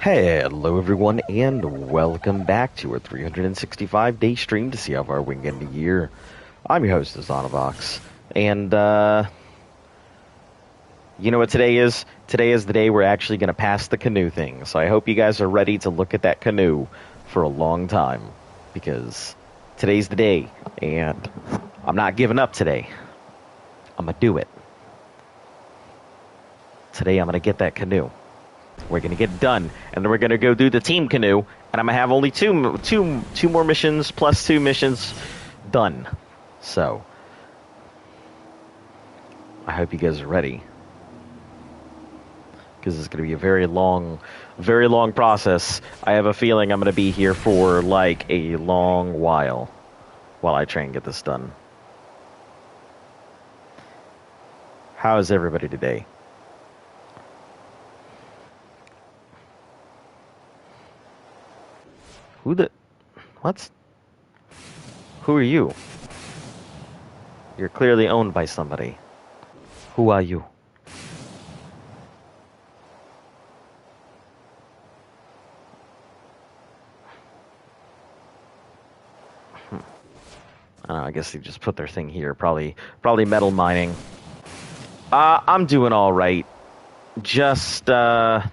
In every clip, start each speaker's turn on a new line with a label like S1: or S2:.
S1: Hello everyone and welcome back to our 365-day stream to see how far we can get in a year. I'm your host, Zonovox, and you know what today is? Today is the day we're actually going to pass the canoe thing, so I hope you guys are ready to look at that canoe for a long time, because today's the day, and I'm not giving up today. I'm going to do it. Today I'm going to get that canoe. We're going to get it done, and then we're going to go do the team canoe, and I'm going to have only two more missions plus 2 missions done. So, I hope you guys are ready, because it's going to be a very long process. I have a feeling I'm going to be here for like a long while I try and get this done. How is everybody today? What? Who are you? You're clearly owned by somebody. Who are you? I don't know, I guess they just put their thing here. Probably metal mining. I'm doing alright. Just, you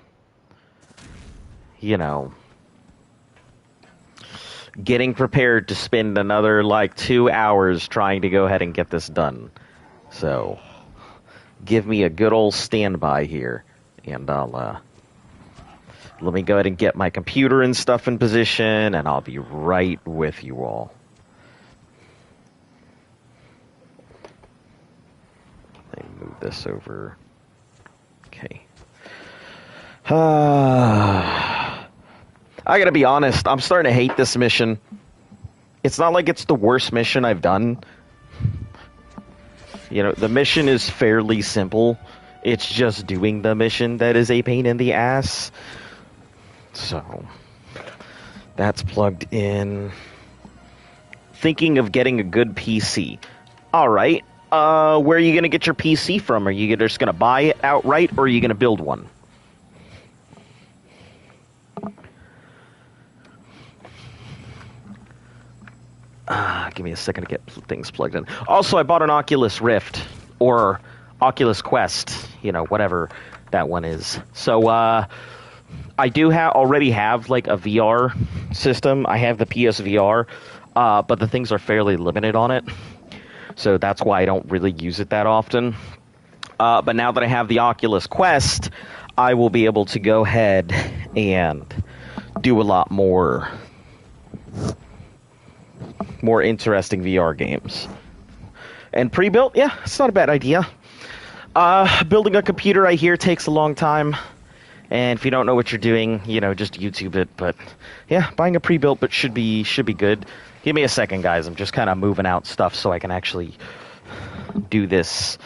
S1: know, getting prepared to spend another, 2 hours trying to go ahead and get this done. So, give me a good old standby here, and I'll, let me go ahead and get my computer and stuff in position, and I'll be right with you all. Let me move this over. Okay. I gotta be honest, I'm starting to hate this mission. It's not like it's the worst mission I've done. You know, the mission is fairly simple. It's just doing the mission that is a pain in the ass. So, that's plugged in. Thinking of getting a good PC. Alright, where are you gonna get your PC from? Are you just gonna buy it outright, or are you gonna build one? Give me a second to get things plugged in. Also, I bought an Oculus Rift, or Oculus Quest, whatever that one is. So, I do already have, a VR system. I have the PSVR, but the things are fairly limited on it. So that's why I don't really use it that often. But now that I have the Oculus Quest, I will be able to go ahead and do a lot more interesting VR games. And pre-built, yeah, it's not a bad idea. Building a computer, I hear, takes a long time. And if you don't know what you're doing, just YouTube it. But yeah, buying a pre-built but should be good. Give me a second, guys. I'm just kind of moving out stuff so I can actually do this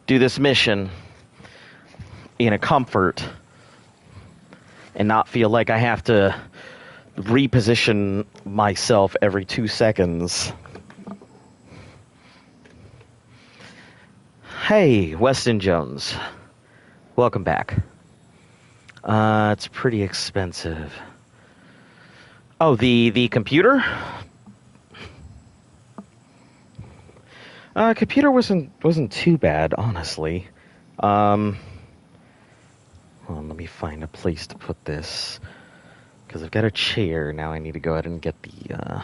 S1: mission in a comfort and not feel like I have to reposition myself every 2 seconds. Hey, Weston Jones. Welcome back. It's pretty expensive. Oh, the computer? Computer wasn't too bad, honestly. Hold on, let me find a place to put this. Because I've got a chair, now I need to go ahead and get the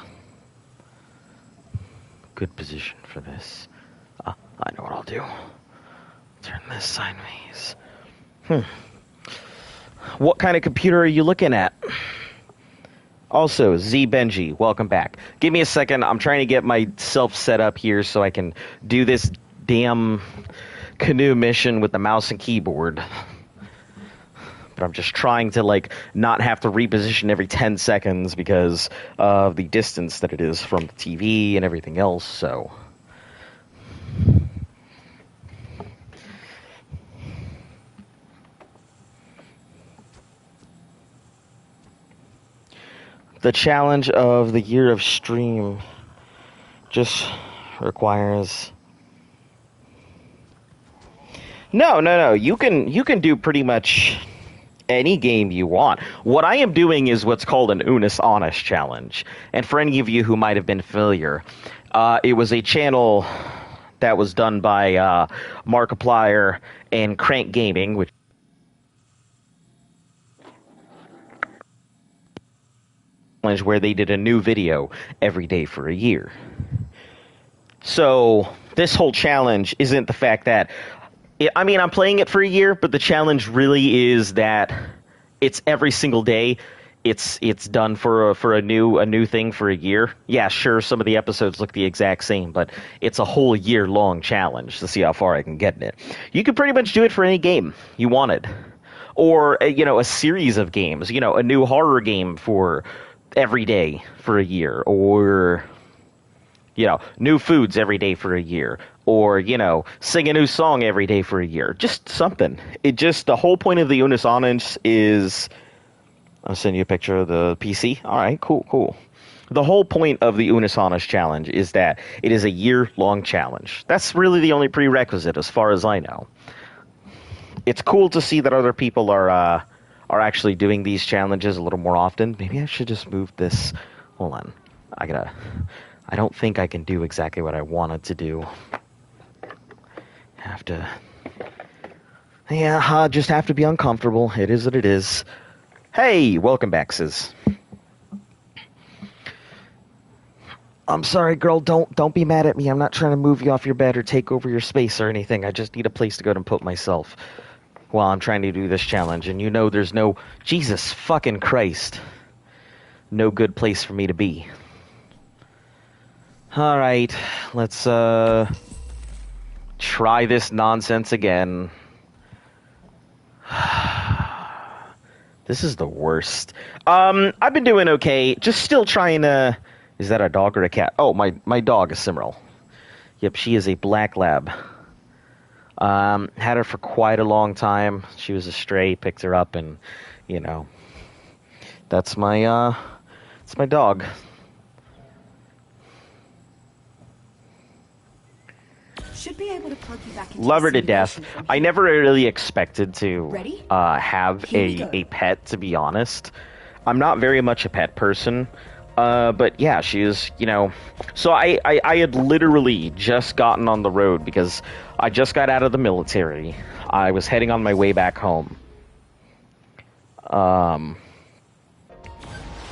S1: good position for this. I know what I'll do. Turn this sideways. What kind of computer are you looking at? Also, Z Benji, welcome back. Give me a second, I'm trying to get myself set up here so I can do this damn canoe mission with the mouse and keyboard. But I'm just trying to, not have to reposition every 10 seconds because of the distance that it is from the TV and everything else, so. The challenge of the year of stream just requires... No. You can do pretty much any game you want. What I am doing is what's called an Unis Honest challenge. And for any of you who might have been familiar, it was a channel that was done by Markiplier and Crank Gaming, which where they did a new video every day for a year. So this whole challenge isn't the fact that I'm playing it for a year, but the challenge really is that it's every single day. It's done for a new thing for a year. Yeah, sure, some of the episodes look the exact same, but it's a whole year-long challenge to see how far I can get in it. You could pretty much do it for any game you wanted. Or, a series of games. A new horror game for every day for a year. Or, new foods every day for a year. Or, sing a new song every day for a year. Just something. The whole point of the Unis Honest is... I'll send you a picture of the PC. All right, cool. The whole point of the Unis Honest challenge is that it is a year-long challenge. That's really the only prerequisite as far as I know. It's cool to see that other people are actually doing these challenges a little more often. Maybe I should just move this. Hold on. I don't think I can do exactly what I wanted to do. Just have to be uncomfortable. It is what it is. Hey, welcome back, Sis. I'm sorry, girl. Don't be mad at me. I'm not trying to move you off your bed or take over your space or anything. I just need a place to go and put myself while I'm trying to do this challenge. And there's no... Jesus fucking Christ. No good place for me to be. All right. Let's try this nonsense again. This is the worst. I've been doing okay. Just still trying to... Is that a dog or a cat? Oh, my dog is Cimrel. Yep, she is a black lab. Had her for quite a long time. She was a stray, picked her up, and, that's my dog.
S2: Should be able to plug you back into
S1: Love her to death. I never really expected to have a pet, to be honest. I'm not very much a pet person. But yeah, she is, So I had literally just gotten on the road because I just got out of the military. I was heading on my way back home.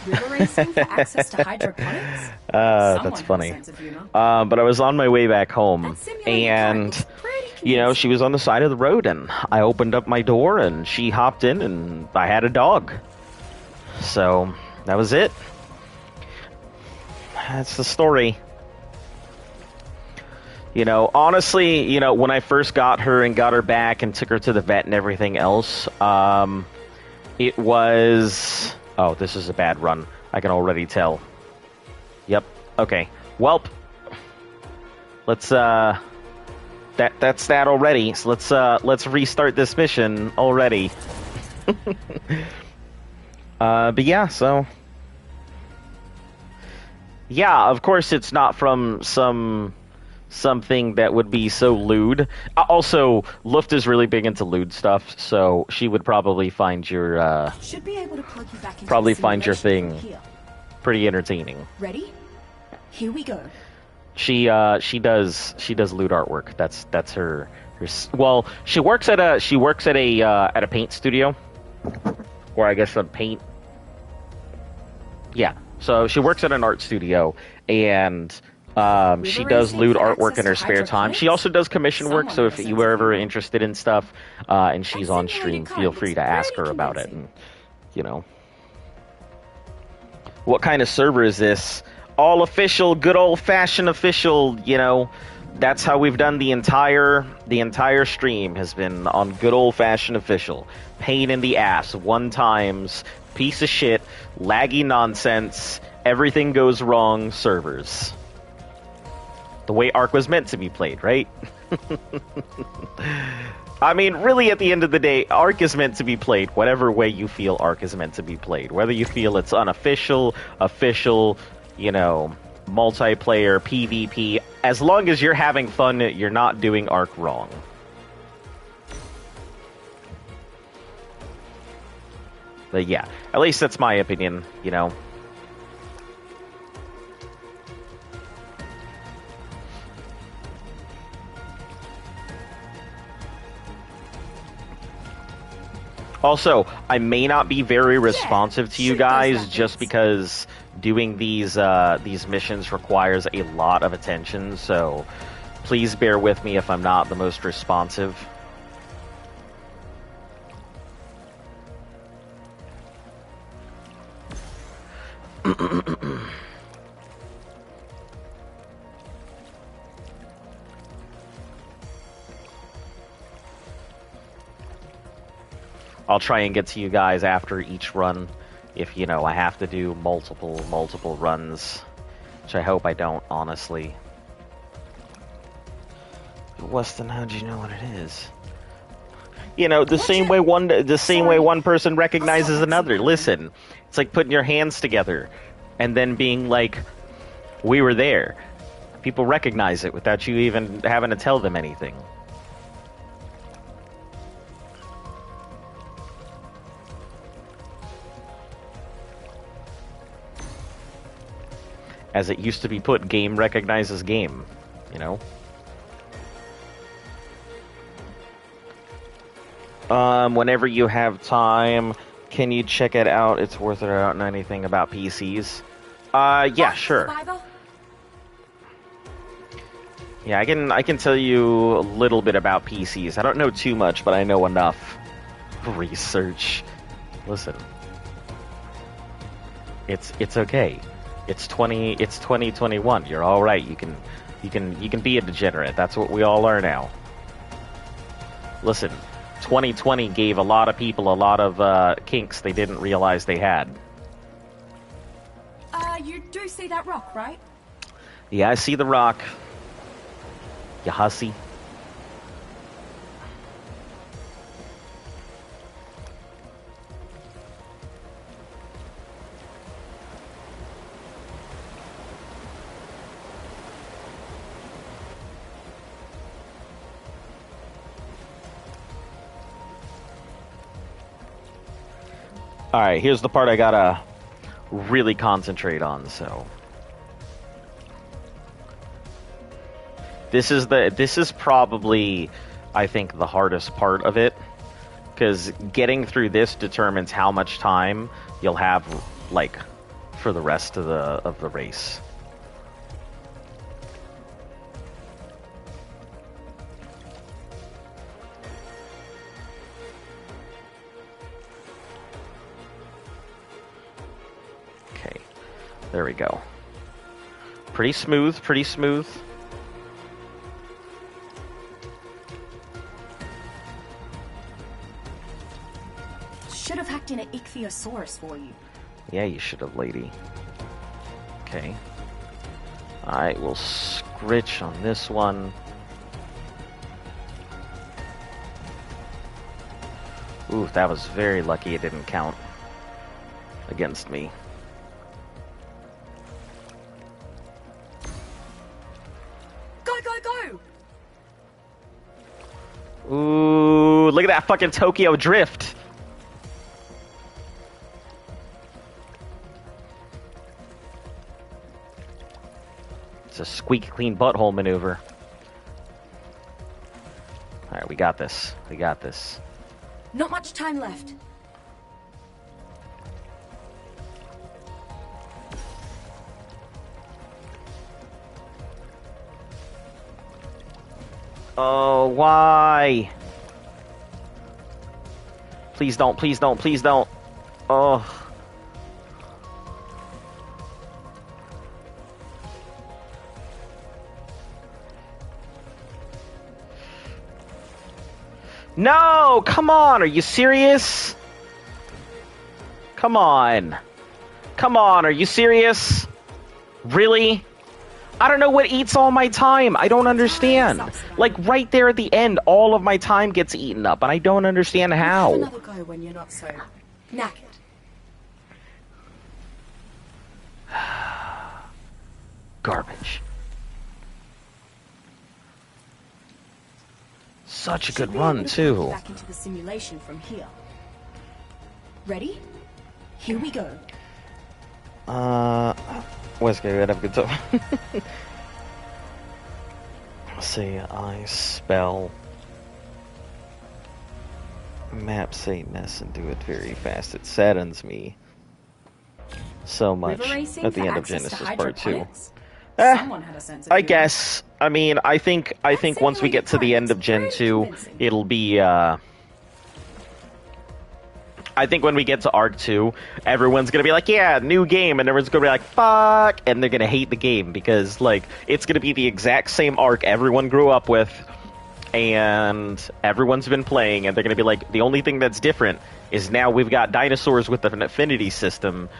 S2: River racing for access to hydroponics?
S1: That's funny. But I was on my way back home, and, she was on the side of the road, and I opened up my door, and she hopped in, and I had a dog. So, that was it. That's the story. Honestly, when I first got her and got her back and took her to the vet and everything else, it was... Oh, this is a bad run. I can already tell. Yep. Okay. Welp. Let's, that's that already. So let's restart this mission already. But yeah, so... Yeah, of course it's not from something that would be so lewd. Also, Luft is really big into lewd stuff, so she would probably find your
S2: should be able to plug you back into
S1: probably find your thing pretty entertaining.
S2: Ready? Here we go.
S1: She does lewd artwork. That's her well, she works at a paint studio, or I guess a paint. Yeah. So she works at an art studio, and she does lewd artwork in her spare time. She also does commission work, so if you were ever interested in stuff, and she's on stream, feel free to ask her about it. And, what kind of server is this? All official, good old-fashioned official, That's how we've done the entire stream has been on good old-fashioned official. Pain in the ass, one times, piece of shit, laggy nonsense, everything goes wrong servers. The way Ark was meant to be played, right? I mean, really, at the end of the day, Ark is meant to be played whatever way you feel Ark is meant to be played. Whether you feel it's unofficial, official, multiplayer, PvP. As long as you're having fun, you're not doing Ark wrong. But yeah, at least that's my opinion, you know. Also, I may not be very responsive to you
S2: shoot those
S1: guys
S2: weapons.
S1: just because doing these missions requires a lot of attention, so please bear with me if I'm not the most responsive. I'll try and get to you guys after each run if, you know, I have to do multiple runs, which I hope I don't, honestly. Weston, how'd you know what it is? You know, the same way one person recognizes another. Listen, it's like putting your hands together and then being like, we were there. People recognize it without you even having to tell them anything. As it used to be put, game recognizes game, you know? Whenever you have time, can you check it out? It's worth it. I don't know anything about PCs. Yeah, sure. Yeah, I can tell you a little bit about PCs. I don't know too much, but I know enough. Research. Listen. It's okay. It's 2021. You're all right. You can be a degenerate. That's what we all are now. Listen, 2020 gave a lot of people a lot of kinks they didn't realize they had.
S2: You do see that rock, right?
S1: Yeah, I see the rock. You hussy. Alright, here's the part I gotta really concentrate on, so. This is probably, I think, the hardest part of it. Because getting through this determines how much time you'll have, like, for the rest of the race. Okay, there we go. Pretty smooth, pretty smooth.
S2: Should have hacked in an ichthyosaurus for you.
S1: Yeah, you should have, lady. Okay. Alright, we'll scritch on this one. Ooh, that was very lucky it didn't count against me.
S2: Go, go, go!
S1: Ooh, look at that fucking Tokyo drift. It's a squeak clean butthole maneuver. Alright, we got this. We got this.
S2: Not much time left.
S1: Oh, why? Please don't, please don't, please don't. Oh. No! Come on! Are you serious? Come on. Come on, are you serious? Really? I don't know what eats all my time. I don't understand. Like, right there at the end, all of my time gets eaten up, and I don't understand
S2: Have
S1: how.
S2: another go when you're not so knackered.
S1: Garbage. Such a
S2: Should
S1: good
S2: be
S1: run,
S2: able to plug you
S1: too.
S2: back into the simulation from here. Ready? Here we go.
S1: Where's gonna have a good time? Let's see, I spell map Satanness and do it very fast. It saddens me so much at the end of Genesis Part 2.
S2: Someone had a sense of
S1: I
S2: humor.
S1: guess. I mean, I think once we get to the end of Gen 2, it'll be, I think when we get to Arc 2, everyone's gonna be like, yeah, new game, and everyone's gonna be like, fuck, and they're gonna hate the game, because, like, it's gonna be the exact same arc everyone grew up with, and everyone's been playing, and they're gonna be like, the only thing that's different is now we've got dinosaurs with an affinity system,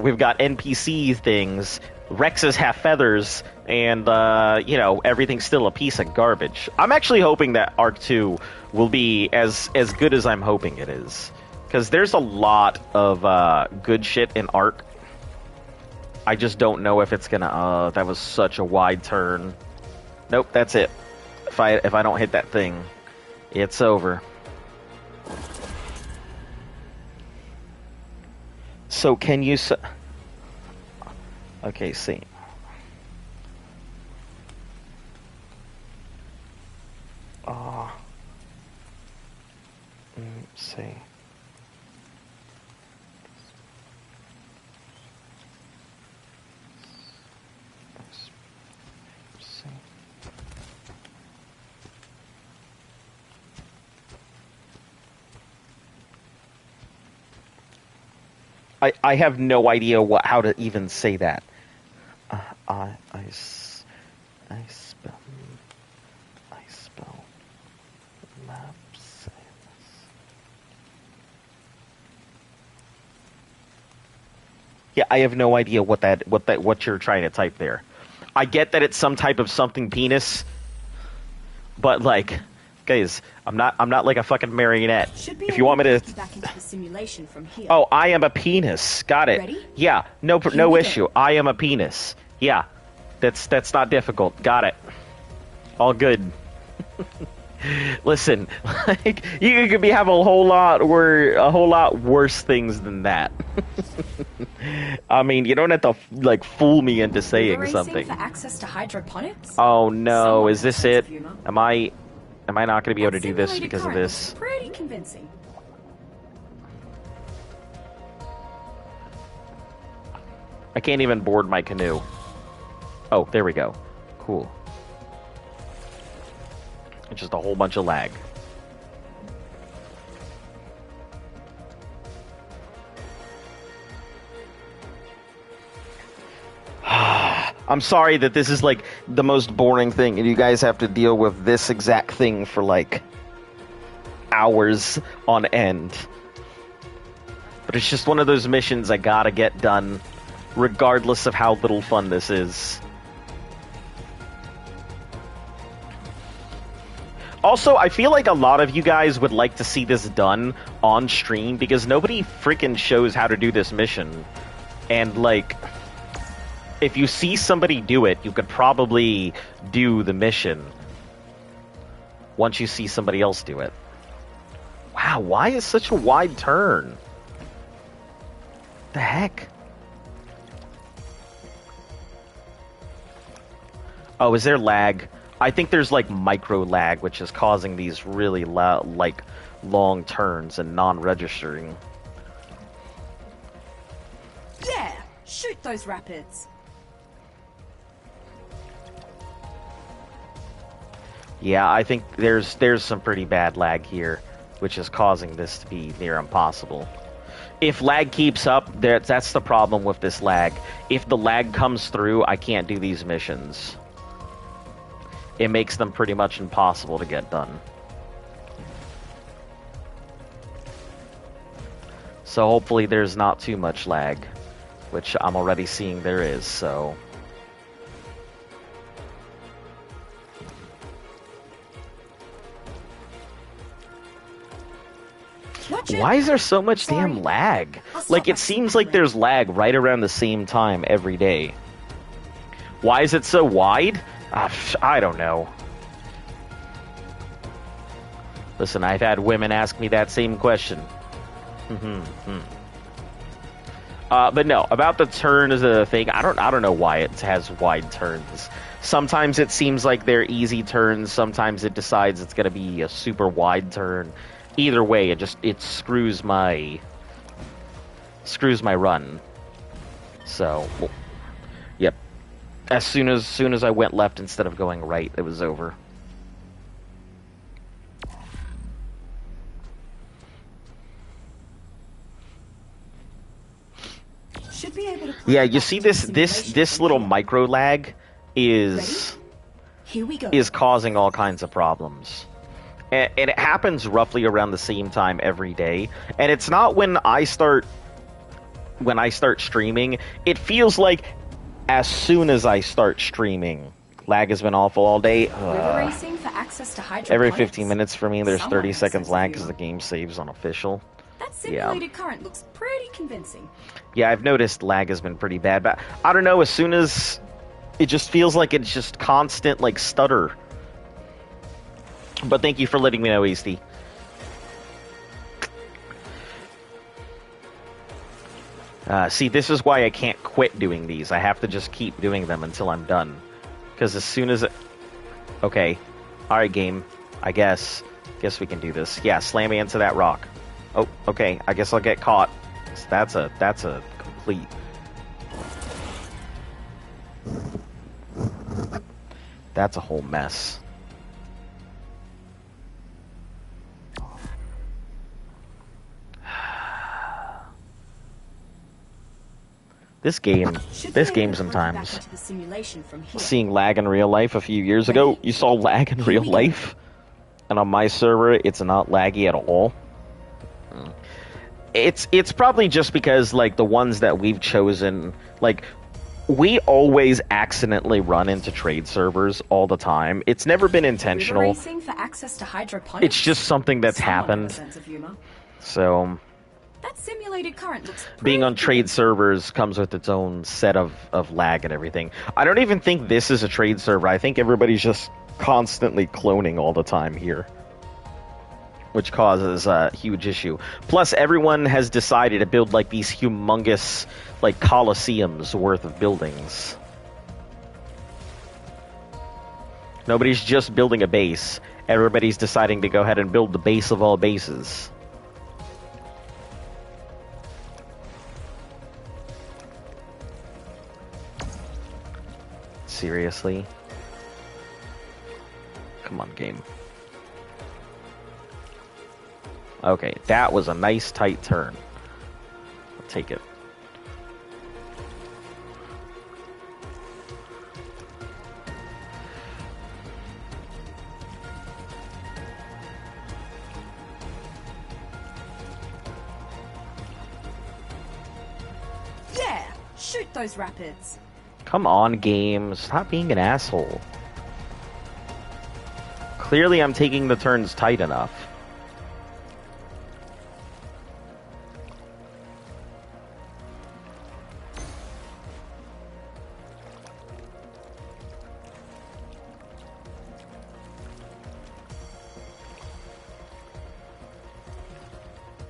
S1: we've got NPC things, Rexes have feathers, and, you know, everything's still a piece of garbage. I'm actually hoping that Arc 2 will be as good as I'm hoping it is. Because there's a lot of good shit in Arc. I just don't know if it's gonna... that was such a wide turn. Nope, that's it. If I don't hit that thing, it's over. So can you... Okay, see. Let's see. I have no idea how to even say that. I spell maps. Yeah, I have no idea what you're trying to type there. I get that it's some type of something penis, but like, guys, I'm not like a fucking marionette. If you want me to
S2: back into the simulation from here.
S1: Oh, I am a penis. Got it.
S2: Ready?
S1: Yeah, no issue. I am a penis. Yeah, that's not difficult. Got it. All good. Listen, like you could have a whole lot worse things than that. I mean, you don't have to like fool me into saying
S2: Racing
S1: something.
S2: for access to hydroponics?
S1: Oh no,
S2: Someone
S1: is this
S2: has a sense
S1: it?
S2: of humor.
S1: Am I not going to be able to do this
S2: Simulated
S1: because of
S2: current
S1: this?
S2: looks pretty convincing.
S1: I can't even board my canoe. Oh, there we go. Cool. It's just a whole bunch of lag. I'm sorry that this is like the most boring thing and you guys have to deal with this exact thing for like hours on end. But it's just one of those missions I gotta get done regardless of how little fun this is. Also, I feel like a lot of you guys would like to see this done on stream because nobody freaking shows how to do this mission. And, like, if you see somebody do it, you could probably do the mission once you see somebody else do it. Wow, why is such a wide turn? The heck? Oh, is there lag? I think there's like micro lag, which is causing these really long turns and non-registering.
S2: Yeah! Shoot those rapids!
S1: Yeah, I think there's some pretty bad lag here, which is causing this to be near impossible. If lag keeps up, that's the problem with this lag. If the lag comes through, I can't do these missions. It makes them pretty much impossible to get done. So hopefully there's not too much lag, which I'm already seeing there is, so... Why is there so much damn lag? Like, it seems like there's lag right around the same time every day. Why is it so wide? I don't know. Listen, I've had women ask me that same question. But no, about the turn is a thing. I don't know why it has wide turns. Sometimes it seems like they're easy turns. Sometimes it decides it's going to be a super wide turn. Either way, it screws my run. So, well, yep. As soon as I went left instead of going right, it was over.
S2: Should be able to
S1: Yeah, you see this little micro lag is
S2: Here we go.
S1: causing all kinds of problems. And it happens roughly around the same time every day. And it's not when I start streaming. It feels like as soon as I start streaming, lag has been awful all day.
S2: River racing for access to hydroponics.
S1: Every 15 minutes for me, there's
S2: Someone
S1: 30 seconds
S2: says
S1: lag
S2: you.
S1: because the game saves on official.
S2: That simulated current looks pretty convincing.
S1: Yeah, I've noticed lag has been pretty bad, but I don't know, as soon as it just feels like it's just constant, like, stutter. But thank you for letting me know, Easty. See, this is why I can't quit doing these. I have to just keep doing them until I'm done. Because as soon as okay. Alright, game. I guess we can do this. Yeah, slam me into that rock. Oh, okay. I guess I'll get caught. So that's a complete... That's a whole mess. This game sometimes. Seeing lag in real life a few years ago, you saw lag in real life, and on my server, it's not laggy at all. It's probably just because, like, the ones that we've chosen, like, we always accidentally run into trade servers all the time. It's never been intentional. It's just something that's happened. So...
S2: That simulated current looks
S1: being on trade servers comes with its own set of lag and everything. I don't even think this is a trade server. I think everybody's just constantly cloning all the time here, which causes a huge issue. Plus, everyone has decided to build, like, these humongous, like, coliseums worth of buildings. Nobody's just building a base. Everybody's deciding to go ahead and build the base of all bases. Seriously? Come on, game. Okay, that was a nice tight turn. I'll take it.
S2: Yeah! Shoot those rapids!
S1: Come on, game. Stop being an asshole. Clearly, I'm taking the turns tight enough.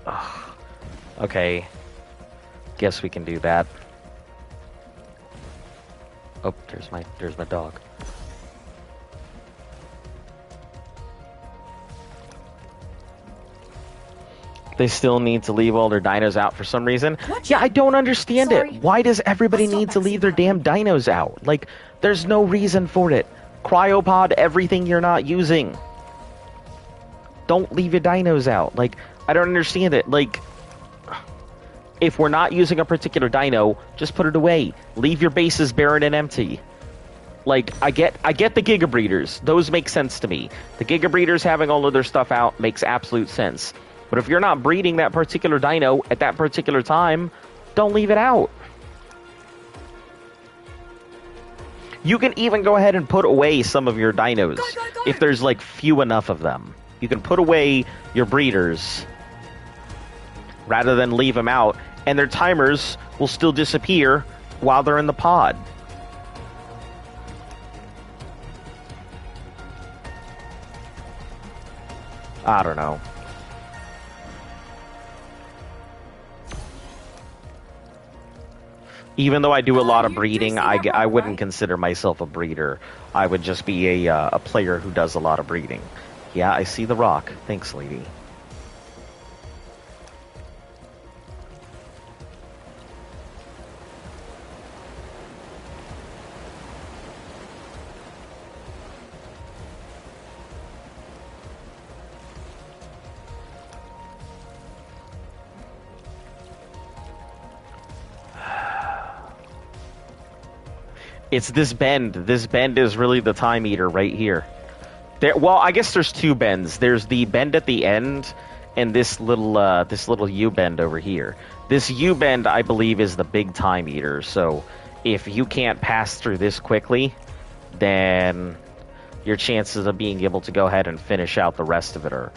S1: Ugh. Okay. Guess we can do that. Oh, there's my dog. They still need to leave all their dinos out for some reason.
S2: What?
S1: Yeah, I don't understand
S2: Sorry.
S1: it. Why does everybody
S2: Let's
S1: need to
S2: not
S1: leave their
S2: backseat.
S1: damn dinos out? Like, there's no reason for it. Cryopod everything you're not using. Don't leave your dinos out. Like, I don't understand it. Like, if we're not using a particular dino, just put it away. Leave your bases barren and empty. Like, I get the Giga Breeders. Those make sense to me. The Giga Breeders having all of their stuff out makes absolute sense. But if you're not breeding that particular dino at that particular time, don't leave it out. You can even go ahead and put away some of your dinos
S2: Go.
S1: if there's, like, few enough of them. You can put away your breeders rather than leave them out, and their timers will still disappear while they're in the pod. I don't know. Even though I do a lot of
S2: You do
S1: breeding,
S2: see
S1: I
S2: that mark,
S1: wouldn't
S2: right?
S1: consider myself a breeder. I would just be a player who does a lot of breeding. Yeah, I see the rock. Thanks, lady. It's this bend. This bend is really the time eater right here. Well, I guess there's two bends. There's the bend at the end, and this little U bend over here. This U bend, I believe, is the big time eater. So, if you can't pass through this quickly, then your chances of being able to go ahead and finish out the rest of it are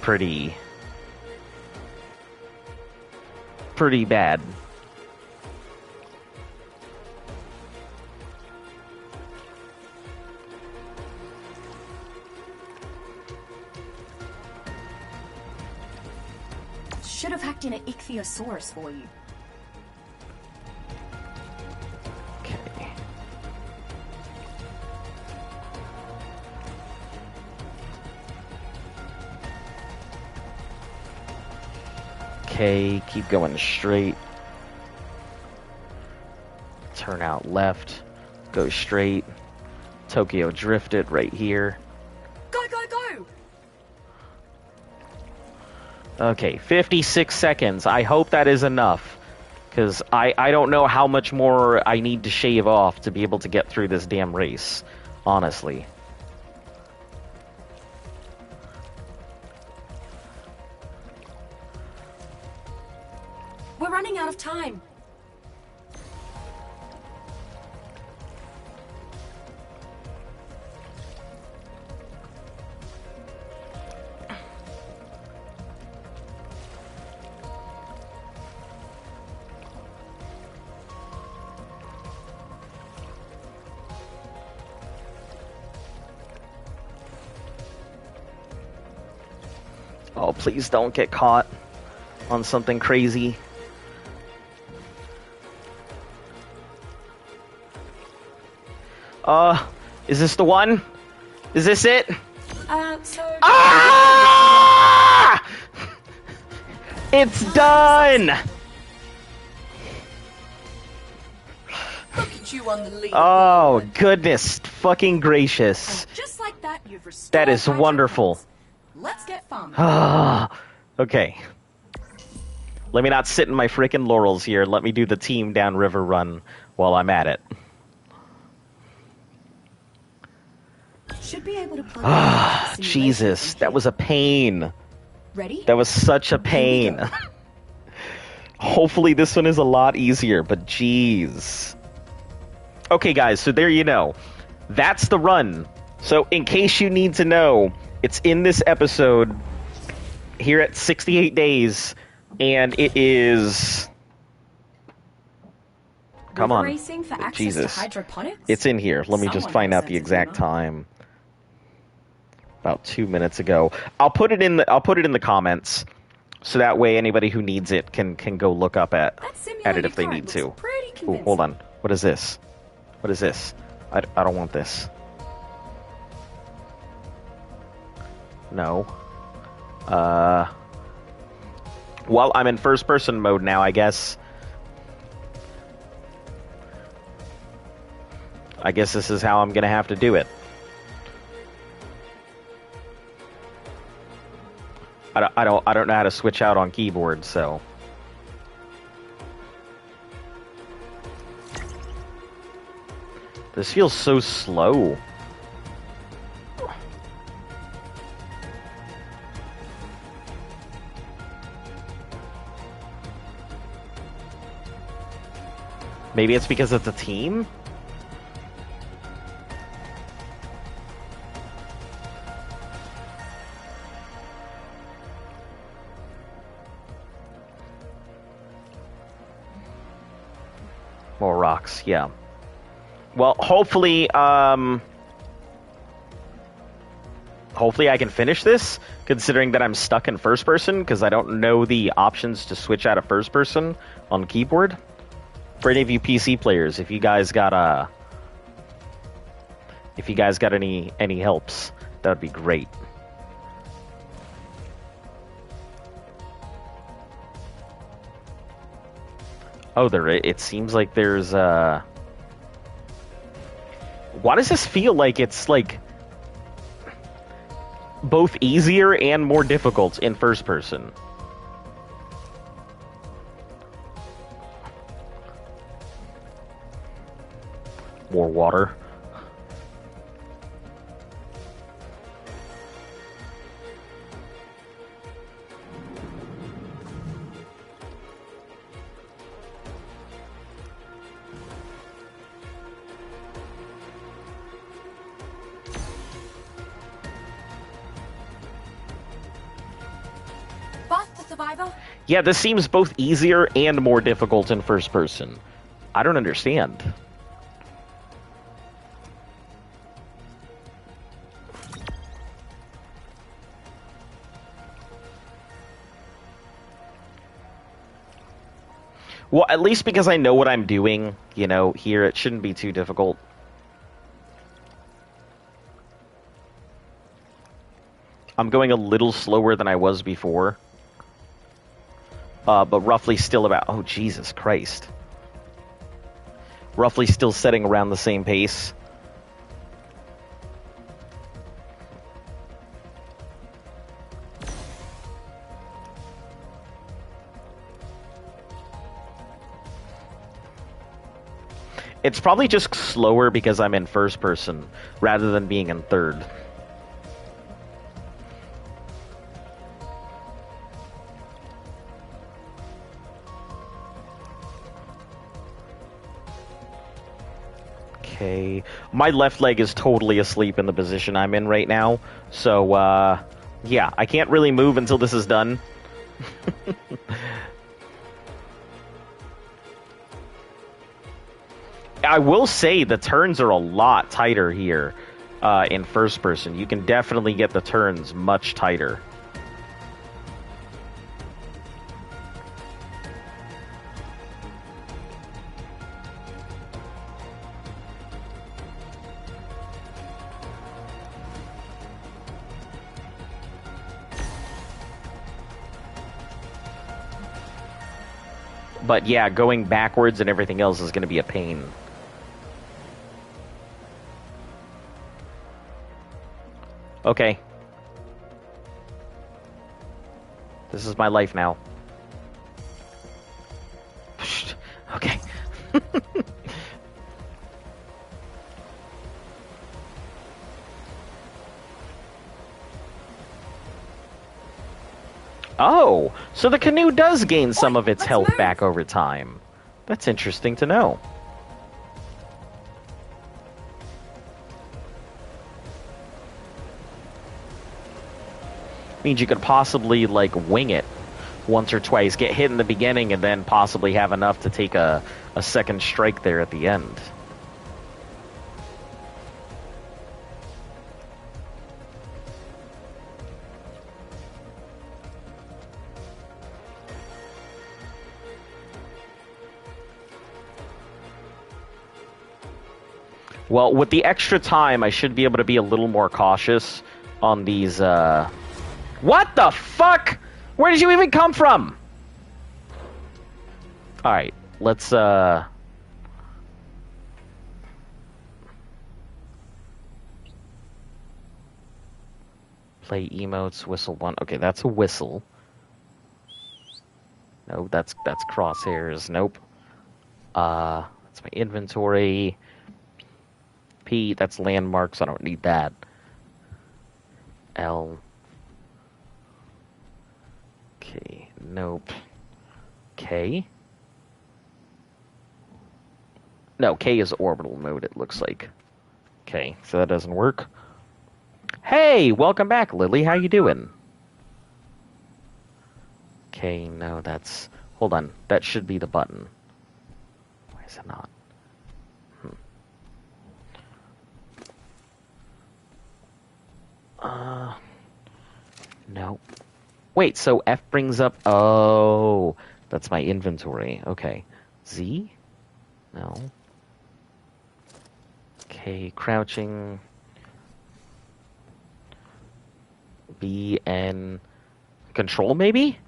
S1: pretty bad.
S2: Should have hacked in an ichthyosaurus for you.
S1: Okay. Okay, keep going straight. Turn out left. Go straight. Tokyo Drift it right here.
S2: Go, go, go!
S1: Okay, 56 seconds. I hope that is enough. Because I don't know how much more I need to shave off to be able to get through this damn race. Honestly.
S2: We're running out of time.
S1: Oh, please don't get caught on something crazy. Is this the one? Is this it?
S2: So...
S1: Ah! It's done!
S2: Look at you on the lead.
S1: Oh, goodness fucking gracious.
S2: Just like that, you've restored
S1: That is
S2: hydroponics.
S1: wonderful.
S2: Let's get farming.
S1: Okay. Let me not sit in my frickin' laurels here. Let me do the team downriver run while I'm at it.
S2: Should be able to plug into the simulation
S1: Jesus,
S2: from
S1: that
S2: here.
S1: was a pain.
S2: Ready?
S1: That was such a pain. Hopefully this one is a lot easier, but jeez. Okay, guys, so there you know. That's the run. So in case you need to know, it's in this episode here at 68 days, and it is... Come
S2: River
S1: on.
S2: Racing for access
S1: Jesus.
S2: to hydroponics?
S1: It's in here. Let me just
S2: Someone
S1: find
S2: has
S1: out the
S2: sense of
S1: exact
S2: humor.
S1: time. About 2 minutes ago. I'll put it in the comments, so that way anybody who needs it can go look up at it
S2: simulated
S1: if they
S2: current
S1: need
S2: looks
S1: to.
S2: pretty
S1: Ooh,
S2: convincing.
S1: hold on. What is this? What is this? I don't want this. No. Well, I'm in first person mode now, I guess. I guess this is how I'm gonna have to do it. I don't know how to switch out on keyboard, so. This feels so slow. Maybe it's because it's a team? More rocks, yeah. Well, hopefully I can finish this, considering that I'm stuck in first person, because I don't know the options to switch out of first person on keyboard. For any of you PC players, if you guys got any helps, that would be great. Oh, it seems like there's why does this feel like it's like both easier and more difficult in first person? More water. Yeah, this seems both easier and more difficult in first person. I don't understand. Well, at least because I know what I'm doing, you know, here it shouldn't be too difficult. I'm going a little slower than I was before. But roughly still about... Oh, Jesus Christ. Roughly still setting around the same pace. It's probably just slower because I'm in first person, rather than being in third. Okay. My left leg is totally asleep in the position I'm in right now, so, yeah, I can't really move until this is done. I will say the turns are a lot tighter here in first person. You can definitely get the turns much tighter. But yeah, going backwards and everything else is going to be a pain. Okay. This is my life now. Okay. Oh, so the canoe does gain some of its health back over time. That's interesting to know. Means you could possibly, like, wing it once or twice, get hit in the beginning, and then possibly have enough to take a second strike there at the end. Well, with the extra time, I should be able to be a little more cautious on these, What the fuck? Where did you even come from? Alright, let's, play emotes, whistle one. Okay, that's a whistle. No, that's crosshairs. Nope. That's my inventory. P, that's landmarks. I don't need that. L. Okay, nope. K. No, K is orbital mode, it looks like. Okay, so that doesn't work. Hey, welcome back, Lily. How you doing? Okay, no, that's... Hold on, that should be the button. Why is it not? No. Wait, so F brings up... Oh, that's my inventory. Okay. Z? No. Okay, crouching. B and control, maybe?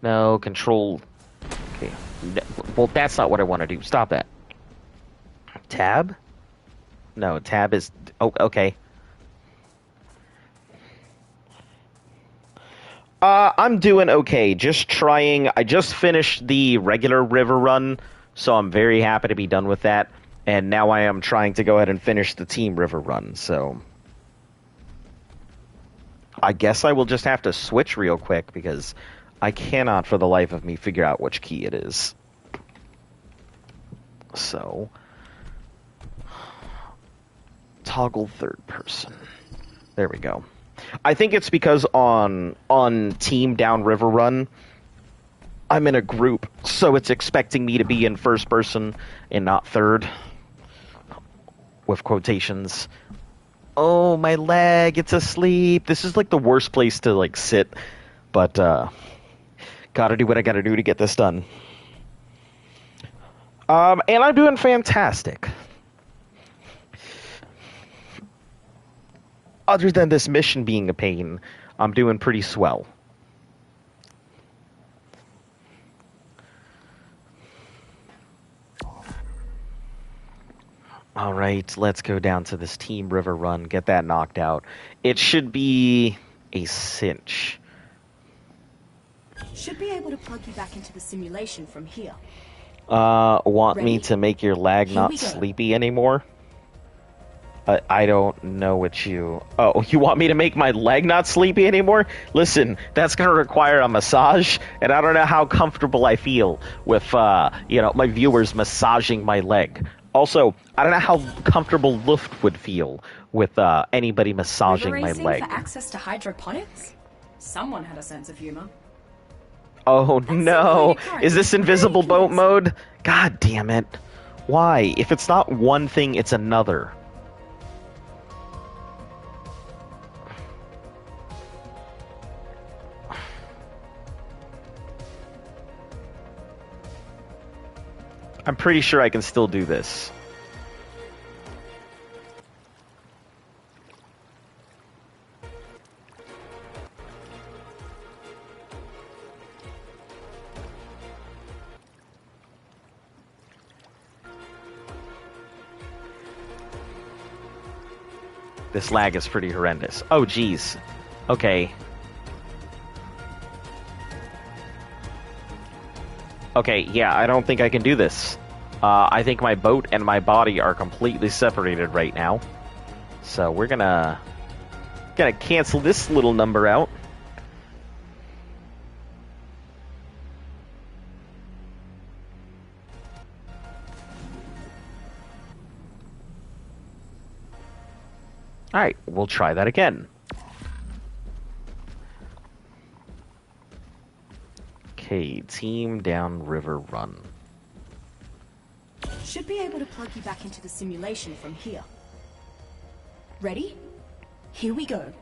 S1: No, control. Okay. Well, that's not what I want to do. Stop that. Tab? No, tab is... Oh, okay. I'm doing okay. Just trying. I just finished the regular river run, so I'm very happy to be done with that. And now I am trying to go ahead and finish the team river run, so... I guess I will just have to switch real quick, because I cannot for the life of me figure out which key it is. So... Toggle third person. There we go. I think it's because on Team Downriver Run, I'm in a group, so it's expecting me to be in first person and not third. With quotations. Oh, my leg, it's asleep. This is like the worst place to like sit. But gotta do what I gotta do to get this done. And I'm doing fantastic. Other than this mission being a pain, I'm doing pretty swell. Alright, let's go down to this Team River Run, get that knocked out. It should be a cinch.
S2: Should be able to plug you back into the simulation from here.
S1: Want
S2: Ready?
S1: me to make your lag
S2: Here
S1: not
S2: we go.
S1: sleepy anymore? I don't know what you... Oh, you want me to make my leg not sleepy anymore? Listen, that's going to require a massage, and I don't know how comfortable I feel with, my viewers massaging my leg. Also, I don't know how comfortable Luft would feel with anybody massaging
S2: River
S1: my
S2: racing
S1: leg.
S2: for access to hydroponics? Someone had a sense of humor.
S1: Oh no!
S2: really current.
S1: Is this invisible
S2: Very
S1: boat
S2: convincing.
S1: mode? God damn it. Why? If it's not one thing, it's another. I'm pretty sure I can still do this. This lag is pretty horrendous. Oh, geez. Okay. Okay, yeah, I don't think I can do this. I think my boat and my body are completely separated right now. So we're gonna cancel this little number out. Alright, we'll try that again. Okay, Team Downriver Run.
S2: Should be able to plug you back into the simulation from here. Ready? Here we go.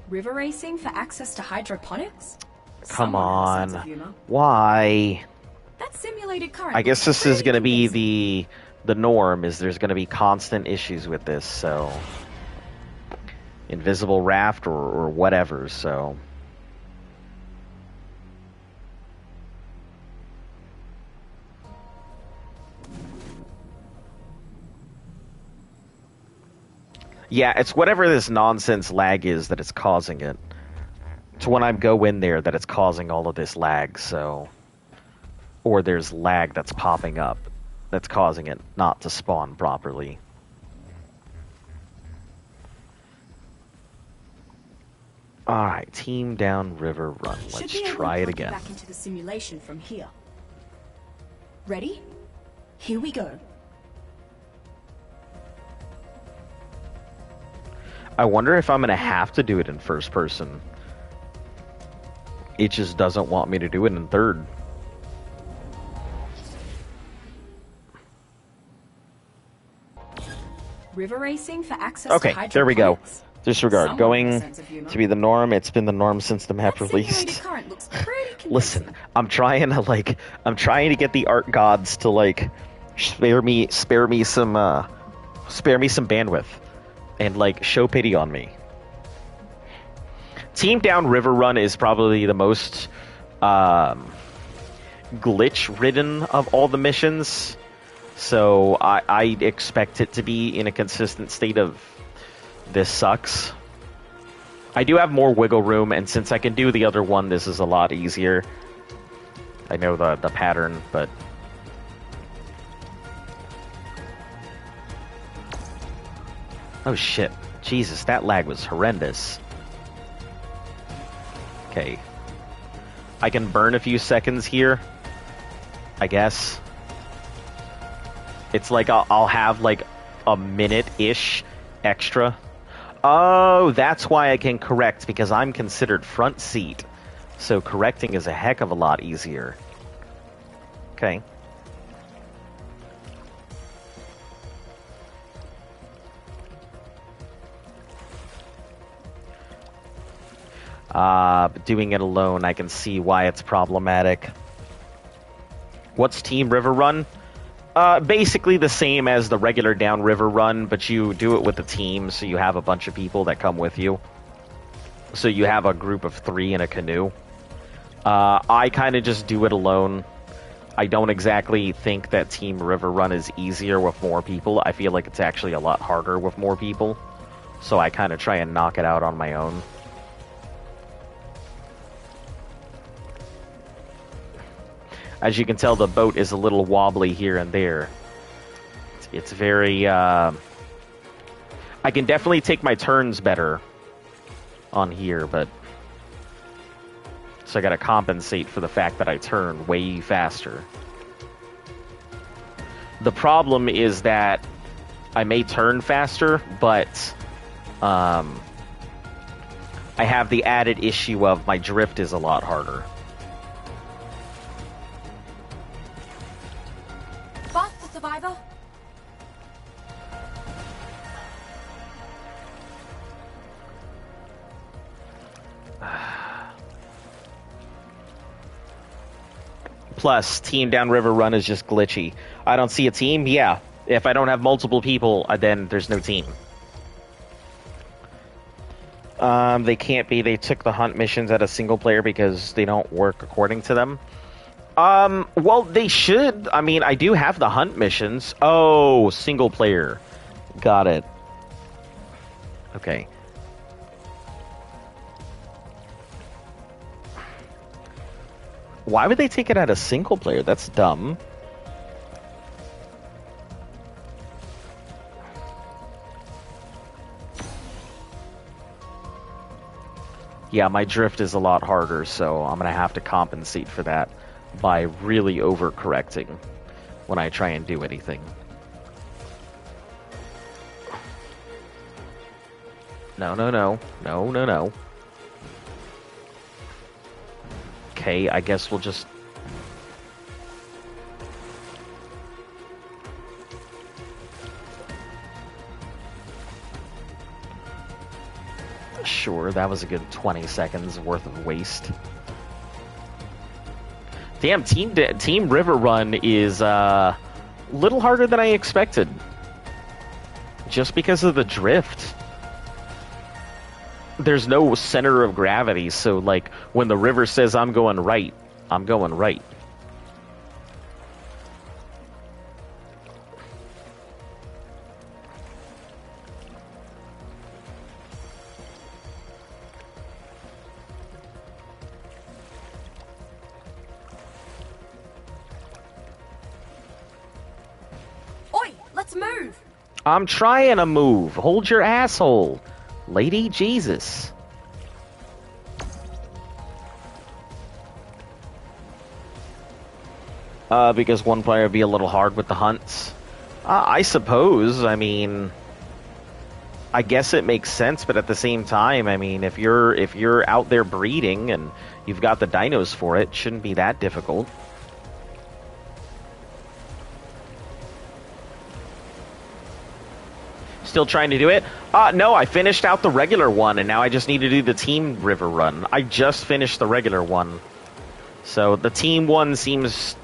S2: River racing for access to hydroponics?
S1: Come
S2: Someone had a sense
S1: on.
S2: of humor.
S1: Why?
S2: That simulated current.
S1: I guess this is
S2: pretty
S1: going to be
S2: convincing.
S1: the norm, is there's going to be constant issues with this, so... Invisible raft or whatever, so... Yeah, it's whatever this nonsense lag is that is causing it. It's when I go in there that it's causing all of this lag, so... Or there's lag that's popping up that's causing it not to spawn properly. Alright, Team Downriver Run.
S2: Should
S1: Let's
S2: be able to
S1: try it
S2: plug you
S1: again.
S2: back into the simulation from here. Ready? Here we go.
S1: I wonder if I'm gonna have to do it in first person. It just doesn't want me to do it in third.
S2: River racing for access
S1: Okay,
S2: to
S1: there we go.
S2: hydroponics.
S1: Disregard.
S2: Someone
S1: Going
S2: with a sense of humor.
S1: to be the norm. It's been the norm since the map
S2: That simulated
S1: released.
S2: current looks pretty convincing.
S1: Listen, I'm trying to get the art gods to like spare me some bandwidth and like show pity on me. Team Down River Run is probably the most glitch ridden of all the missions. So I expect it to be in a consistent state of this sucks. I do have more wiggle room, and since I can do the other one, this is a lot easier. I know the pattern, but... Oh shit. Jesus, that lag was horrendous. Okay. I can burn a few seconds here, I guess. It's like I'll have like a minute-ish extra. Oh, that's why I can correct, because I'm considered front seat. So correcting is a heck of a lot easier. Okay. But doing it alone, I can see why it's problematic. What's Team River Run? Basically the same as the regular downriver run, but you do it with a team, so you have a bunch of people that come with you. So you have a group of 3 in a canoe. I kind of just do it alone. I don't exactly think that Team River Run is easier with more people. I feel like it's actually a lot harder with more people. So I kind of try and knock it out on my own. As you can tell, the boat is a little wobbly here and there. It's very, I can definitely take my turns better on here, but... So I gotta compensate for the fact that I turn way faster. The problem is that I may turn faster, but, I have the added issue of my drift is a lot harder.
S2: Survivor?
S1: Plus, Team Downriver Run is just glitchy. I don't see a team? Yeah. If I don't have multiple people, then there's no team. They can't be. They took the hunt missions at a single player because they don't work according to them. Well, they should. I mean, I do have the hunt missions. Oh, single player. Got it. Okay. Why would they take it out of single player? That's dumb. Yeah, my drift is a lot harder, so I'm gonna have to compensate for that by really overcorrecting when I try and do anything. No, no, no. No, no, no. Okay, I guess we'll just... Sure, that was a good 20 seconds worth of waste. Damn, Team River Run is a little harder than I expected. Just because of the drift. There's no center of gravity, so like when the river says I'm going right, I'm going right.
S2: Oi, let's move.
S1: I'm trying to move. Hold your asshole. Lady Jesus. Because one player would be a little hard with the hunts. I suppose. I mean... I guess it makes sense, but at the same time, I mean, if you're out there breeding and you've got the dinos for it, shouldn't be that difficult. Still trying to do it? No, I finished out the regular one, and now I just need to do the team river run. I just finished the regular one. So the team one seems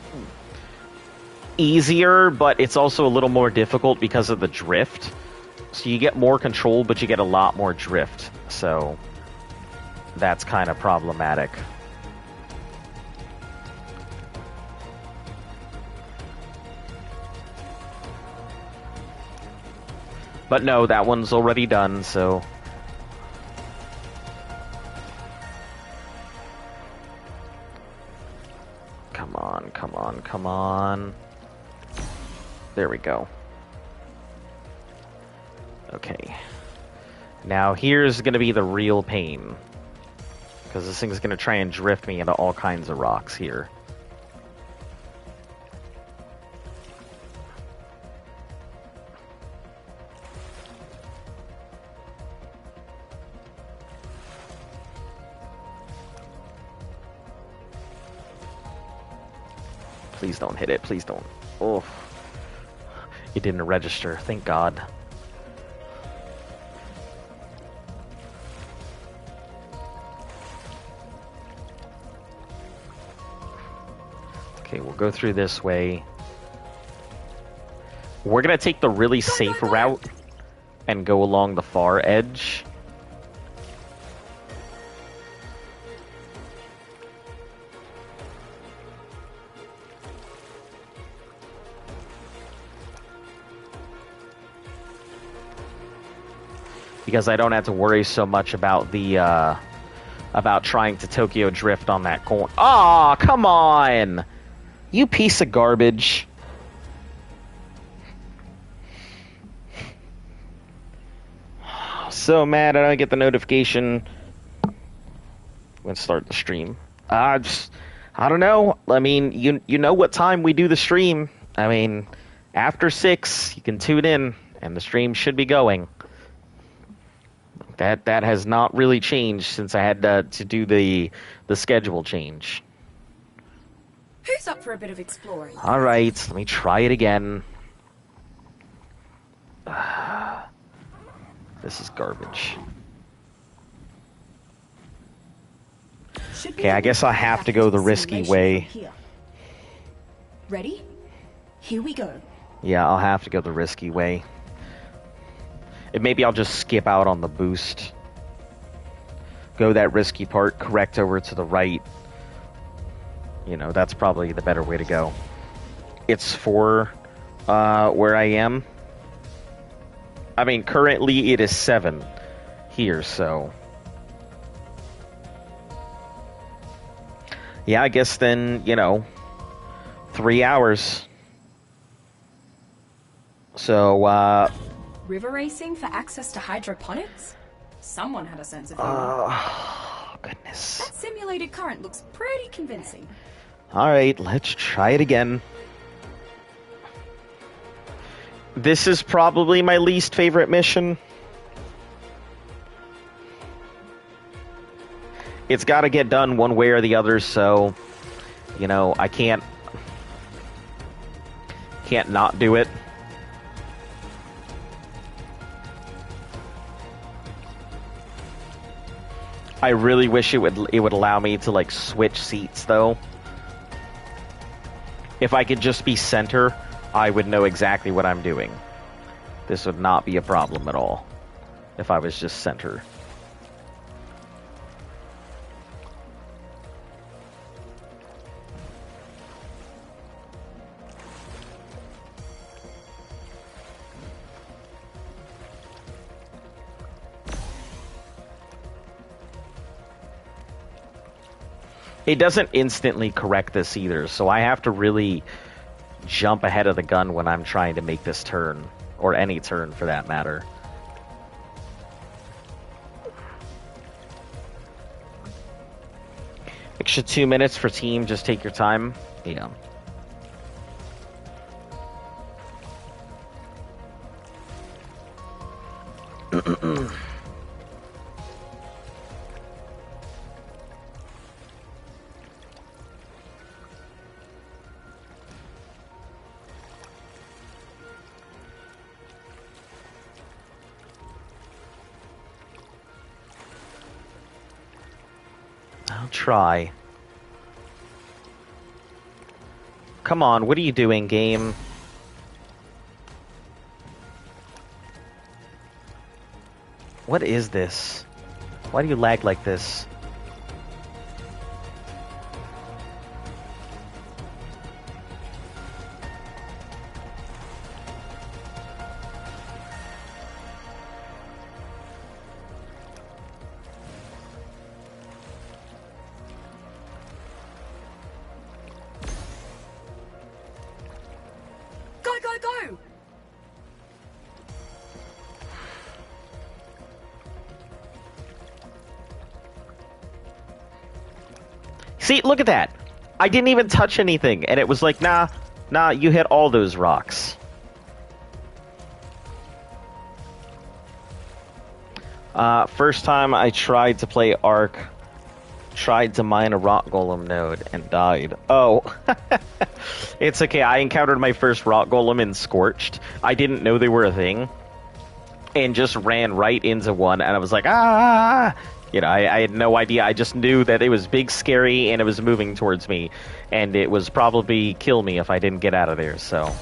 S1: easier, but it's also a little more difficult because of the drift. So you get more control, but you get a lot more drift. So that's kind of problematic. But no, that one's already done, so... Come on, come on, come on. There we go. Okay. Now here's going to be the real pain. Because this thing's going to try and drift me into all kinds of rocks here. Please don't hit it. Please don't. Oh. It didn't register. Thank God. Okay, we'll go through this way. We're going to take the really safe route and go along the far edge. Because I don't have to worry so much about the, about trying to Tokyo Drift on that corner. Aw, come on! You piece of garbage. So mad I don't get the notification. Let's start the stream. I don't know. I mean, you know what time we do the stream. I mean, after 6, you can tune in, and the stream should be going. That has not really changed since I had to do the schedule change.
S2: Who's up for a bit of exploring?
S1: All right, let me try it again. This is garbage. Okay, I guess I have to go the risky way.
S2: Ready? Here we go.
S1: Yeah, I'll have to go the risky way. Maybe I'll just skip out on the boost. Go that risky part, correct over to the right. You know, that's probably the better way to go. It's for where I am. I mean, currently it is 7 here, so... Yeah, I guess then, you know, 3 hours. So,
S2: River racing for access to hydroponics? Someone had a sense of humor.
S1: Oh, goodness.
S2: That simulated current looks pretty convincing.
S1: Alright, let's try it again. This is probably my least favorite mission. It's got to get done one way or the other, so, you know, I can't not do it. I really wish it would allow me to, like, switch seats, though. If I could just be center, I would know exactly what I'm doing. This would not be a problem at all if I was just center. It doesn't instantly correct this either, so I have to really jump ahead of the gun when I'm trying to make this turn, or any turn for that matter. Extra 2 minutes for team, just take your time. Yeah. I'll try. Come on, what are you doing, game? What is this? Why do you lag like this?
S2: Go, go, go!
S1: See, look at that. I didn't even touch anything, and it was like, nah, you hit all those rocks. First time I tried to play Ark, tried to mine a rock golem node, and died. Oh. It's okay, I encountered my first rock golem in Scorched. I didn't know they were a thing, and just ran right into one, and I was like, ah! You know, I had no idea. I just knew that it was big, scary, and it was moving towards me. And it was probably kill me if I didn't get out of there, so...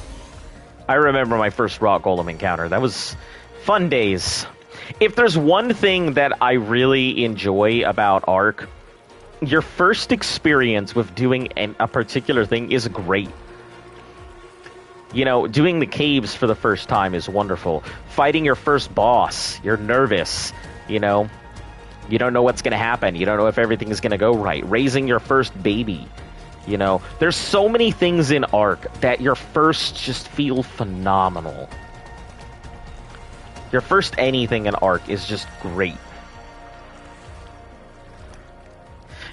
S1: I remember my first rock golem encounter. That was fun days. If there's one thing that I really enjoy about Ark, your first experience with doing a particular thing is great. You know, doing the caves for the first time is wonderful. Fighting your first boss, you're nervous, you know... You don't know what's going to happen. You don't know if everything is going to go right. Raising your first baby. You know, there's so many things in Ark that your first just feel phenomenal. Your first anything in Ark is just great.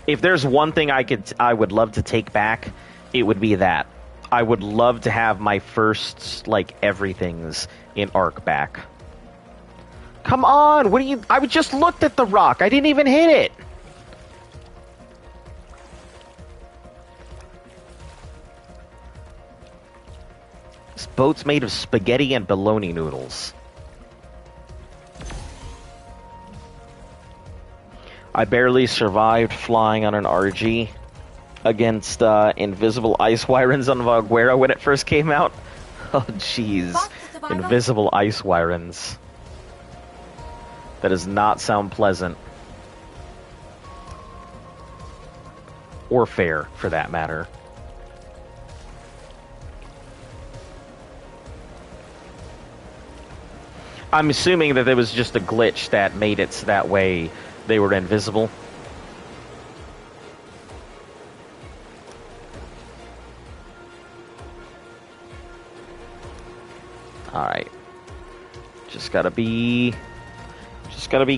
S1: If there's one thing I would love to take back, it would be that. I would love to have my first, like, everythings in Ark back. Come on, what are you... I just looked at the rock. I didn't even hit it. This boat's made of spaghetti and bologna noodles. I barely survived flying on an RG against invisible ice wyrens on Valguera when it first came out. Oh, jeez. Invisible ice wyrens. That does not sound pleasant. Or fair, for that matter. I'm assuming that there was just a glitch that made it so that way they were invisible. Alright. Just gotta be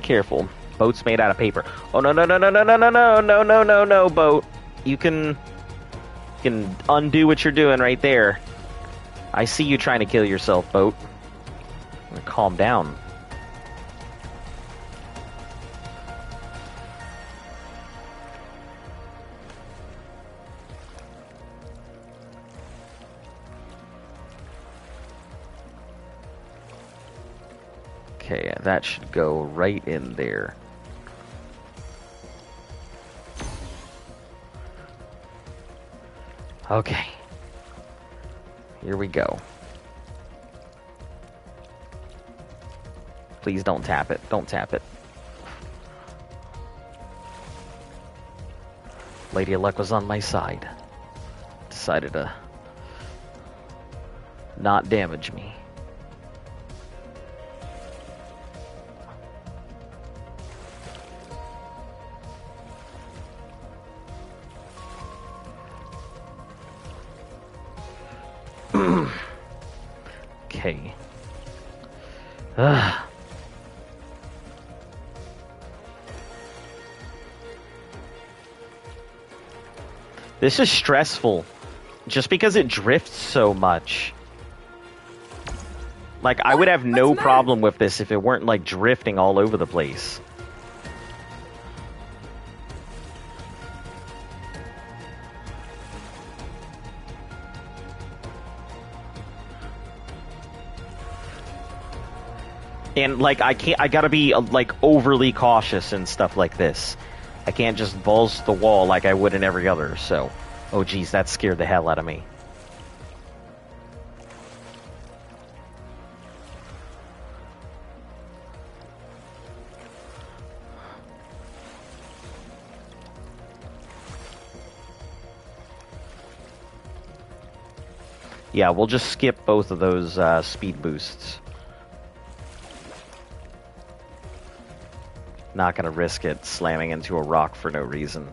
S1: careful. Boat's made out of paper. Oh, no, boat. You can undo what you're doing right there. I see you trying to kill yourself, boat. Calm down. Okay, that should go right in there. Okay. Here we go. Please don't tap it. Don't tap it. Lady of Luck was on my side. Decided to not damage me. Okay. This is stressful, just because it drifts so much. Like, I would have
S2: Let's
S1: no
S2: move.
S1: problem with this if it weren't, like, drifting all over the place. And, like, I gotta be, like, overly cautious and stuff like this. I can't just balls to the wall like I would in every other, so... Oh, geez, that scared the hell out of me. Yeah, we'll just skip both of those speed boosts. Not gonna risk it slamming into a rock for no reason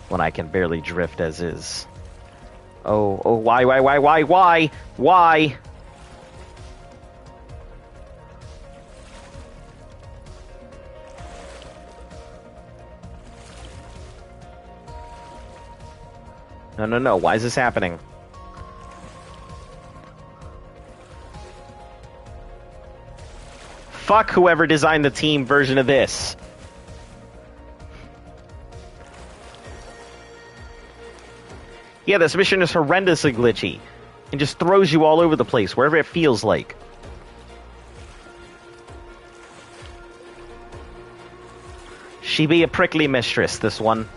S1: when I can barely drift as is. Oh, why? Why? No, why is this happening? Fuck whoever designed the team version of this. Yeah, this mission is horrendously glitchy. And just throws you all over the place, wherever it feels like. She be a prickly mistress, this one.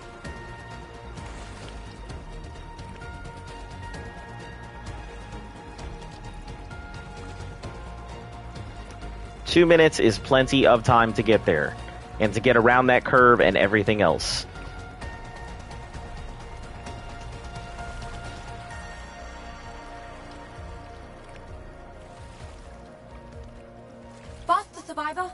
S1: Two minutes is plenty of time to get there. And to get around that curve and everything else.
S2: Survivor?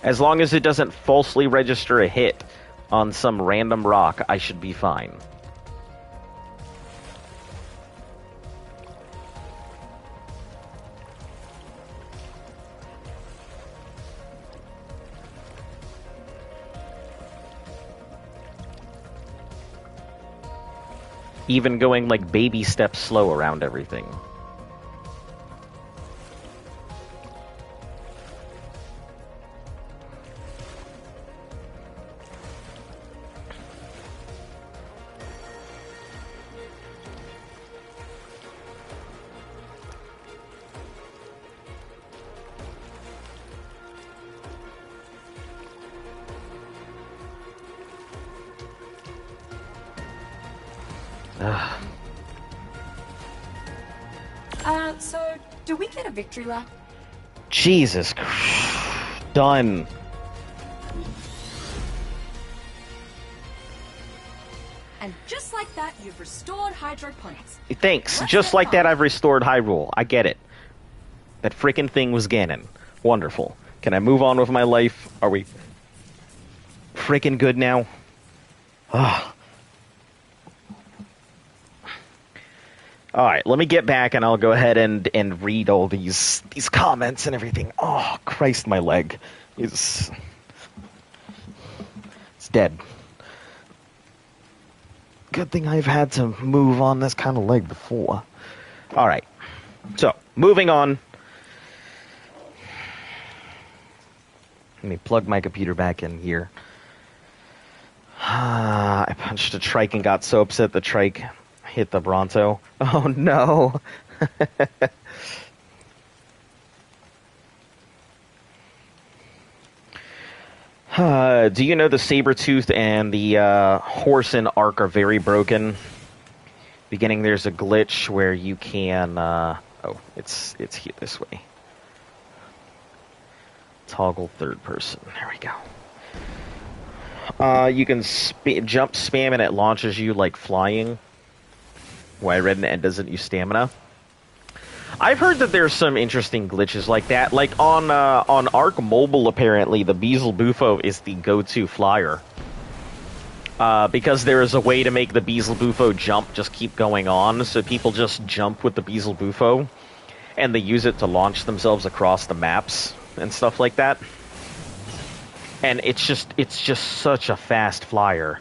S1: As long as it doesn't falsely register a hit on some random rock, I should be fine. Even going like baby steps slow around everything.
S2: So, do we get a victory lap?
S1: Jesus Christ. Done.
S2: And just like that, you've restored hydroponics.
S1: Thanks.
S2: Let's
S1: Just
S2: get
S1: like that,
S2: on.
S1: I've restored Hyrule. I get it. That freaking thing was Ganon. Wonderful. Can I move on with my life? Are we freaking good now? Ugh. All right, let me get back and I'll go ahead and read all these comments and everything. Oh, Christ, my leg is it's dead. Good thing I've had to move on this kind of leg before. All right, so moving on. Let me plug my computer back in here. I punched a trike and got so upset the trike hit the Bronto. Oh no. Do you know the Sabretooth and the horse in Ark are very broken? Beginning there's a glitch where you can oh, it's here this way. Toggle third person. There we go. You can jump spam and it launches you like flying. Why red and doesn't use stamina. I've heard that there's some interesting glitches like that. Like on Arc Mobile, apparently the Beelzebufo Bufo is the go-to flyer. Because there is a way to make the Beelzebufo Bufo jump just keep going on, so people just jump with the Beelzebufo Bufo. and they use it to launch themselves across the maps and stuff like that. And it's just such a fast flyer.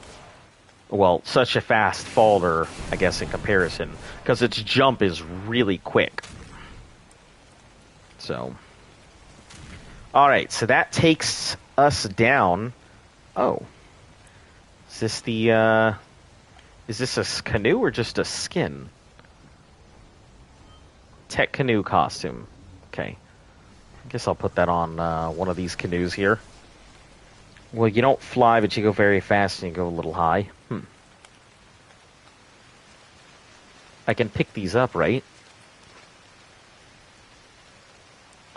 S1: Well, such a fast faller, I guess, in comparison, because its jump is really quick. So, all right, so that takes us down. Oh, is this the? Is this a canoe or just a skin? Tech canoe costume. Okay, I guess I'll put that on one of these canoes here. Well, you don't fly, but you go very fast and you go a little high. I can pick these up, right?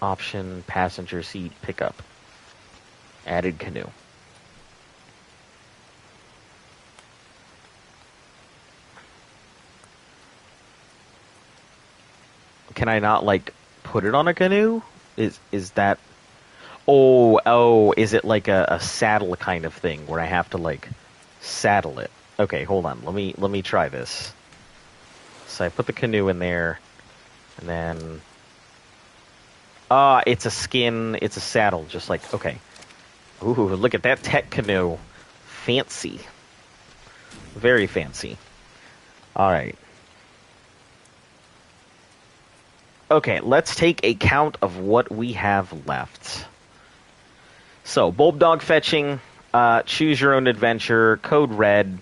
S1: Option, passenger seat, pickup. Added canoe. Can I not, like, put it on a canoe? Is that... Oh, is it like a saddle kind of thing where I have to, like, saddle it? Okay, hold on. Let me try this. So I put the canoe in there, and then... it's a skin, it's a saddle, just like... Okay. Ooh, look at that tech canoe. Fancy. Very fancy. Alright. Okay, let's take a count of what we have left. So, Bulb Dog Fetching, Choose Your Own Adventure, Code Red,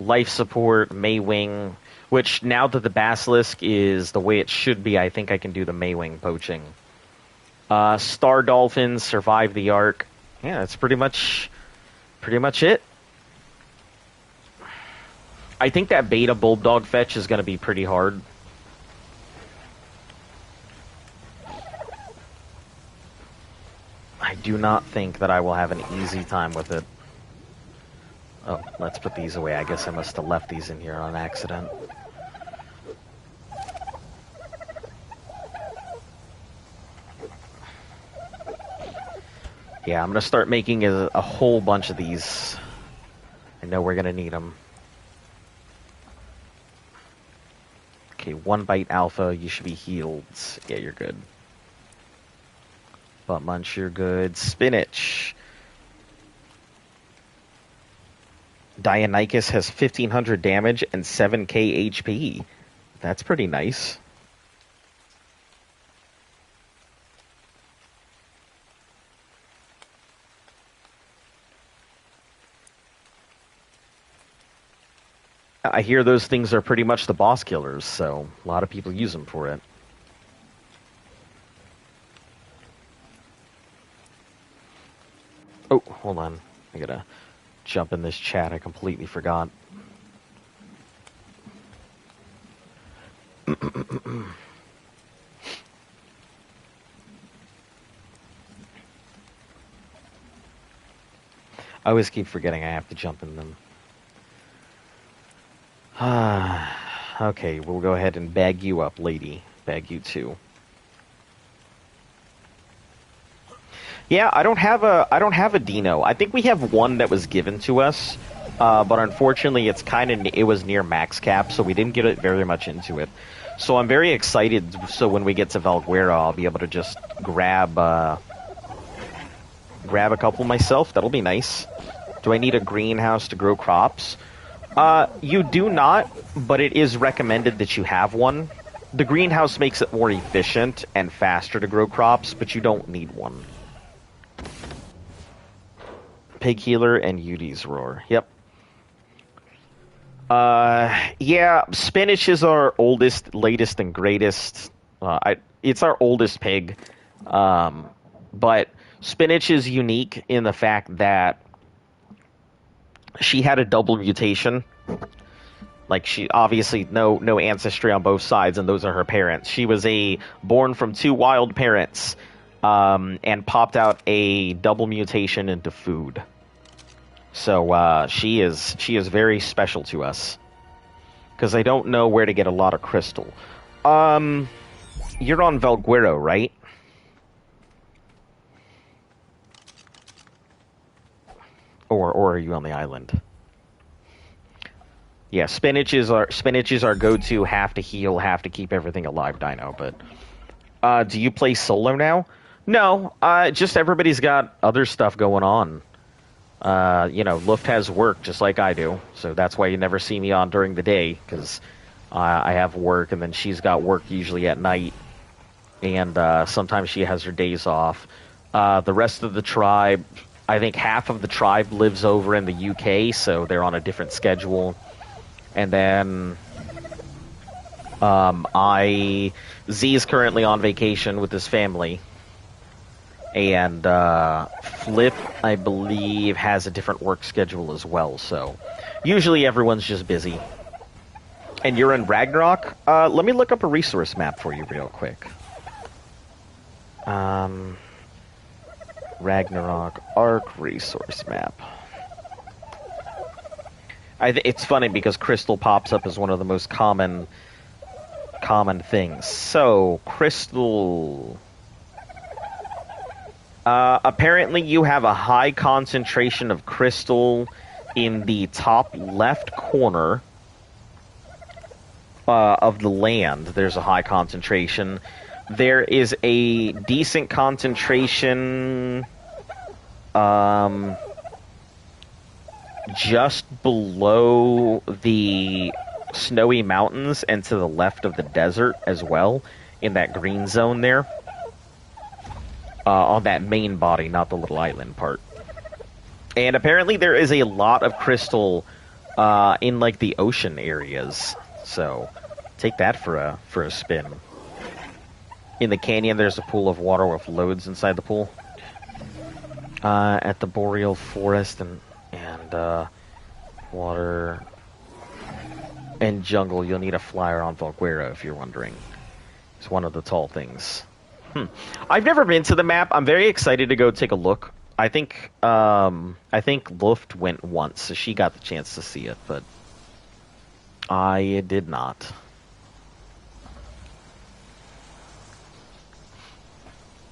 S1: Life Support, Maywing, which now that the Basilisk is the way it should be, I think I can do the Maywing poaching. Star Dolphins, Survive the Ark. Yeah, that's pretty much it. I think that beta Bulb Dog Fetch is going to be pretty hard. I do not think that I will have an easy time with it. Oh, let's put these away. I guess I must have left these in here on accident. Yeah, I'm going to start making a whole bunch of these. I know we're going to need them. Okay, 1 bite alpha, you should be healed. Yeah, you're good. Butt munch, you're good. Spinach. Dionychus has 1500 damage and 7k HP. That's pretty nice. I hear those things are pretty much the boss killers, so a lot of people use them for it. Oh, hold on. I gotta jump in this chat. I completely forgot. I always keep forgetting I have to jump in them. Okay, we'll go ahead and bag you up, lady. Bag you too. Yeah, I don't have a Dino. I think we have one that was given to us, but unfortunately, it was near max cap, so we didn't get it very much into it. So I'm very excited. So when we get to Valguera, I'll be able to just grab a couple myself. That'll be nice. Do I need a greenhouse to grow crops? You do not, but it is recommended that you have one. The greenhouse makes it more efficient and faster to grow crops, but you don't need one. Pig Healer and Udi's Roar. Yep. Yeah, Spinach is our oldest, latest, and greatest. It's our oldest pig. But Spinach is unique in the fact that she had a double mutation. Like, she obviously no ancestry on both sides, and those are her parents. She was born from 2 wild parents, and popped out a double mutation into food. So she is very special to us, because I don't know where to get a lot of crystal. You're on Valguero, right? Or are you on the island? Yeah, spinach is our go-to. Have to heal, have to keep everything alive, Dino. But do you play solo now? No, just everybody's got other stuff going on. Luft has work just like I do, so that's why you never see me on during the day, because I have work, and then she's got work usually at night, and sometimes she has her days off. The rest of the tribe, I think half of the tribe lives over in the UK, so they're on a different schedule. And then Z is currently on vacation with his family. And Flip, I believe, has a different work schedule as well. So usually everyone's just busy. And you're in Ragnarok? Let me look up a resource map for you real quick. Ragnarok Arc resource map. It's funny because crystal pops up as one of the most common things. So, crystal... apparently you have a high concentration of crystal in the top left corner of the land. There's a high concentration. There is a decent concentration just below the snowy mountains and to the left of the desert as well, in that green zone there. On that main body, not the little island part. And apparently there is a lot of crystal in like the ocean areas. So take that for a spin. In the canyon there's a pool of water with loads inside the pool. At the boreal forest and water and jungle, you'll need a flyer on Volguera if you're wondering. It's one of the tall things. I've never been to the map. I'm very excited to go take a look. I think Luft went once, so she got the chance to see it, but I did not.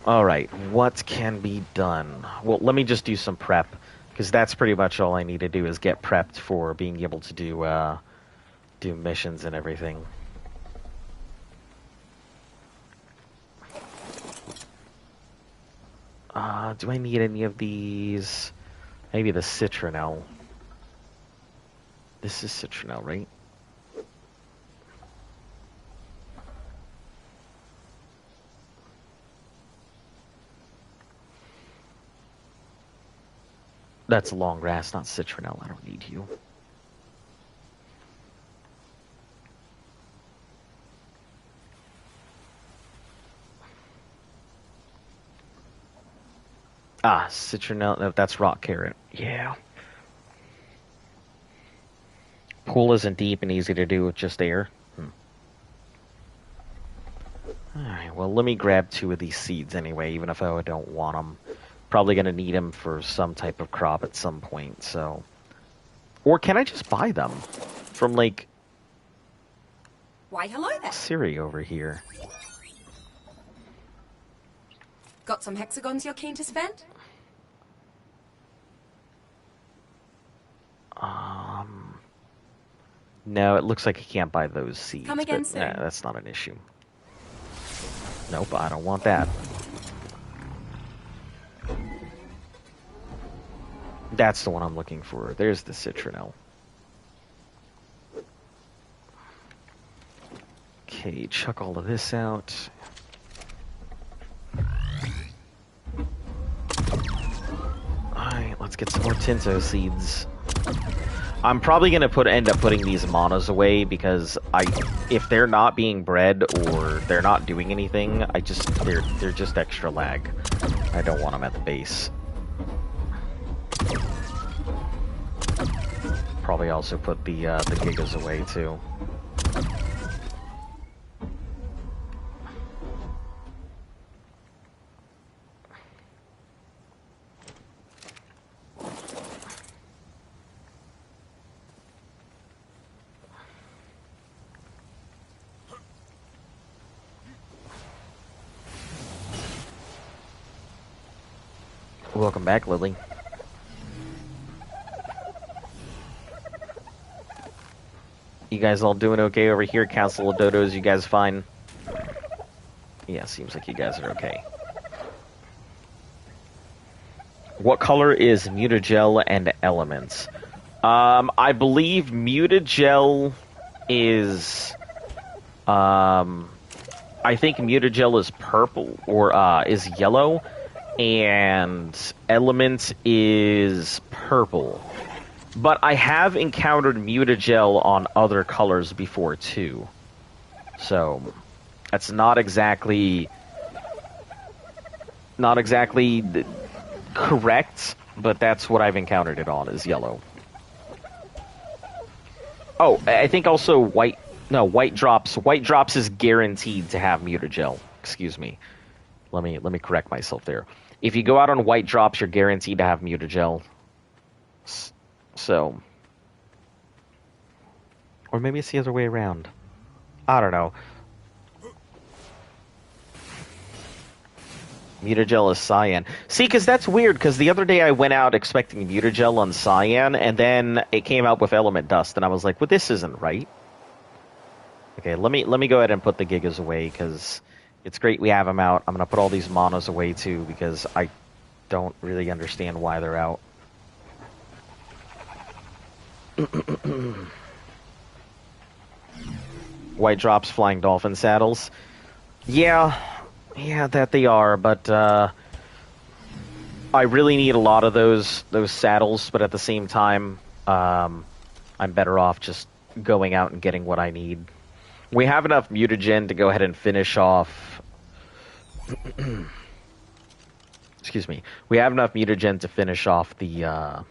S1: Alright, what can be done? Well, let me just do some prep, because that's pretty much all I need to do is get prepped for being able to do missions and everything. Do I need any of these? Maybe the citronelle. This is citronelle, right? That's long grass, not citronelle. I don't need you. Ah, citronelle. No, that's rock carrot. Yeah. Pool isn't deep and easy to do with just air. Alright, well, let me grab 2 of these seeds anyway, even if I don't want them. Probably going to need them for some type of crop at some point, so... Or can I just buy them from, like...
S2: Why, hello there.
S1: Siri over here.
S2: Got some hexagons you're keen to spend?
S1: No, it looks like I can't buy those seeds.
S2: Come again
S1: but,
S2: soon.
S1: Nah, that's not an issue. Nope, I don't want that. That's the one I'm looking for. There's the citronelle. Okay, chuck all of this out. Alright, let's get some more Tinto seeds. I'm probably gonna end up putting these manas away because if they're not being bred or they're not doing anything, they're just extra lag. I don't want them at the base. Probably also put the gigas away too. Welcome back, Lily. You guys all doing okay over here? Council of Dodos, you guys fine? Yeah, seems like you guys are okay. What color is mutagel and elements? I believe mutagel is... I think mutagel is purple, or is yellow, and element is purple. But I have encountered mutagel on other colors before, too. So, that's not exactly correct, but that's what I've encountered it on, is yellow. Oh, I think also white drops. White drops is guaranteed to have mutagel. Excuse me. Let me correct myself there. If you go out on white drops, you're guaranteed to have mutagel. So, or maybe it's the other way around. I don't know. Mutagel is cyan. See, because that's weird, because the other day I went out expecting mutagel on cyan, and then it came out with element dust, and I was like, well, this isn't right. Okay, let me go ahead and put the gigas away, because it's great we have them out. I'm going to put all these monos away, too, because I don't really understand why they're out. White drops, flying dolphin saddles. Yeah, that they are, but I really need a lot of those saddles, but at the same time, I'm better off just going out and getting what I need. We have enough mutagen to go ahead and finish off... Excuse me. We have enough mutagen to finish off the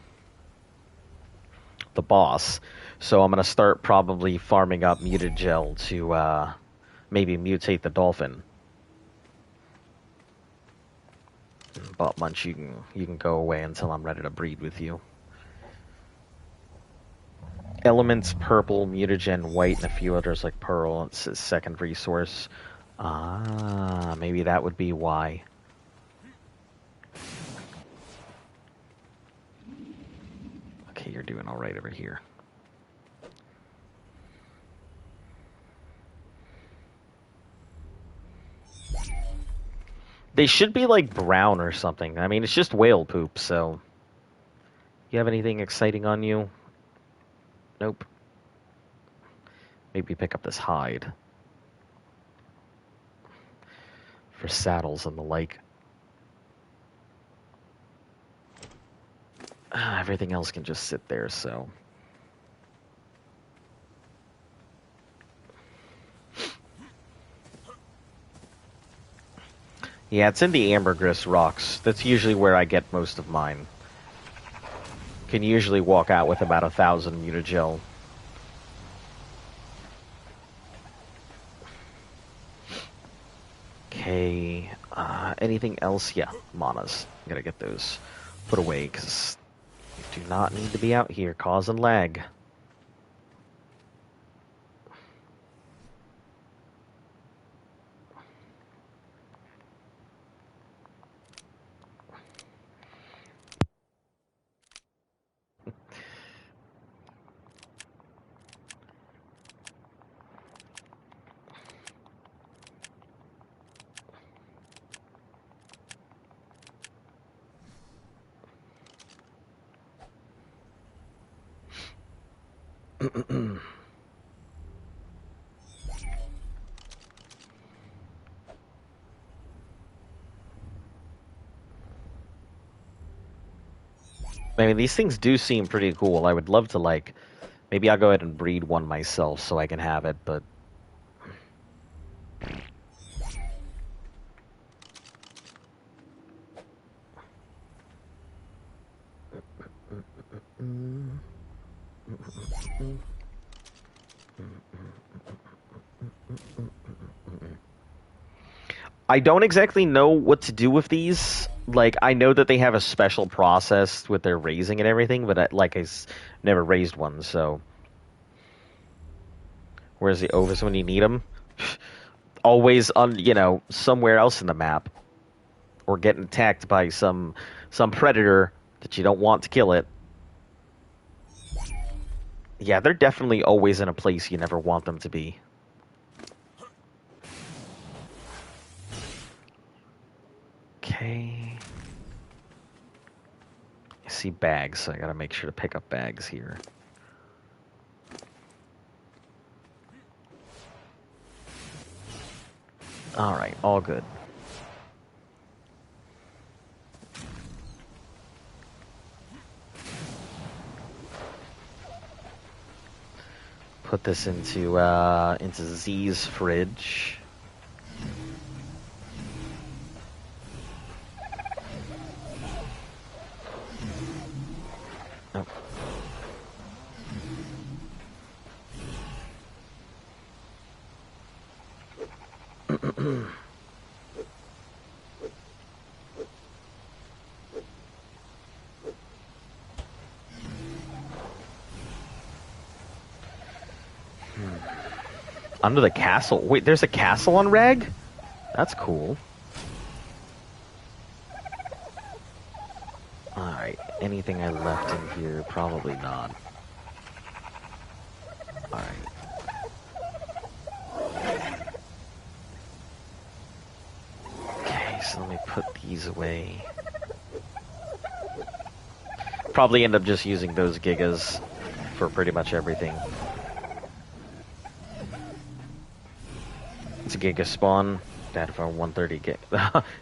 S1: boss. So I'm going to start probably farming up mutagel to maybe mutate the dolphin. But Munch, you can go away until I'm ready to breed with you. Elements purple, mutagen white, and a few others like pearl. It's a second resource. Ah, maybe that would be why. Okay, you're doing all right over here. They should be like brown or something. I mean, it's just whale poop, so... You have anything exciting on you? Nope. Maybe pick up this hide. For saddles and the like. Everything else can just sit there, so... Yeah, it's in the ambergris rocks. That's usually where I get most of mine. Can usually walk out with about 1,000 mutagel. Okay, anything else? Yeah, manas. Gotta get those put away, because you do not need to be out here causing lag. I mean, these things do seem pretty cool. I would love to, like... Maybe I'll go ahead and breed one myself so I can have it, but... I don't exactly know what to do with these. Like, I know that they have a special process with their raising and everything, but I never raised one, so... Where's the Ovis when you need them? Always on, somewhere else in the map. Or getting attacked by some predator that you don't want to kill it. Yeah, they're definitely always in a place you never want them to be. Okay. I see bags, so I gotta make sure to pick up bags here. Alright, all good. Put this into Z's fridge. Oh. Under the castle. Wait, there's a castle on Reg? That's cool. Alright, anything I left in here? Probably not. Alright. Okay, so let me put these away. Probably end up just using those gigas for pretty much everything. It's a giga spawn. Bad if I 130 gig.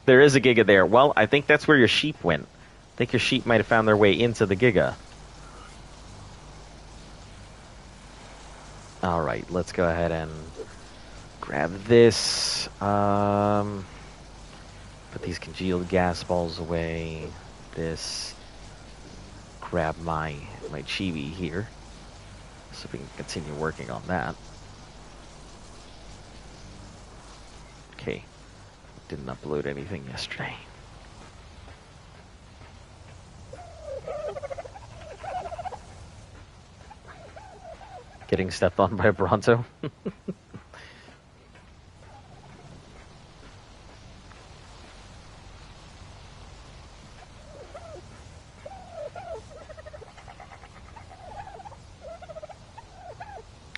S1: There is a giga there. Well, I think that's where your sheep went. I think your sheep might have found their way into the giga. Alright, let's go ahead and grab this. Put these congealed gas balls away. This. Grab my chibi here. So we can continue working on that. Okay. Didn't upload anything yesterday. Getting stepped on by a Bronto.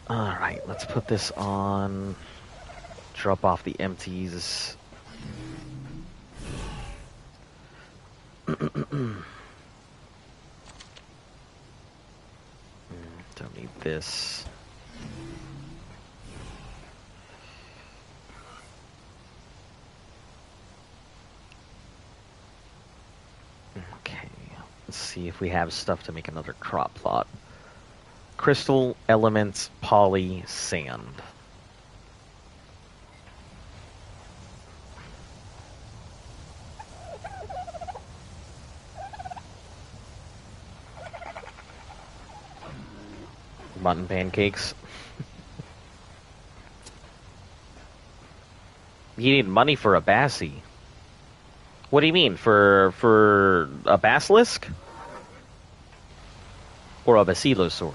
S1: Alright, let's put this on. Drop off the empties. Don't need this. Okay, let's see if we have stuff to make another crop plot. Crystal, elements, poly, sand. Mutton pancakes. You need money for a Bassie. What do you mean? For a basilisk? Or a basilosaur?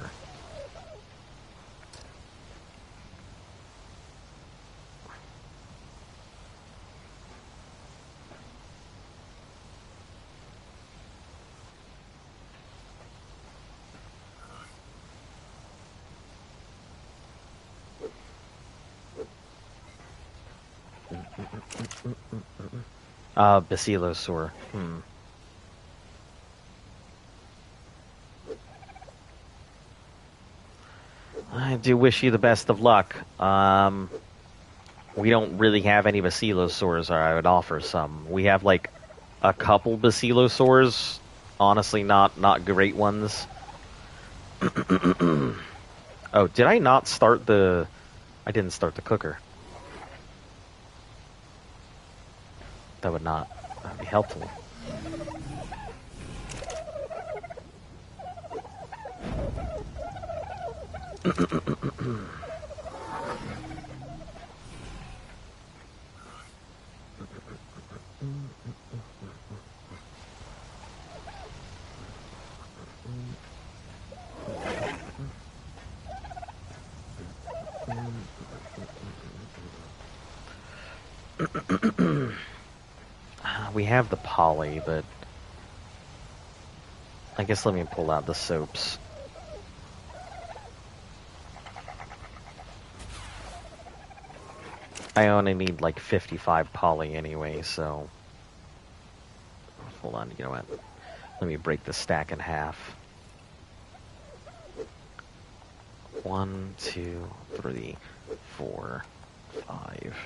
S1: Basilosaur. I do wish you the best of luck. We don't really have any basilosaurs, or I would offer some. We have like a couple basilosaurs. Honestly, not great ones. Oh, did I not start the... I didn't start the cooker. That would not be helpful. We have the poly, but I guess let me pull out the soaps. I only need like 55 poly anyway, so... Hold on, you know what? Let me break the stack in half. 1, 2, 3, 4, 5.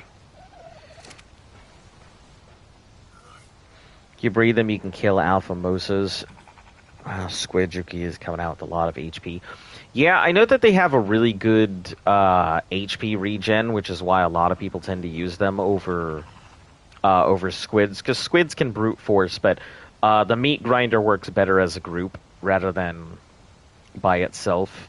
S1: You breed them, you can kill alpha mosas. Squid Juki is coming out with a lot of HP. Yeah, I know that they have a really good HP regen, which is why a lot of people tend to use them over squids, because squids can brute force, but the meat grinder works better as a group rather than by itself.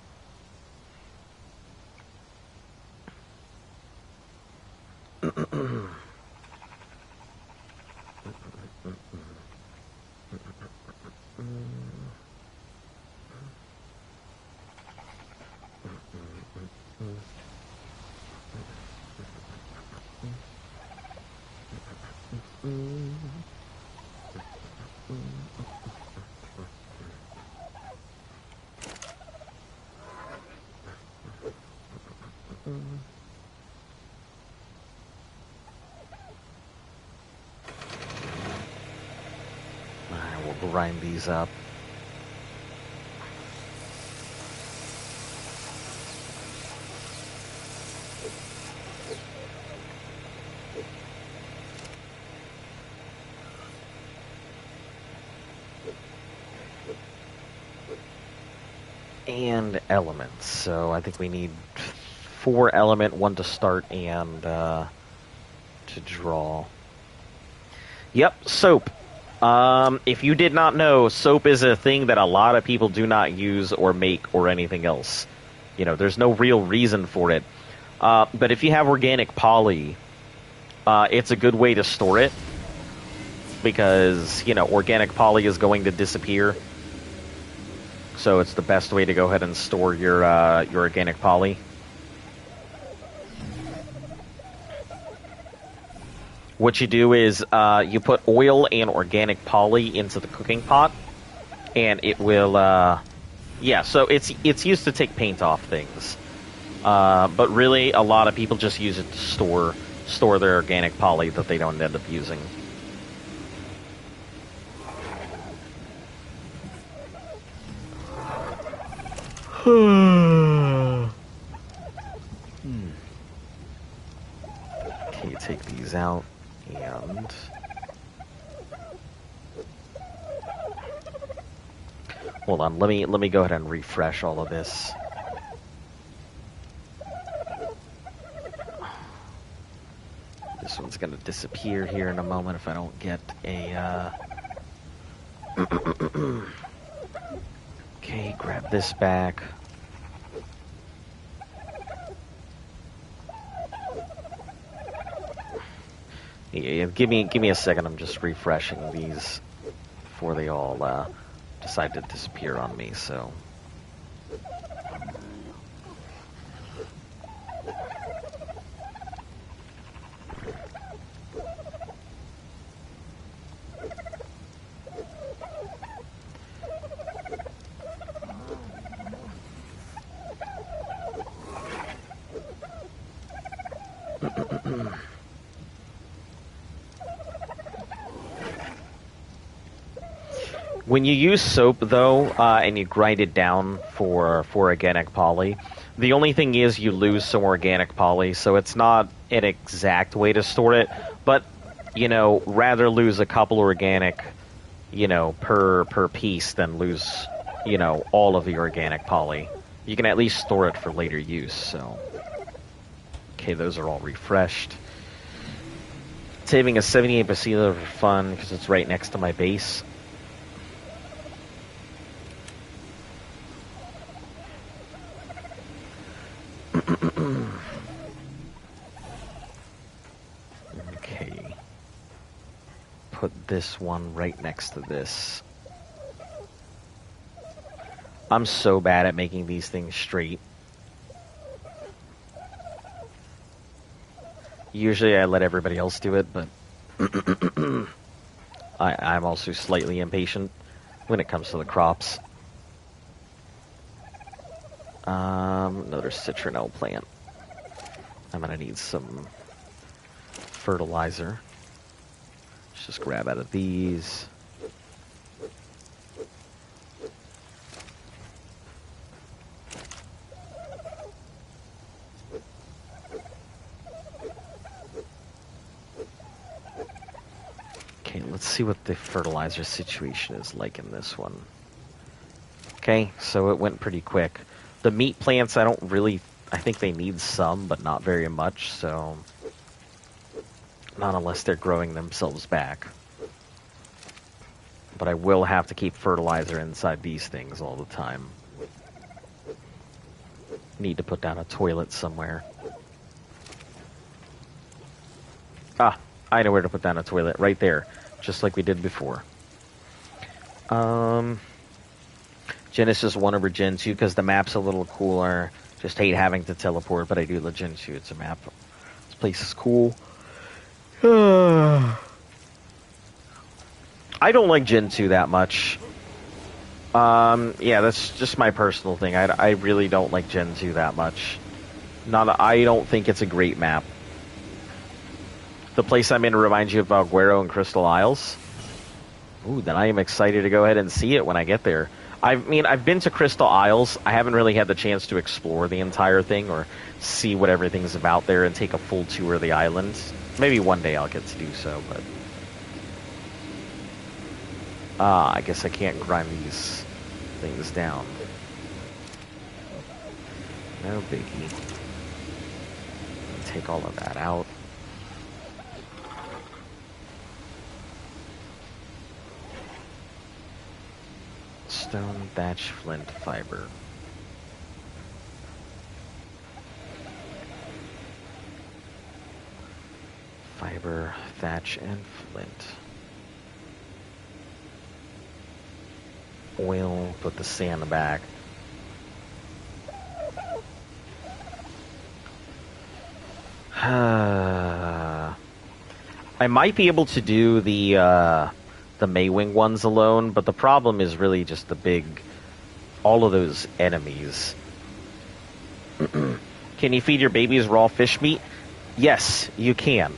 S1: We'll grind these up. And elements. So I think we need 4 element, 1 to start, and to draw. Yep, soap. If you did not know, soap is a thing that a lot of people do not use or make or anything else. You know, there's no real reason for it. But if you have organic poly, it's a good way to store it. Because, you know, organic poly is going to disappear. So it's the best way to go ahead and store your organic poly. What you do is you put oil and organic poly into the cooking pot, and it will, yeah. So it's used to take paint off things, but really a lot of people just use it to store their organic poly that they don't end up using. Okay, take these out. And hold on, let me go ahead and refresh all of this. This one's gonna disappear here in a moment if I don't get a Okay, grab this back. Yeah, give me a second. I'm just refreshing these before they all decide to disappear on me. So. When you use soap, though, and you grind it down for organic poly, the only thing is you lose some organic poly, so it's not an exact way to store it, but, you know, rather lose a couple organic, you know, per piece than lose, you know, all of the organic poly. You can at least store it for later use, so. Okay, those are all refreshed. Saving a 78% for fun, because it's right next to my base. Okay. Put this one right next to this. I'm so bad at making these things straight. Usually I let everybody else do it, but I'm also slightly impatient when it comes to the crops. Another citronelle plant. I'm gonna need some fertilizer. Let's just grab out of these. Okay, let's see what the fertilizer situation is like in this one. Okay, so it went pretty quick. The meat plants, I think they need some, but not very much, so... Not unless they're growing themselves back. But I will have to keep fertilizer inside these things all the time. Need to put down a toilet somewhere. Ah, I know where to put down a toilet. Right there. Just like we did before. Genesis 1 over Gen 2 because the map's a little cooler. Just hate having to teleport, but I do love Gen 2. It's a map. This place is cool. I don't like Gen 2 that much. Yeah, that's just my personal thing. I really don't like Gen 2 that much. I don't think it's a great map. The place I'm in reminds you of Valguero and Crystal Isles. Ooh, then I am excited to go ahead and see it when I get there. I've been to Crystal Isles. I haven't really had the chance to explore the entire thing or see what everything's about there and take a full tour of the island. Maybe one day I'll get to do so, but... I guess I can't grind these things down. No biggie. Take all of that out. Stone, thatch, flint, fiber. Fiber, thatch, and flint. Oil, put the sand back. I might be able to do the Maywing ones alone, but the problem is really just all of those enemies. Can you feed your babies raw fish meat? Yes, you can.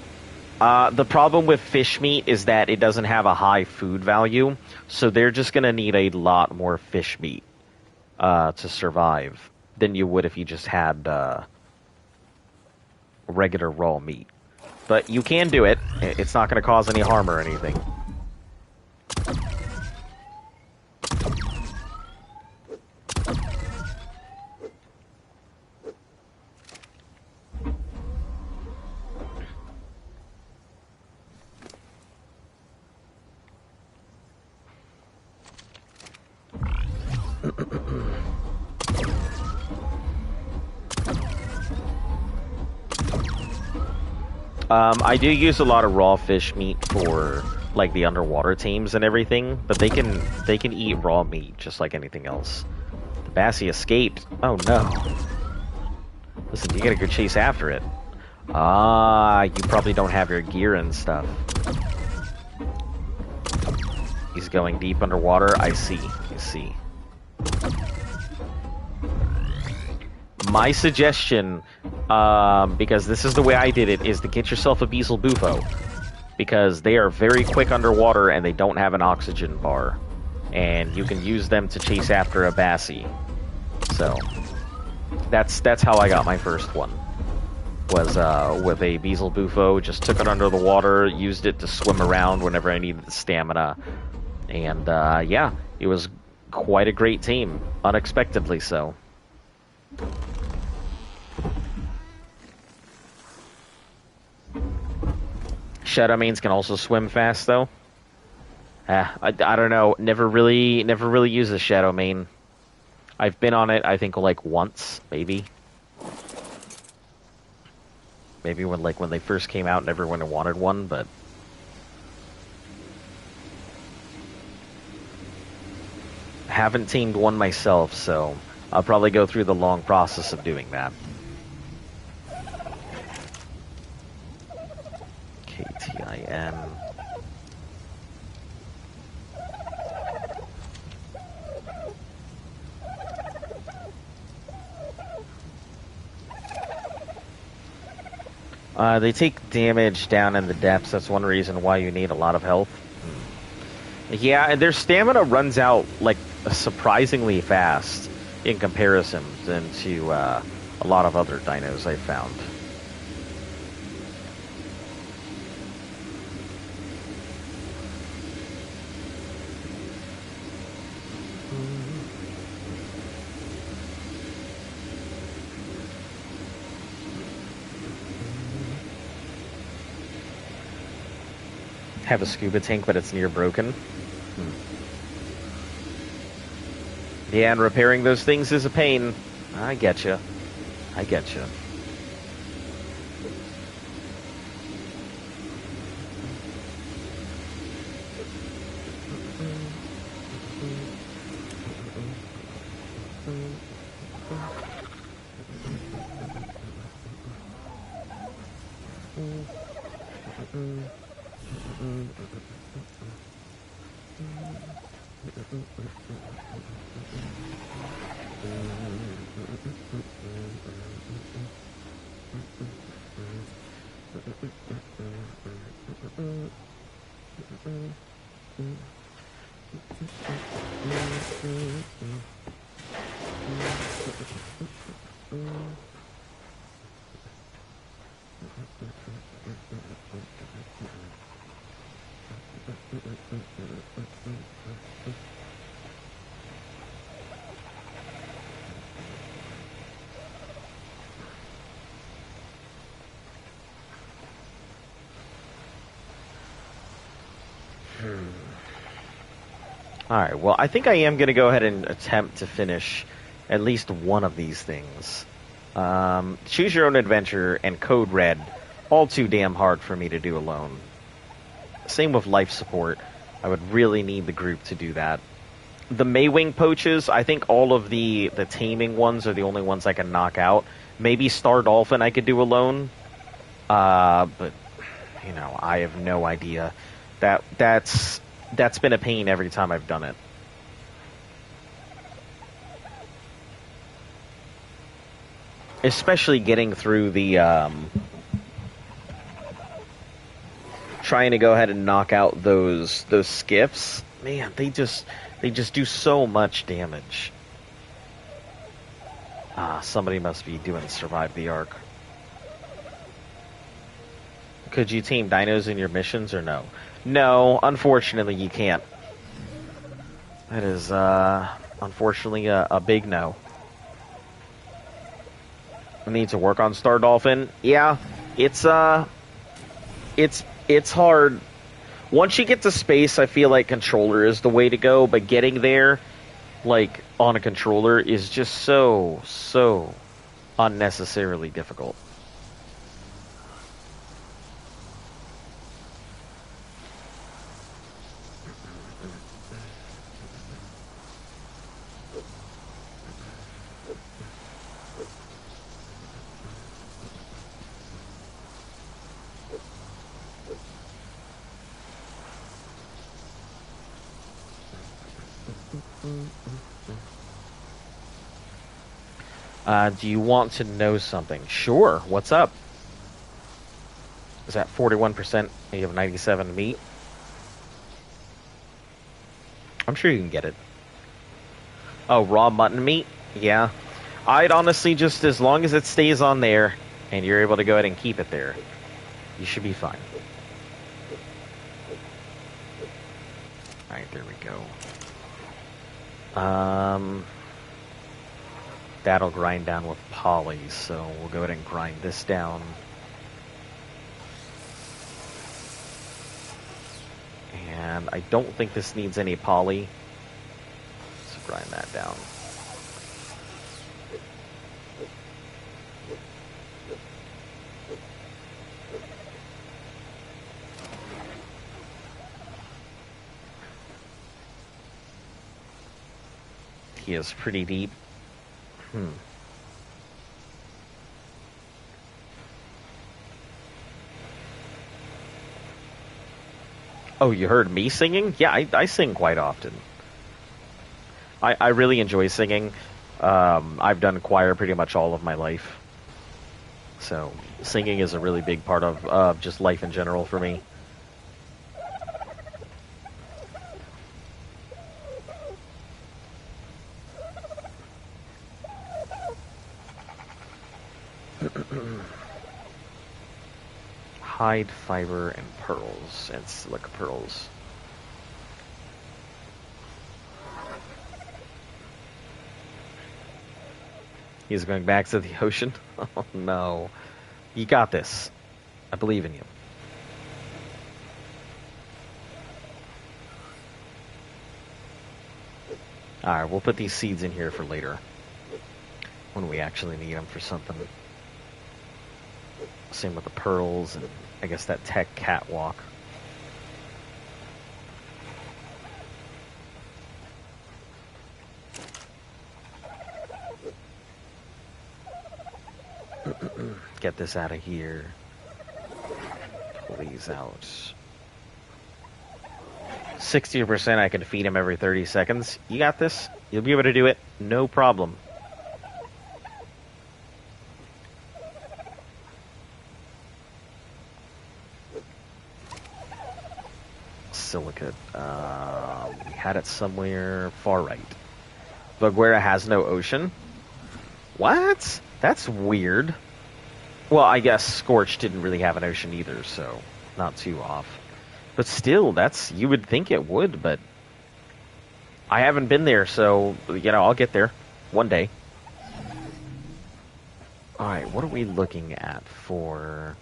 S1: The problem with fish meat is that it doesn't have a high food value, so they're just going to need a lot more fish meat to survive than you would if you just had regular raw meat. But you can do it. It's not going to cause any harm or anything. I do use a lot of raw fish meat for like the underwater teams and everything, but they can eat raw meat just like anything else. The Bassie escaped. Oh no. Listen, you gotta go chase after it. You probably don't have your gear and stuff. He's going deep underwater. I see. You see. My suggestion, because this is the way I did it, is to get yourself a Beezle Bufo. Because they are very quick underwater and they don't have an oxygen bar. And you can use them to chase after a Bassie. So, that's how I got my first one. Was with a Beezle Bufo, just took it under the water, used it to swim around whenever I needed the stamina. And yeah, it was quite a great team, unexpectedly so. Shadow mains can also swim fast though. I don't know. Never really used a shadow main. I've been on it, I think, like once, maybe. Maybe when they first came out and everyone wanted one, but haven't teamed one myself, so I'll probably go through the long process of doing that. KTIN. They take damage down in the depths. That's one reason why you need a lot of health. Yeah, and their stamina runs out like surprisingly fast in comparison than to a lot of other dinos I've found. Have a scuba tank, but it's near broken. Yeah, and repairing those things is a pain. I getcha. I getcha. Alright, well, I think I am going to go ahead and attempt to finish at least one of these things. Choose Your Own Adventure and Code Red, all too damn hard for me to do alone. Same with life support. I would really need the group to do that. The Maywing poaches, I think all of the taming ones are the only ones I can knock out. Maybe Star Dolphin I could do alone. But, you know, I have no idea. That's been a pain every time I've done it. Especially getting through the, trying to go ahead and knock out those skiffs. Man, they just do so much damage. Somebody must be doing Survive the Ark. Could you team dinos in your missions or no? No, unfortunately you can't. That is, unfortunately a big no. I need to work on Star Dolphin. Yeah, it's hard. Once you get to space, I feel like controller is the way to go, but getting there, like, on a controller is just so unnecessarily difficult. Do you want to know something? Sure. What's up? Is that 41%? You have 97 meat? I'm sure you can get it. Oh, raw mutton meat? Yeah. I'd honestly just, as long as it stays on there, and you're able to go ahead and keep it there, you should be fine. Alright, there we go. That'll grind down with poly, so we'll go ahead and grind this down. And I don't think this needs any poly, so grind that down. He is pretty deep. Oh, you heard me singing? Yeah, I sing quite often. I really enjoy singing. I've done choir pretty much all of my life. So singing is a really big part of just life in general for me. Hide, fiber, and pearls, and silica pearls. He's going back to the ocean? Oh no. You got this. I believe in you. Alright, we'll put these seeds in here for later. When we actually need them for something. Same with the pearls, and I guess that tech catwalk. Get this out of here. Pull these out. 60% I can feed him every 30 seconds. You got this? You'll be able to do it. No problem. Silicate. We had it somewhere far right. Voguera has no ocean. What? That's weird. Well, I guess Scorch didn't really have an ocean either, so not too off. But still, you would think it would, but I haven't been there, so, I'll get there one day. Alright, what are we looking at for...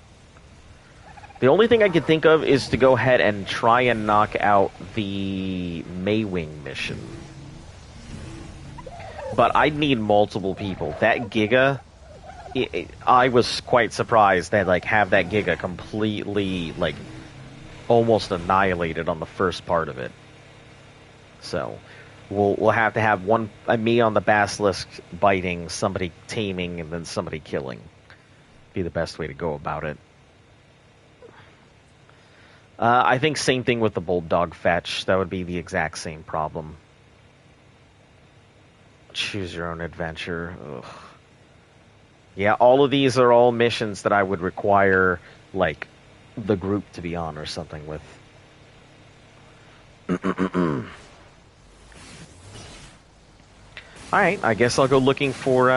S1: The only thing I could think of is to go ahead and try and knock out the Maywing mission. But I'd need multiple people. That Giga... I was quite surprised that, have that Giga completely, almost annihilated on the first part of it. So, we'll have to have me on the basilisk biting, somebody taming, and then somebody killing. Be the best way to go about it. I think same thing with the bulldog fetch. That would be the exact same problem. Choose your own adventure. Ugh. Yeah, all of these are all missions that I would require, the group to be on or something with. Alright, I guess I'll go looking for,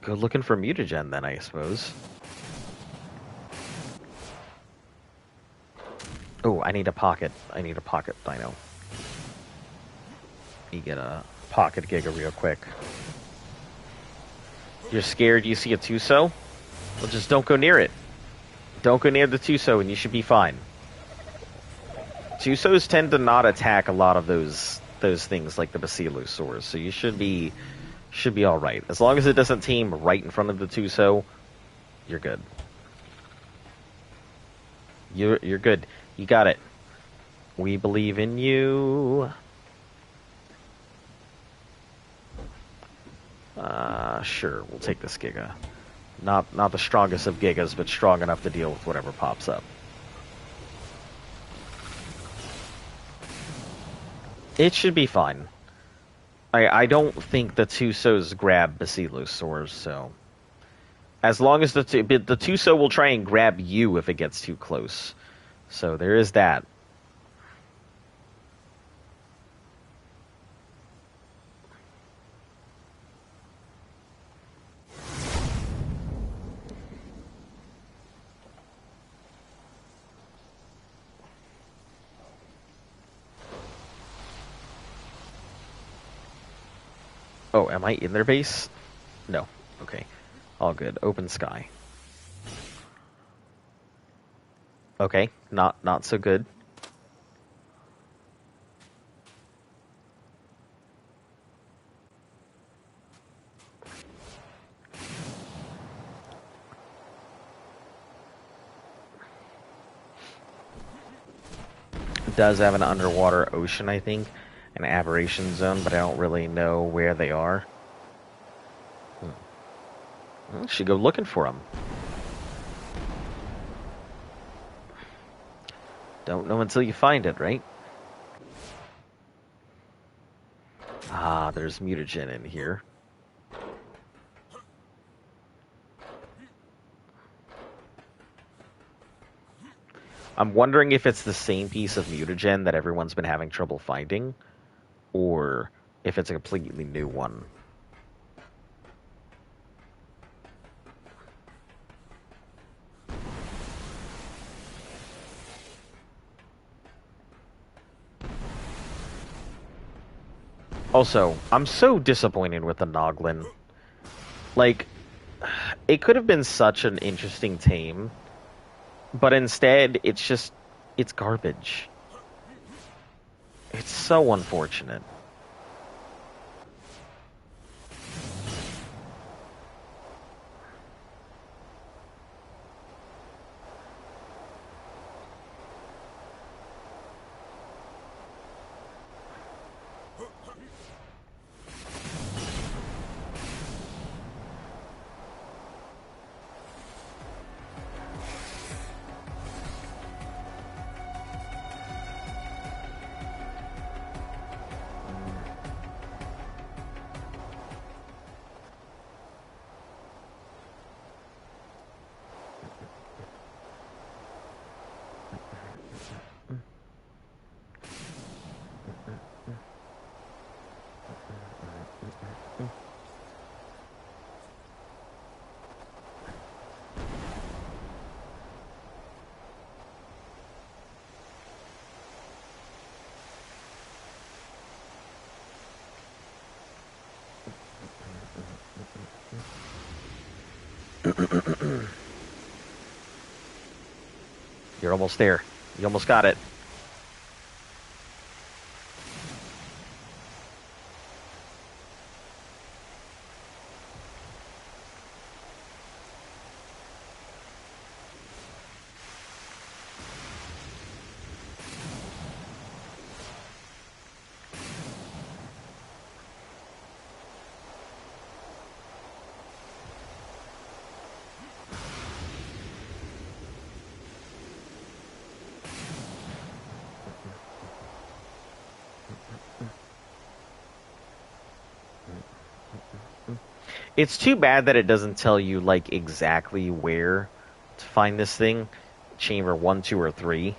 S1: mutagen then, I suppose. Oh, I need a pocket dino. You get a pocket Giga real quick. You're scared you see a Tuso? Well, just don't go near it. Don't go near the Tuso and you should be fine. Tusos tend to not attack a lot of those things like the Basilosaurs, so you should be alright. As long as it doesn't team right in front of the Tuso, you're good. You're good. You got it. We believe in you. Sure, we'll take this Giga. Not the strongest of Gigas, but strong enough to deal with whatever pops up. It should be fine. I don't think the Tusos grab Basilosaurs, so... As long as the Tuso will try and grab you if it gets too close. So there is that. Oh, am I in their base? No. Okay. All good. Open sky. Okay. Not so good. It does have an underwater ocean, I think. An aberration zone, but I don't really know where they are. Well, should go looking for them. Don't know until you find it, right? Ah, there's mutagen in here. I'm wondering if it's the same piece of mutagen that everyone's been having trouble finding, or if it's a completely new one. Also, I'm so disappointed with the Noglin. Like, it could have been such an interesting tame, but instead, it's garbage. It's so unfortunate. You're almost there. You almost got it. It's too bad that it doesn't tell you, like, exactly where to find this thing. Chamber 1, 2, or 3.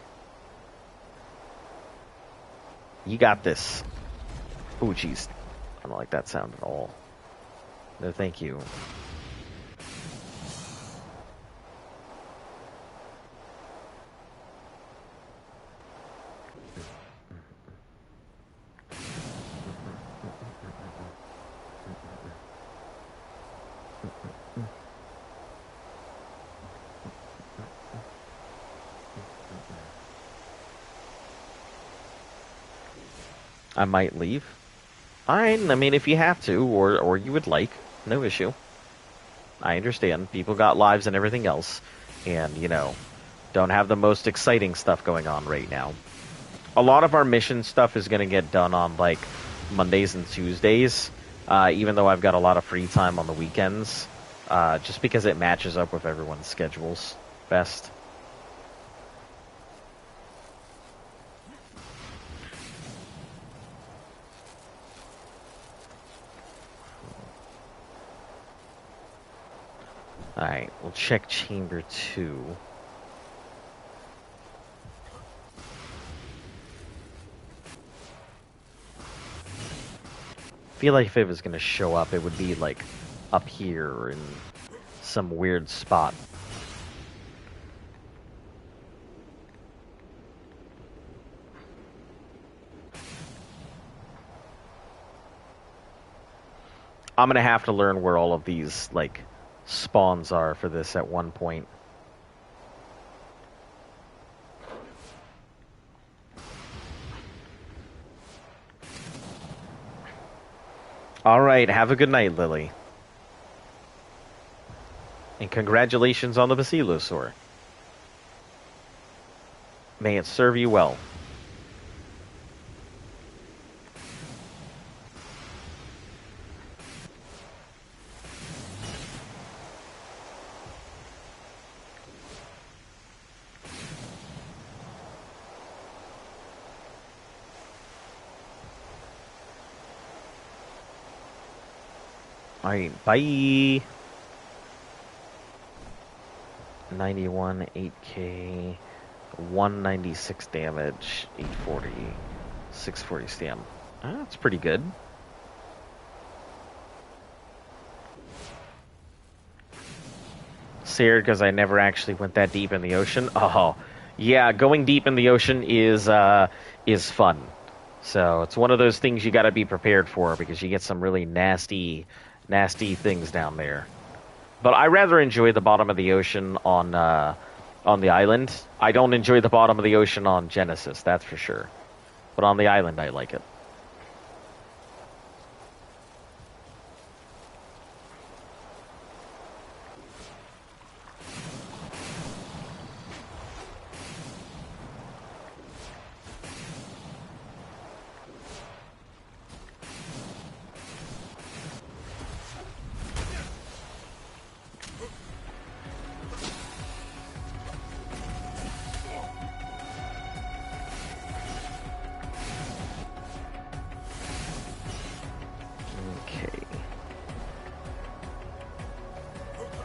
S1: You got this. Ooh, jeez. I don't like that sound at all. No, thank you. I might leave. Fine. I mean, if you have to, or you would like, no issue. I understand. People got lives and everything else. And, you know, don't have the most exciting stuff going on right now. A lot of our mission stuff is going to get done on, like, Mondays and Tuesdays. Even though I've got a lot of free time on the weekends. Just because it matches up with everyone's schedules best. Alright, we'll check Chamber 2. I feel like if it was going to show up, it would be, like, up here or in some weird spot. I'm going to have to learn where all of these, like, spawns are for this at one point. Alright, have a good night, Lily. And congratulations on the Basilosaur. May it serve you well. Alright, bye. 91, 8K. 196 damage, 840, 640 stam. That's pretty good. Scared because I never actually went that deep in the ocean. Oh, yeah, going deep in the ocean is fun. So it's one of those things you got to be prepared for because you get some really nasty, nasty things down there. But I rather enjoy the bottom of the ocean on the island. I don't enjoy the bottom of the ocean on Genesis, that's for sure. But on the island, I like it.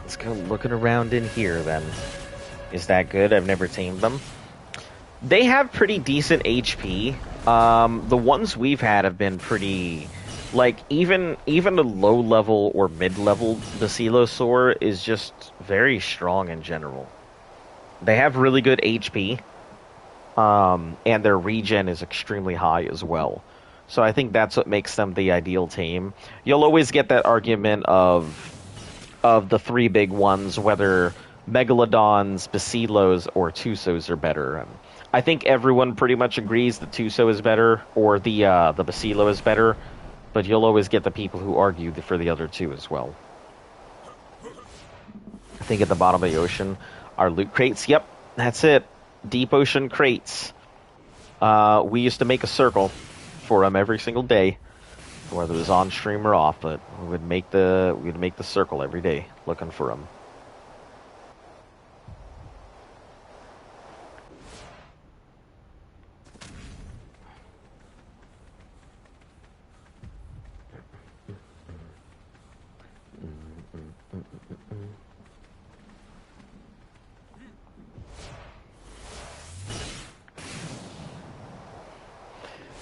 S1: Let's go looking around in here, then. Is that good? I've never tamed them. They have pretty decent HP. The ones we've had have been pretty... Like, even a low-level or mid-level Basilosaur is just very strong in general. They have really good HP, and their regen is extremely high as well. So I think that's what makes them the ideal tame. You'll always get that argument of the three big ones, whether Megalodons, Basilos, or Tusos are better. And I think everyone pretty much agrees the Tuso is better, or the Basilo is better, but you'll always get the people who argue for the other two as well. I think at the bottom of the ocean are loot crates. Yep, that's it. Deep ocean crates. We used to make a circle for them every single day, whether it was on stream or off, but we'd make the circle every day looking for them.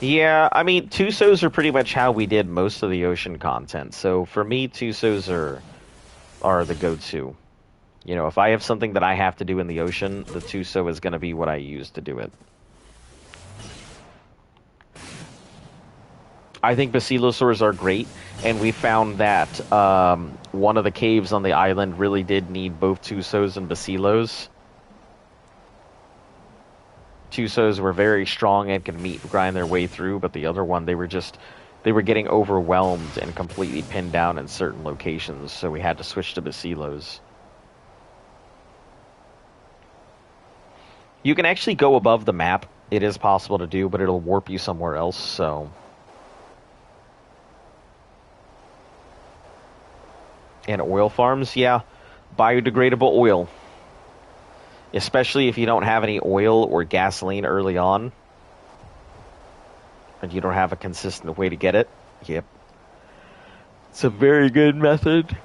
S1: Yeah, I mean, Tusos are pretty much how we did most of the ocean content. So for me, Tusos are the go-to. You know, if I have something that I have to do in the ocean, the Tuso is going to be what I use to do it. I think Basilosaurs are great, and we found that one of the caves on the island really did need both Tusos and Basilos. Tusos were very strong and could grind their way through, but the other one, they were getting overwhelmed and completely pinned down in certain locations, so we had to switch to Basilos. You can actually go above the map. It is possible to do, but it'll warp you somewhere else, so... And oil farms, yeah. Biodegradable oil. Especially if you don't have any oil or gasoline early on. And you don't have a consistent way to get it. Yep. It's a very good method.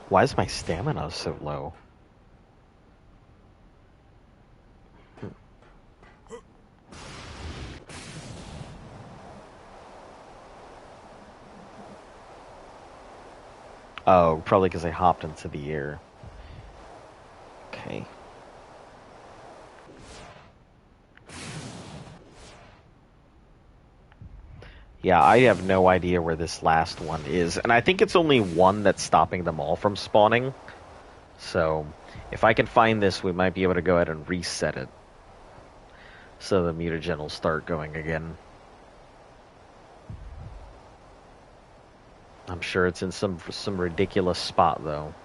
S1: Why is my stamina so low? Oh, probably because I hopped into the air. Okay. Yeah, I have no idea where this last one is. And I think it's only one that's stopping them all from spawning. So, if I can find this, we might be able to go ahead and reset it. So the mutagen will start going again. I'm sure it's in some ridiculous spot, though.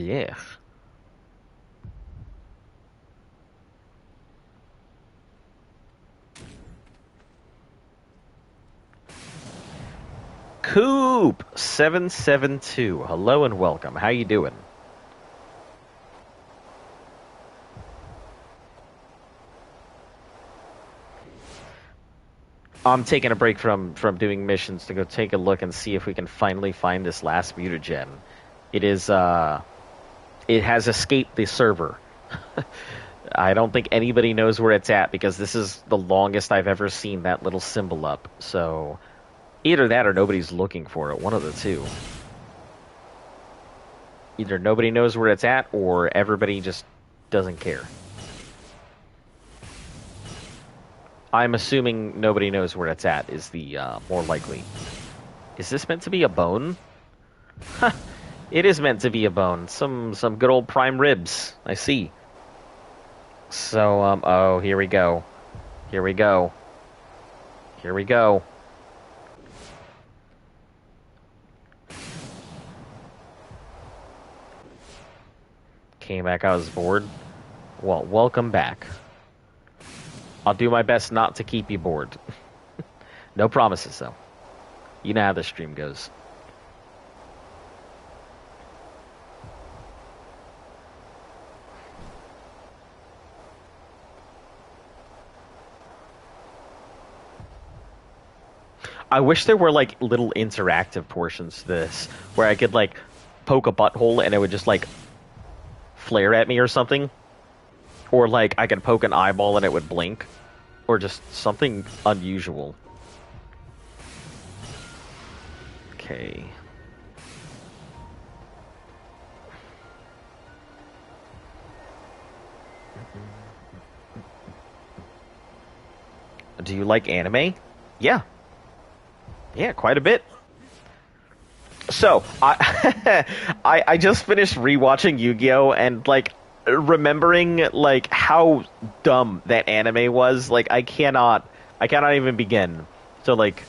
S1: Yes. Coop772. Hello and welcome. How you doing? I'm taking a break from doing missions to go take a look and see if we can finally find this last mutagen. It is it has escaped the server. I don't think anybody knows where it's at because this is the longest I've ever seen that little symbol up. So either that or nobody's looking for it. One of the two. Either nobody knows where it's at or everybody just doesn't care. I'm assuming nobody knows where it's at is the more likely. Is this meant to be a bone? It is meant to be a bone. Some good old prime ribs. I see. So, oh, here we go. Here we go. Here we go. Came back, I was bored. Well, welcome back. I'll do my best not to keep you bored. No promises, though. You know how the stream goes. I wish there were, like, little interactive portions to this, where I could, like, poke a butthole and it would just, like, flare at me or something. Or, like, I could poke an eyeball and it would blink. Or just something unusual. Okay. Do you like anime? Yeah. Yeah, quite a bit. So, I just finished rewatching Yu-Gi-Oh! And, like, remembering, like, how dumb that anime was, like, I cannot even begin. So, like,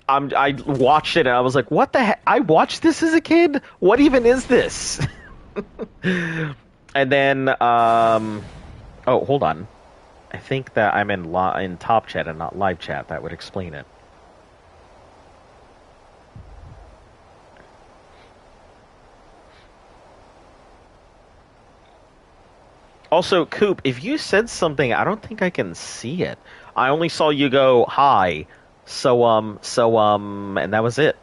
S1: I watched it and I was like, what the heck? I watched this as a kid? What even is this? And then, oh, hold on. I think that I'm in top chat and not live chat. That would explain it. Also, Coop, if you said something, I don't think I can see it. I only saw you go, hi. So, and that was it.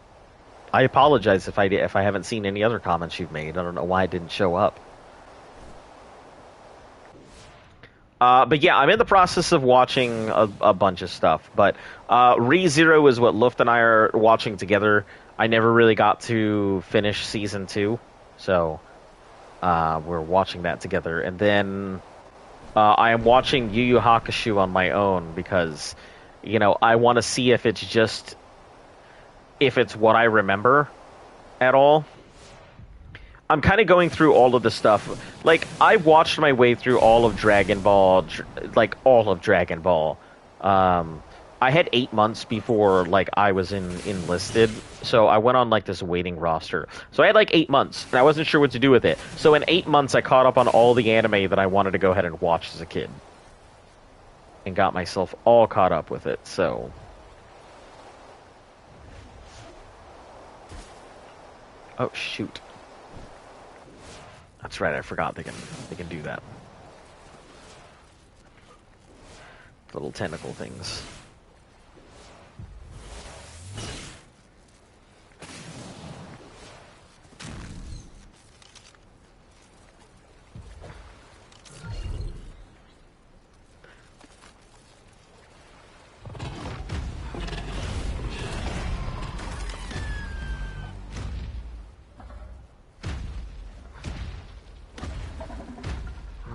S1: I apologize if I haven't seen any other comments you've made. I don't know why it didn't show up. But yeah, I'm in the process of watching a bunch of stuff. But ReZero is what Luft and I are watching together. I never really got to finish Season 2. So, we're watching that together. And then I am watching Yu Yu Hakusho on my own because, you know, I want to see if it's what I remember at all. I'm kind of going through all of the stuff. Like, I watched my way through all of Dragon Ball, like, all of Dragon Ball. I had 8 months before, like, I was enlisted, so I went on, like, this waiting roster. So I had, like, 8 months, and I wasn't sure what to do with it. So in 8 months, I caught up on all the anime that I wanted to go ahead and watch as a kid. And got myself all caught up with it, so... Oh, shoot. That's right, I forgot they can do that. Little tentacle things.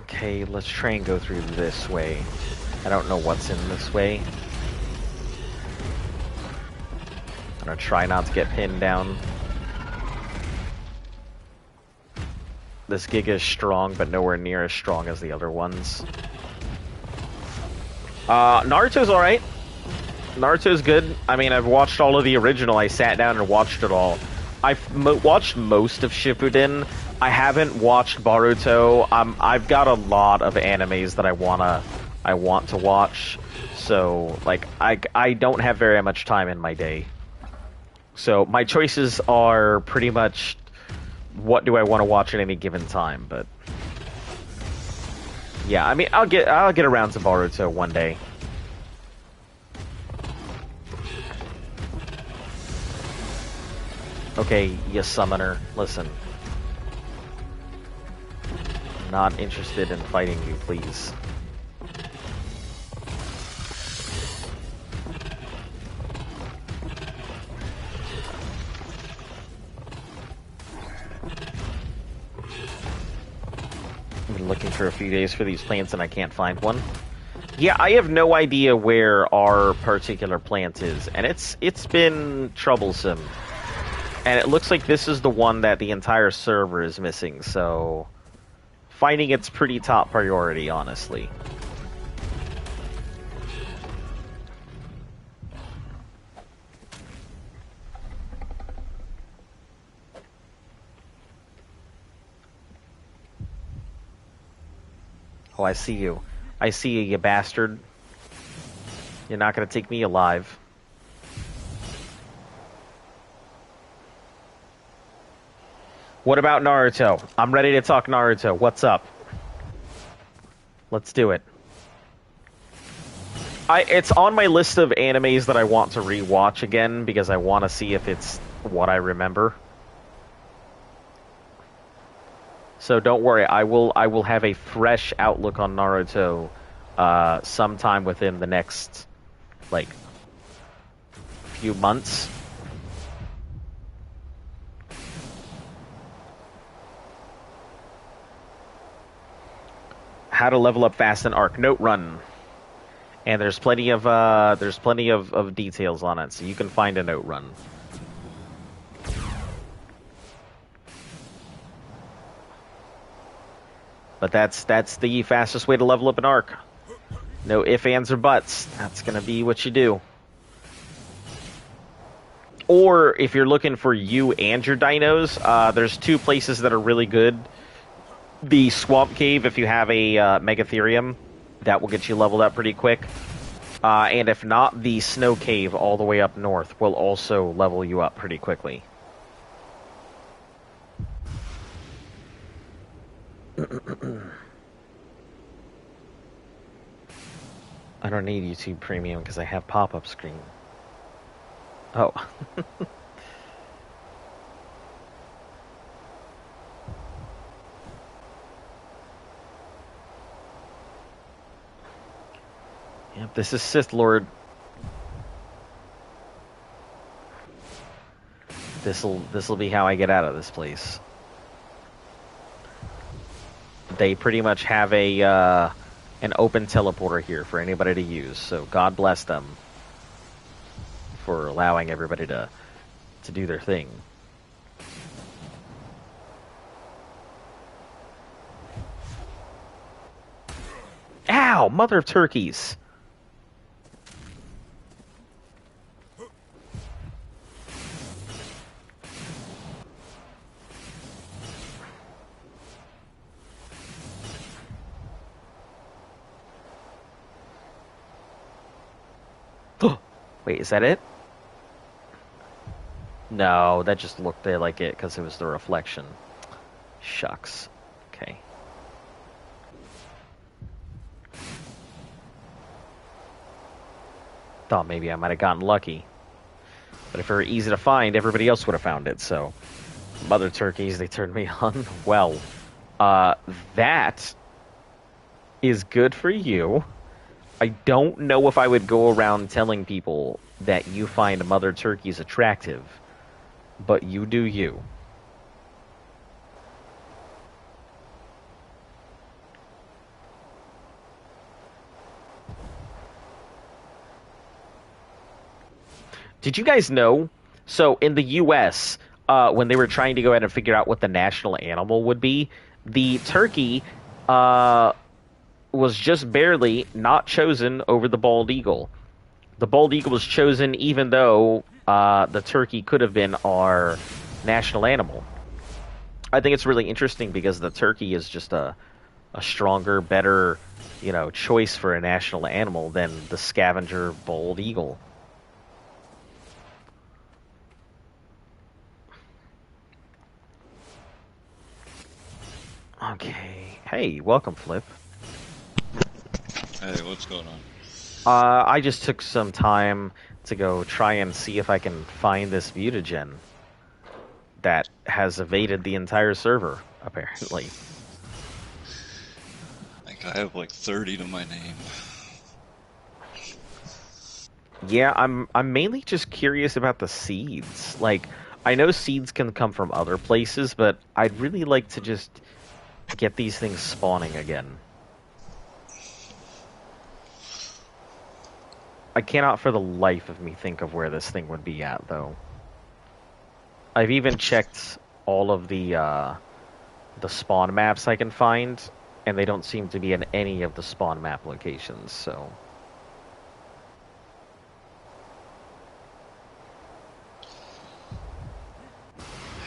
S1: Okay, let's try and go through this way. I don't know what's in this way. I'm gonna try not to get pinned down. This Giga is strong, but nowhere near as strong as the other ones. Naruto's alright. Naruto's good. I mean, I've watched all of the original. I sat down and watched it all. I've watched most of Shippuden. I haven't watched Boruto. I've got a lot of animes that I want to watch. So, like, I don't have very much time in my day. So, my choices are pretty much what do I want to watch at any given time, but yeah, I mean, I'll get around to Boruto one day. Okay, you summoner, listen. I'm not interested in fighting you, please. I've been looking for a few days for these plants and I can't find one. Yeah, I have no idea where our particular plant is, and it's been troublesome. And it looks like this is the one that the entire server is missing, so finding it's pretty top priority, honestly. Oh, I see you. I see you, you bastard. You're not gonna take me alive. What about Naruto? I'm ready to talk Naruto. What's up? Let's do it. It's on my list of animes that I want to rewatch again because I want to see if it's what I remember. So don't worry, I will have a fresh outlook on Naruto sometime within the next like few months. How to level up fast in Arc Note Run, and there's plenty of details on it, so you can find a note run. But that's the fastest way to level up an Arc. No ifs, ands, or buts. That's gonna be what you do. Or if you're looking for you and your dinos, there's two places that are really good. The Swamp Cave, if you have a Megatherium, that will get you leveled up pretty quick. And if not, the Snow Cave all the way up north will also level you up pretty quickly. I don't need YouTube Premium because I have pop-up screen. Oh. Yep, this is Sith Lord. This'll be how I get out of this place. They pretty much have an open teleporter here for anybody to use, so God bless them for allowing everybody to do their thing. Ow! Mother of turkeys! Wait, is that it? No, that just looked like it because it was the reflection. Shucks. Okay. Thought maybe I might have gotten lucky. But if it were easy to find, everybody else would have found it, so... Mother turkeys, they turned me on. Well, that is good for you. I don't know if I would go around telling people that you find mother turkeys attractive, but you do you. Did you guys know? So in the U.S., when they were trying to go ahead and figure out what the national animal would be, the turkey was just barely not chosen over the bald eagle. The bald eagle was chosen even though the turkey could have been our national animal. I think it's really interesting because the turkey is just a stronger, better, choice for a national animal than the scavenger bald eagle. Okay. Hey, welcome, Flip.
S3: Hey, what's going on?
S1: I just took some time to go try and see if I can find this mutagen that has evaded the entire server, apparently.
S3: Like, I have like 30 to my name.
S1: Yeah, I'm mainly just curious about the seeds. Like, I know seeds can come from other places, but I'd really like to just get these things spawning again. I cannot for the life of me think of where this thing would be at, though. I've even checked all of the spawn maps I can find, and they don't seem to be in any of the spawn map locations, so...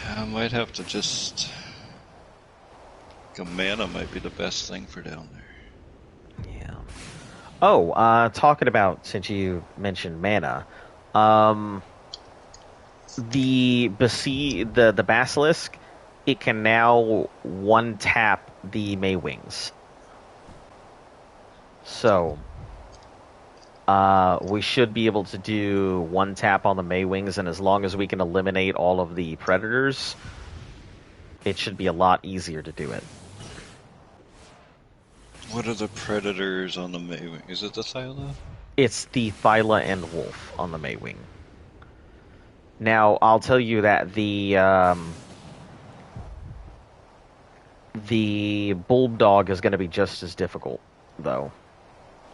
S3: I might have to just... Like a mana might be the best thing for down there.
S1: Yeah. Oh, talking about, since you mentioned mana, the Basilisk, it can now one-tap the Maywings. So, we should be able to do one tap on the Maywings, and as long as we can eliminate all of the predators, it should be a lot easier to do it.
S3: What are the predators on the Maywing? Is it the Thyla?
S1: It's the Thyla and Wolf on the Maywing. Now, I'll tell you that the Bulldog is going to be just as difficult, though,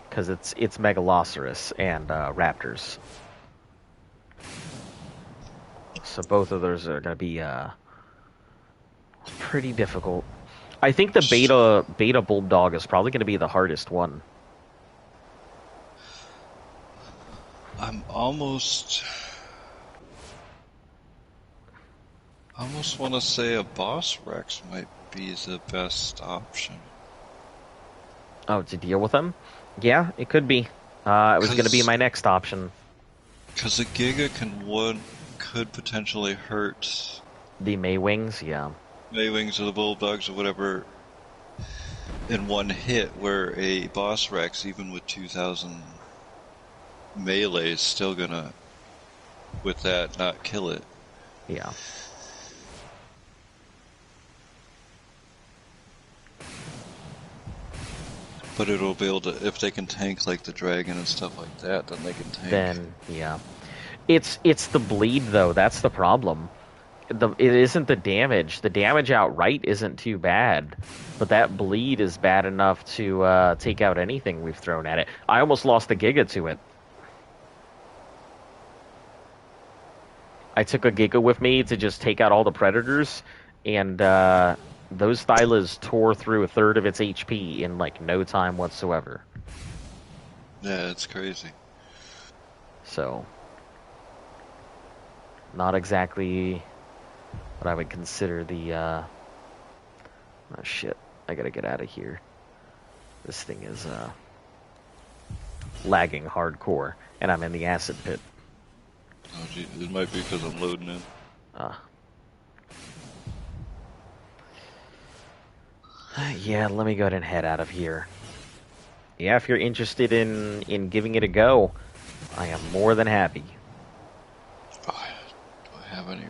S1: because it's Megaloceros and Raptors. So both of those are going to be pretty difficult. I think the beta Bulldog is probably going to be the hardest one.
S3: I'm almost want to say a Boss Rex might be the best option.
S1: Oh, to deal with them? Yeah, it could be. It was going to be my next option.
S3: Because the Giga could potentially hurt
S1: the Maywings, yeah.
S3: Maywings or the Bulldogs or whatever in one hit, where a Boss Rex, even with 2,000 melee, is still gonna, with that, not kill it.
S1: Yeah.
S3: But it'll be able to, if they can tank like the dragon and stuff like that, then they can tank.
S1: Then, yeah. It's the bleed, though. That's the problem. It isn't the damage. The damage outright isn't too bad. But that bleed is bad enough to take out anything we've thrown at it. I almost lost the Giga to it. I took a Giga with me to just take out all the predators, and those Thylas tore through a third of its HP in, like, no time whatsoever.
S3: Yeah, it's crazy.
S1: So, not exactly what I would consider the, oh shit, I gotta get out of here. This thing is, lagging hardcore, and I'm in the acid pit.
S3: Oh gee, it might be because I'm loading in.
S1: Yeah, let me go ahead and head out of here. Yeah, if you're interested in giving it a go, I am more than happy.
S3: Oh, do I have any? I'm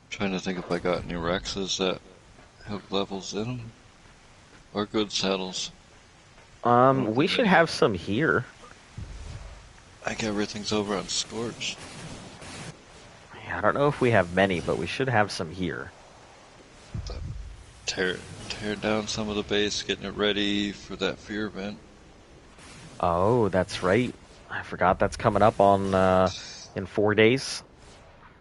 S3: trying to think if I got any Rexes that have levels in them. Or good saddles.
S1: We should have some here.
S3: I think everything's over on Scorch.
S1: Yeah, I don't know if we have many, but we should have some here.
S3: Tear down some of the base, getting it ready for that fear event.
S1: Oh, that's right. I forgot that's coming up on in 4 days.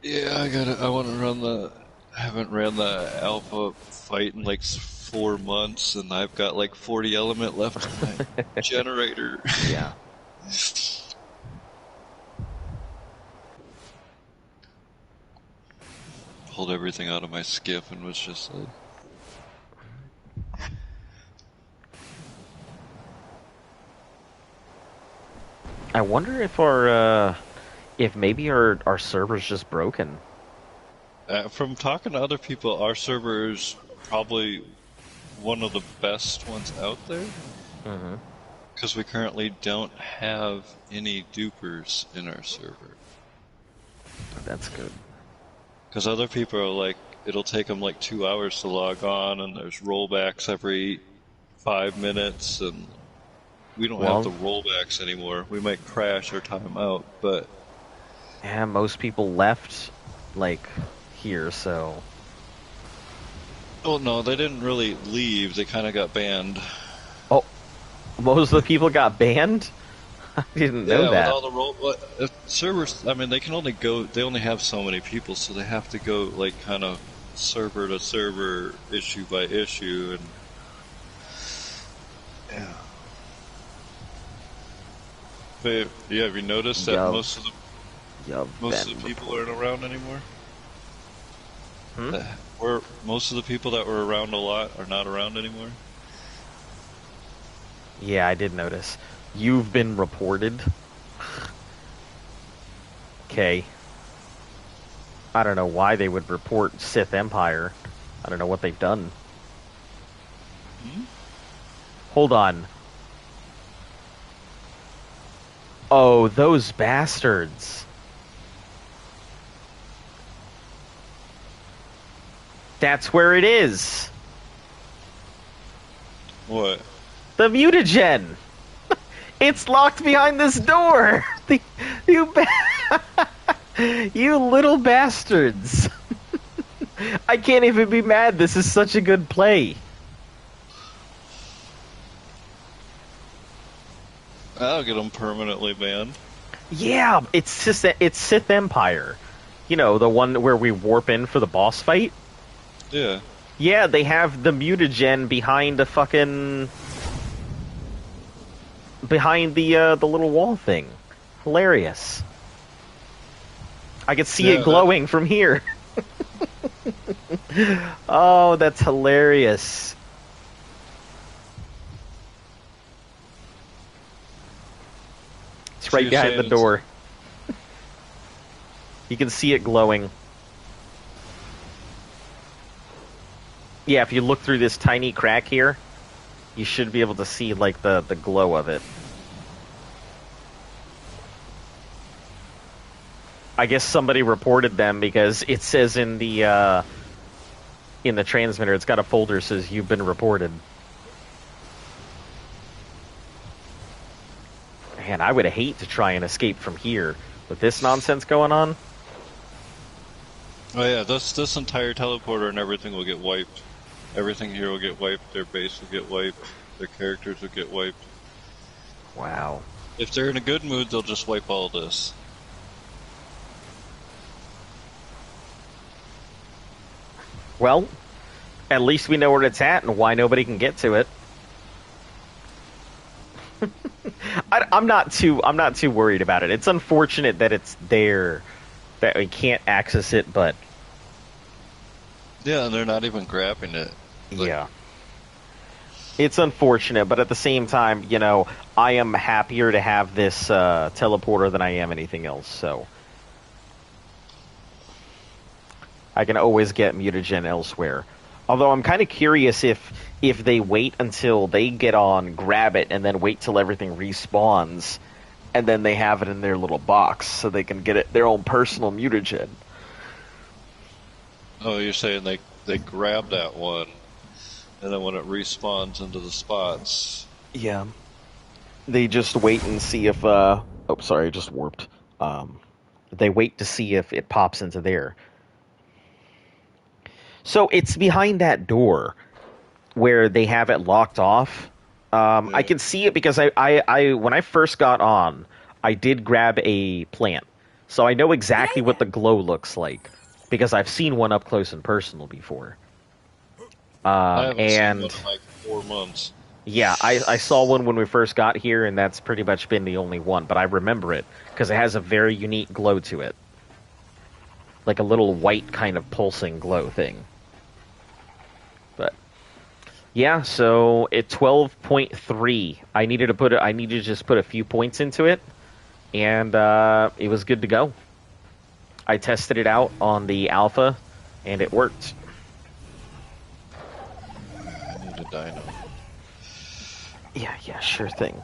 S3: Yeah, I want to run I haven't ran the alpha fight in like 4 months, and I've got like 40 element left in my generator.
S1: Yeah.
S3: pulled everything out of my skiff and was just like...
S1: I wonder if maybe our server's just broken.
S3: From talking to other people, our server is probably one of the best ones out there.
S1: Mm-hmm.
S3: Because we currently don't have any dupers in our server.
S1: That's good.
S3: Because other people are like, it'll take them like 2 hours to log on, and there's rollbacks every 5 minutes, and we don't have the rollbacks anymore. We might crash or time out, but...
S1: Yeah, most people left, like, here, so...
S3: Oh, no, they didn't really leave. They kind of got banned.
S1: Oh, most of the people got banned? I didn't know that.
S3: With all the servers, I mean, they can only go, they only have so many people, so they have to go, like, kind of server to server, issue by issue, and... Yeah. But, yeah, have you noticed that most of the people aren't around anymore? Most of the people that were around a lot are not around anymore?
S1: Yeah, I did notice. You've been reported. Okay. I don't know why they would report Sith Empire. I don't know what they've done. Hold on. Oh, those bastards. That's where it is.
S3: What?
S1: The mutagen. It's locked behind this door. You little bastards. I can't even be mad. This is such a good play.
S3: I'll get them permanently banned.
S1: Yeah, it's Sith Empire. You know, the one where we warp in for the boss fight?
S3: Yeah.
S1: Yeah, they have the mutagen behind the fucking... behind the little wall thing. Hilarious. I can see it glowing from here. Oh, that's hilarious. It's right behind the door. You can see it glowing. Yeah, if you look through this tiny crack here, you should be able to see, like, the glow of it. I guess somebody reported them because it says in the transmitter, it's got a folder that says you've been reported. Man, I would hate to try and escape from here with this nonsense going on.
S3: Oh yeah, this entire teleporter and everything will get wiped. Everything here will get wiped, their base will get wiped, their characters will get wiped.
S1: Wow.
S3: If they're in a good mood, they'll just wipe all this.
S1: Well, at least we know where it's at and why nobody can get to it. I'm not too worried about it. It's unfortunate that it's there, that we can't access it, but...
S3: Yeah, and they're not even grabbing it.
S1: Yeah. It's unfortunate, but at the same time, you know, I am happier to have this teleporter than I am anything else, so... I can always get mutagen elsewhere. Although I'm kind of curious if they wait until they get on, grab it, and then wait till everything respawns, and then they have it in their little box so they can get it their own personal mutagen.
S3: Oh, you're saying they grab that one, and then when it respawns into the spots...
S1: Yeah. They just wait and see if... Oh, sorry, I just warped. They wait to see if it pops into there. So it's behind that door where they have it locked off. Yeah. I can see it because I when I first got on, I did grab a plant. So I know exactly what the glow looks like because I've seen one up close and personal before.
S3: I haven't seen one in like 4 months.
S1: Yeah, I saw one when we first got here, and that's pretty much been the only one. But I remember it because it has a very unique glow to it. like a little white kind of pulsing glow thing. But yeah, so at 12.3, I needed to just put a few points into it, and it was good to go. I tested it out on the alpha, and it worked.
S3: I need a dino.
S1: Yeah, sure thing.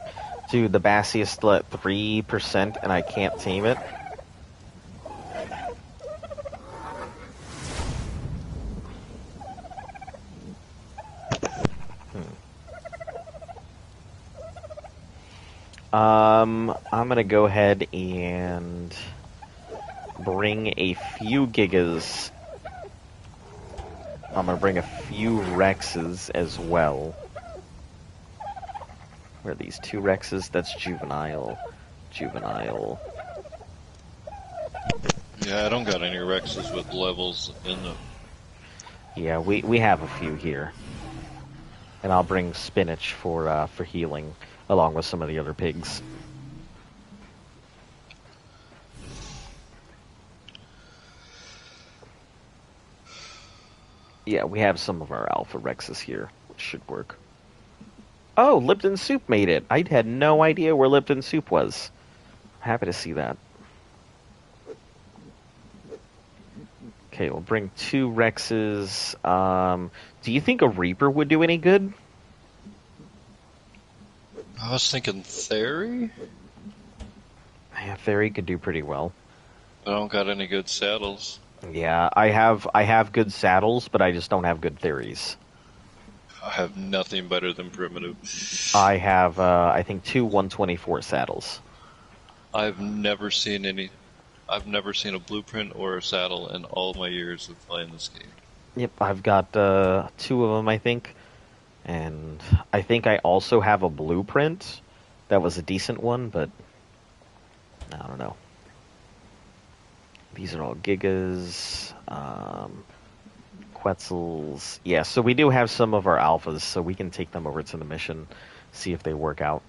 S1: Dude, the Bassi is still at 3%, and I can't tame it. I'm gonna go ahead and bring a few Gigas. I'm gonna bring a few Rexes as well. Where are these 2 Rexes? That's juvenile. Juvenile.
S3: Yeah, I don't got any Rexes with levels in them.
S1: Yeah, we have a few here. And I'll bring spinach for healing, along with some of the other pigs. Yeah, we have some of our Alpha Rexes here, which should work. Oh, Lipton Soup made it. I had no idea where Lipton Soup was. Happy to see that. Okay, we'll bring 2 Rexes. Do you think a Reaper would do any good?
S3: I was thinking Theory?
S1: Yeah, Theory could do pretty well.
S3: I don't got any good saddles.
S1: Yeah, I have good saddles, but I just don't have good theories.
S3: I have nothing better than primitive.
S1: I have, I think, 2 124 saddles.
S3: I've never seen a blueprint or a saddle in all my years of playing this game.
S1: Yep, I've got 2 of them, I think. And I think I also have a blueprint. That was a decent one, but I don't know. These are all Gigas, Quetzals. Yeah, so we do have some of our alphas, so we can take them over to the mission, see if they work out.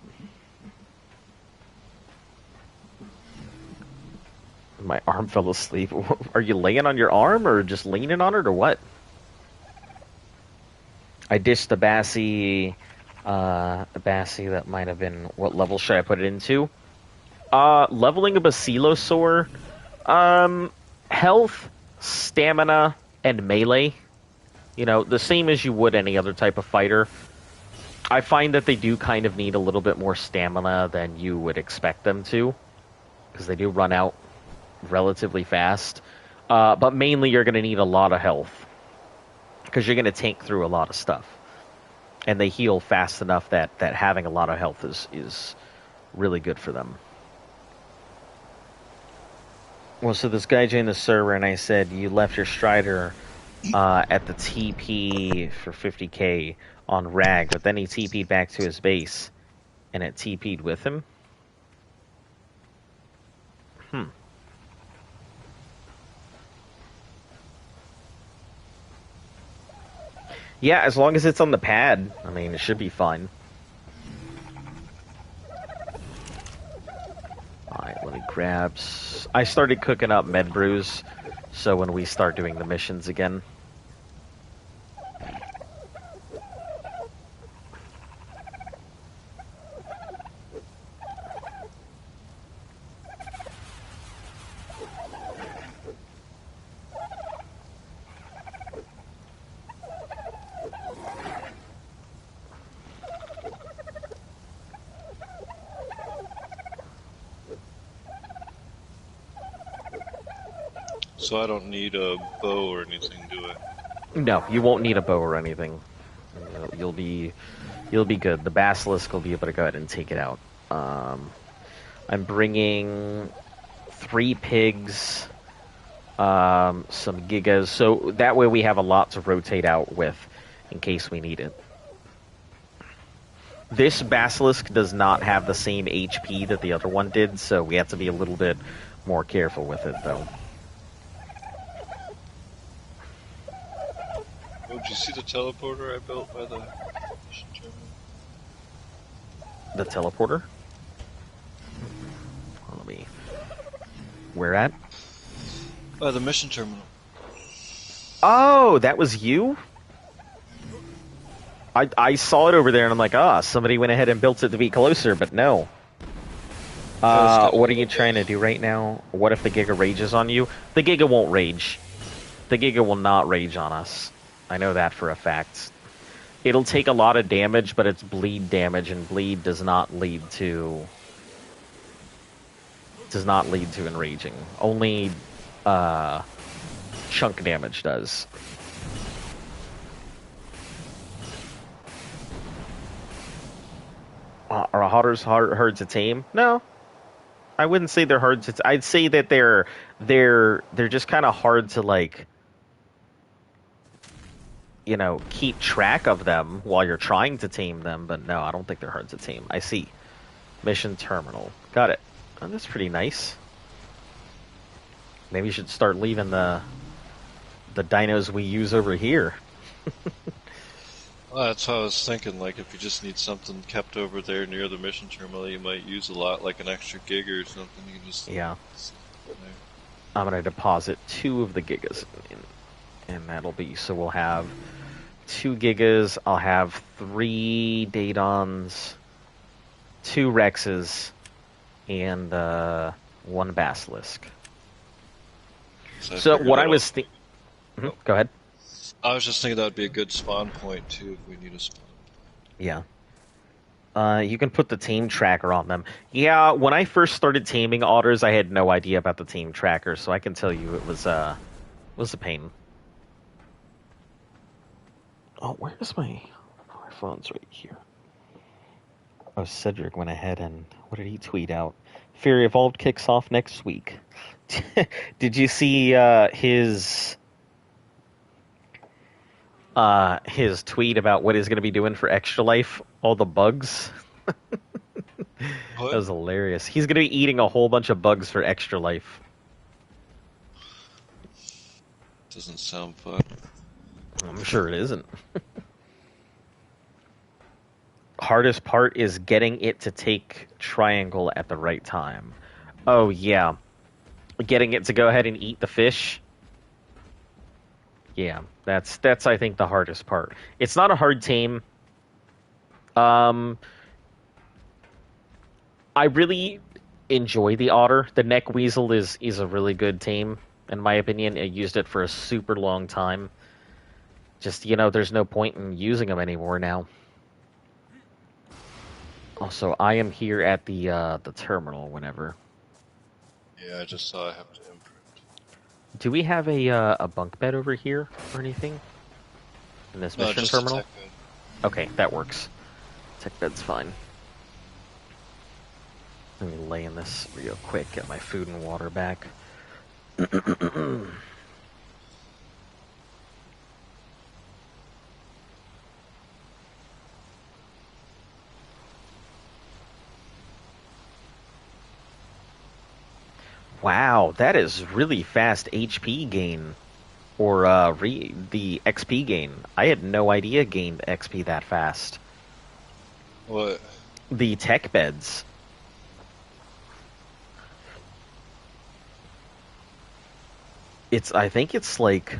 S1: My arm fell asleep. Are you laying on your arm, or just leaning on it, or what? I dished the Bassi. That might have been... What level should I put it into? Leveling a Basilosaur. Health, stamina, and melee. You know, the same as you would any other type of fighter. I find that they do kind of need a little bit more stamina than you would expect them to, because they do run out relatively fast. But mainly you're going to need a lot of health, because you're going to tank through a lot of stuff. And they heal fast enough that having a lot of health is really good for them. Well, so this guy joined the server, and I said, you left your Strider at the TP for 50k on Rag, but then he TP'd back to his base, and it TP'd with him? Yeah, as long as it's on the pad, I mean, it should be fine. Alright, let me grab... I started cooking up med brews, so when we start doing the missions again...
S3: So I don't need a bow or anything, do I?
S1: No, you won't need a bow or anything. You'll be good. The Basilisk will be able to go ahead and take it out. I'm bringing 3 pigs, some Gigas, so that way we have a lot to rotate out with in case we need it. This Basilisk does not have the same HP that the other one did, so we have to be a little bit more careful with it, though.
S3: Oh, did you see the teleporter I built by the mission terminal?
S1: The teleporter? Let me... Where at?
S3: By the mission terminal.
S1: Oh, that was you? I saw it over there and I'm like, somebody went ahead and built it to be closer, but no. What are you trying to do right now? What if the Giga rages on you? The Giga won't rage. The Giga will not rage on us. I know that for a fact. It'll take a lot of damage, but it's bleed damage, and bleed does not lead to enraging. Only chunk damage does. Are otters hard to tame? No, I wouldn't say they're hard to. I'd say that they're just kind of hard to, like, you know, keep track of them while you're trying to tame them. But no, I don't think they're hard to tame. I see. Mission terminal. Got it. Oh, that's pretty nice. Maybe you should start leaving the dinos we use over here.
S3: Well, that's how I was thinking. Like, if you just need something kept over there near the mission terminal, you might use a lot, like an extra giga or something. You can just
S1: I'm gonna deposit 2 of the gigas, and that'll be, so we'll have 2 gigas. I'll have 3 Datons, 2 Rexes, and 1 Basilisk. So what I was thinking. Go ahead.
S3: I was just thinking that would be a good spawn point too if we need a spawn.
S1: Yeah. You can put the tame tracker on them. Yeah, when I first started taming otters, I had no idea about the tame tracker, so I can tell you it was a pain. Oh, where's my phone's right here. Oh, Cedric went ahead and what did he tweet out? Fairy Evolved kicks off next week. Did you see his tweet about what he's going to be doing for Extra Life? All the bugs. That was hilarious. He's going to be eating a whole bunch of bugs for Extra Life.
S3: Doesn't sound fun.
S1: I'm sure it isn't. Hardest part is getting it to take triangle at the right time. Oh, yeah. Getting it to go ahead and eat the fish. Yeah, that's I think the hardest part. It's not a hard tame. I really enjoy the otter. The neck weasel is a really good tame, in my opinion. I used it for a super long time. Just, you know, there's no point in using them anymore now. Also, I am here at the terminal whenever.
S3: Yeah, I just saw I have to imprint.
S1: Do we have a bunk bed over here or anything? In this mission
S3: just
S1: terminal?
S3: a tech bed.
S1: Okay, that works. Tech bed's fine. Let me lay in this real quick, get my food and water back. Wow, that is really fast HP gain. Or the XP gain. I had no idea gained XP that fast.
S3: What?
S1: The tech beds. I think it's like...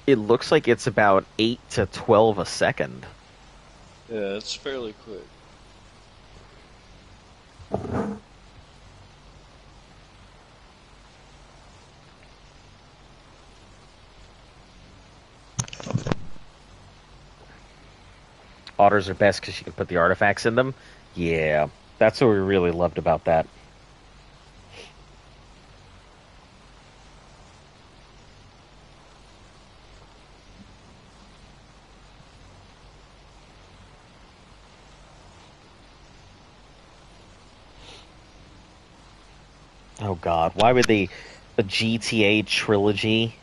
S1: It looks like it's about 8 to 12 a second.
S3: Yeah, it's fairly quick.
S1: Otters are best because you can put the artifacts in them. Yeah, that's what we really loved about that. Oh god, why would they... A GTA Trilogy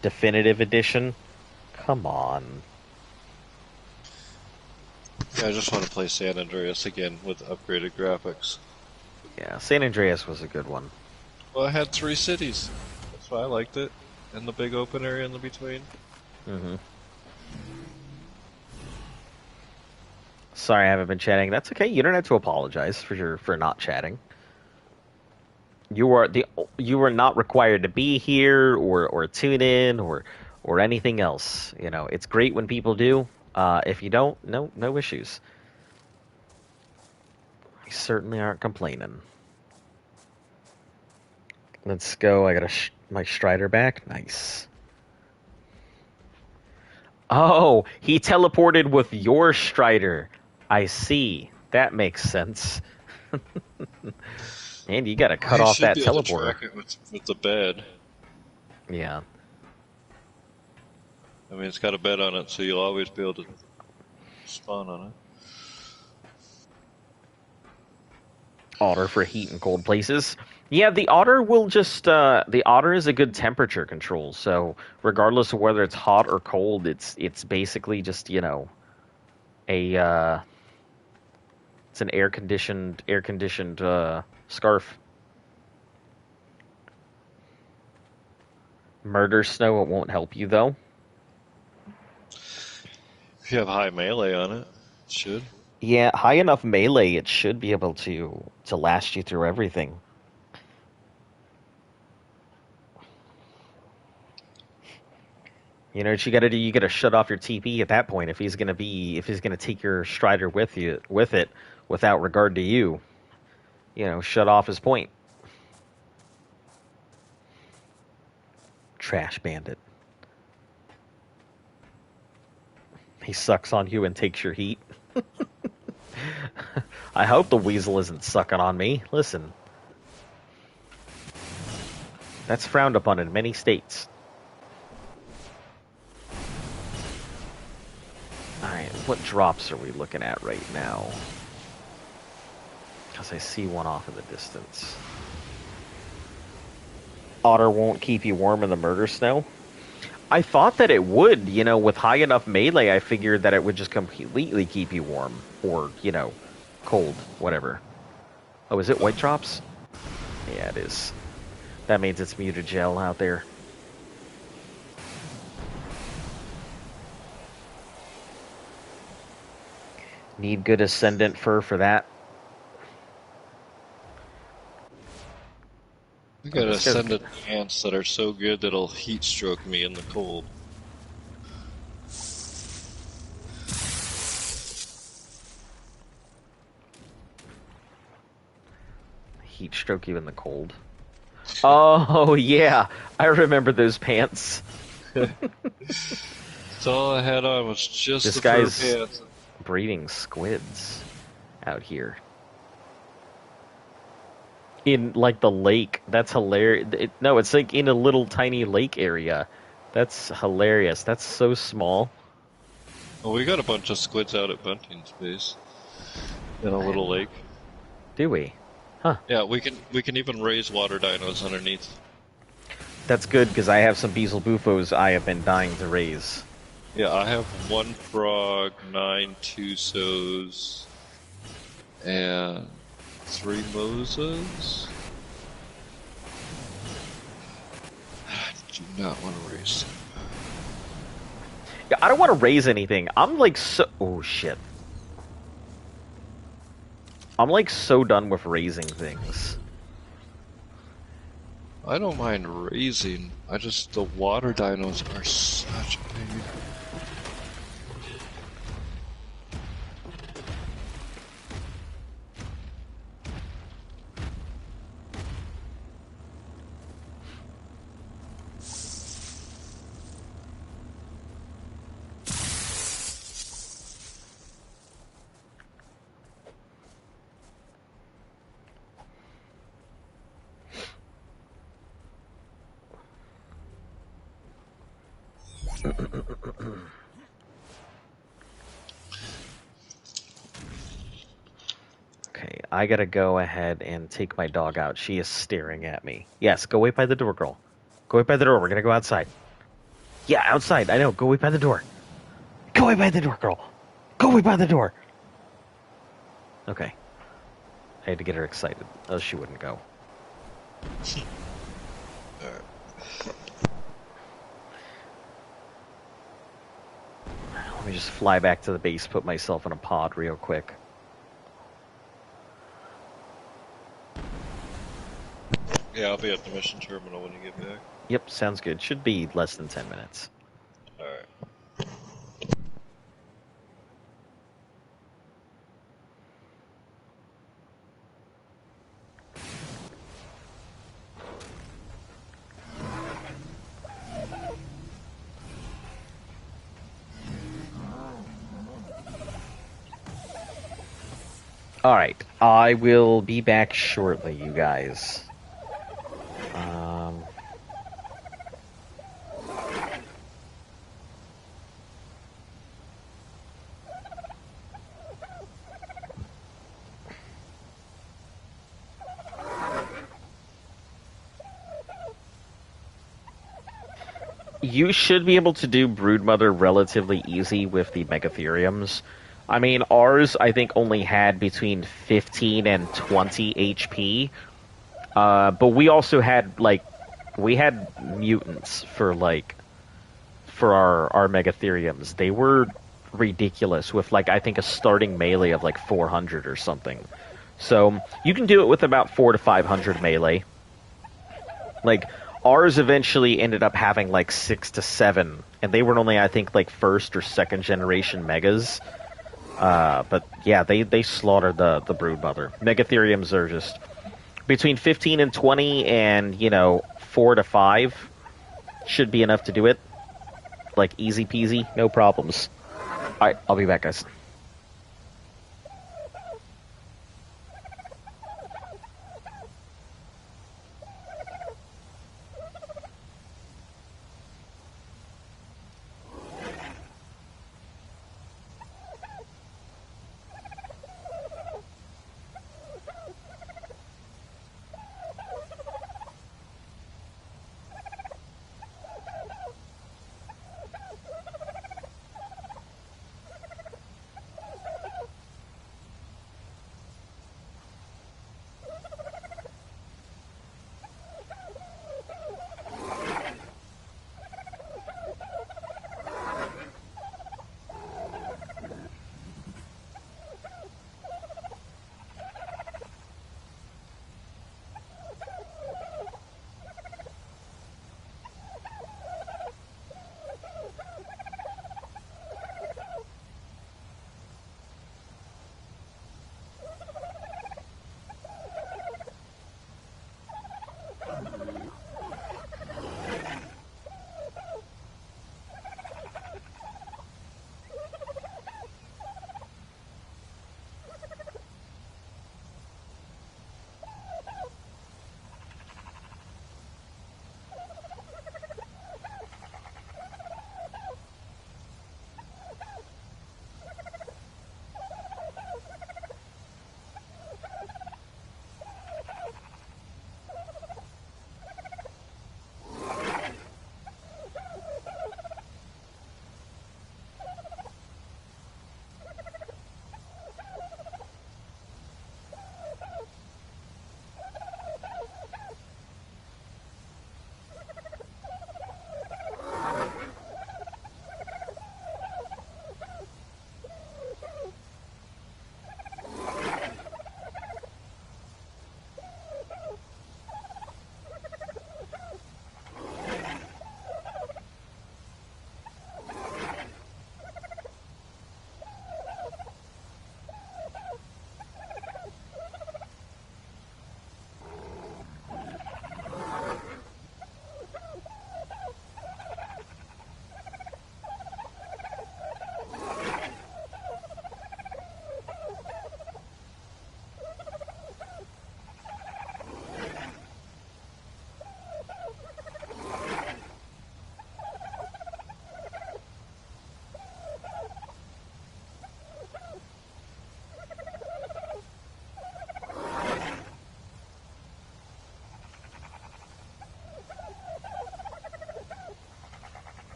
S1: Definitive Edition? Come on.
S3: Yeah, I just want to play San Andreas again with upgraded graphics.
S1: Yeah, San Andreas was a good one.
S3: Well, I had 3 cities. That's why I liked it. And the big open area in the between.
S1: Mm-hmm. Sorry I haven't been chatting. That's okay. You don't have to apologize for not chatting. You are not required to be here or tune in or anything else. You know, it's great when people do. If you don't, no issues. We certainly aren't complaining. Let's go. I got my Strider back. Nice. Oh, he teleported with your Strider. I see. That makes sense. And you got to cut off that teleporter.
S3: You should be able to track it with the bed.
S1: Yeah.
S3: I mean, it's got a bed on it, so you'll always be able to spawn on it.
S1: Otter for heat and cold places. Yeah, the otter will just the otter is a good temperature control, so regardless of whether it's hot or cold, it's basically just, you know, a it's an air conditioned scarf. Murder snow, it won't help you though.
S3: If you have high melee on it, it should.
S1: Yeah, high enough melee, it should be able to last you through everything. You know what you got to do? You got to shut off your TP at that point if he's gonna take your Strider with it without regard to you. You know, shut off his point. Trash bandit. He sucks on you and takes your heat. I hope the weasel isn't sucking on me. Listen. That's frowned upon in many states. Alright, what drops are we looking at right now? Because I see one off in the distance. Otter won't keep you warm in the murder snow? I thought that it would, you know, with high enough melee, I figured that it would just completely keep you warm. Or, you know, cold, whatever. Oh, is it white drops? Yeah, it is. That means it's mutagel out there. Need good Ascendant fur for that.
S3: I got Ascendant pants that are so good that it'll heat stroke me in the cold.
S1: Heat stroke you in the cold. Oh, yeah. I remember those pants.
S3: That's all I had on was just
S1: this
S3: the
S1: guy's
S3: fur pants.
S1: Breeding squids out here. In, like, the lake. That's hilarious. No, it's like in a little tiny lake area. That's hilarious. That's so small.
S3: Well, we got a bunch of squids out at Bunting's base. In a little lake.
S1: Do we? Huh.
S3: Yeah, we can even raise water dinos underneath.
S1: That's good, because I have some Beezle Bufos I have been dying to raise.
S3: Yeah, I have 1 frog, 9 Tusos, and 3 Mosas. I do not want to raise them.
S1: Yeah, I don't want to raise anything. I'm like so... Oh, shit. I'm like so done with raising things.
S3: I don't mind raising. The water dinos are such a pain.
S1: Okay, I gotta go ahead and take my dog out. She is staring at me. Yes, go wait by the door, girl. Go wait by the door. We're gonna go outside. Yeah, outside. I know. Go wait by the door. Go wait by the door, girl. Go wait by the door. Okay. I had to get her excited, else she wouldn't go. Let me just fly back to the base, put myself in a pod real quick.
S3: Yeah, I'll be at the mission terminal when you get back.
S1: Yep, sounds good. Should be less than 10 minutes.
S3: Alright.
S1: Alright, I will be back shortly, you guys. You should be able to do Broodmother relatively easy with the Megatheriums. I mean, ours, I think, only had between 15 and 20 HP. But we also had, like, we had mutants for our Megatheriums. They were ridiculous with, like, I think a starting melee of, like, 400 or something. So, you can do it with about 400 to 500 melee. Like, ours eventually ended up having, like, 6 to 7, and they were only, I think, like, first or second generation Megas. But, yeah, they slaughtered the Broodmother. Megatheriums are just between 15 and 20 and, 4 to 5 should be enough to do it. Like, easy peasy, no problems. Alright, I'll be back, guys.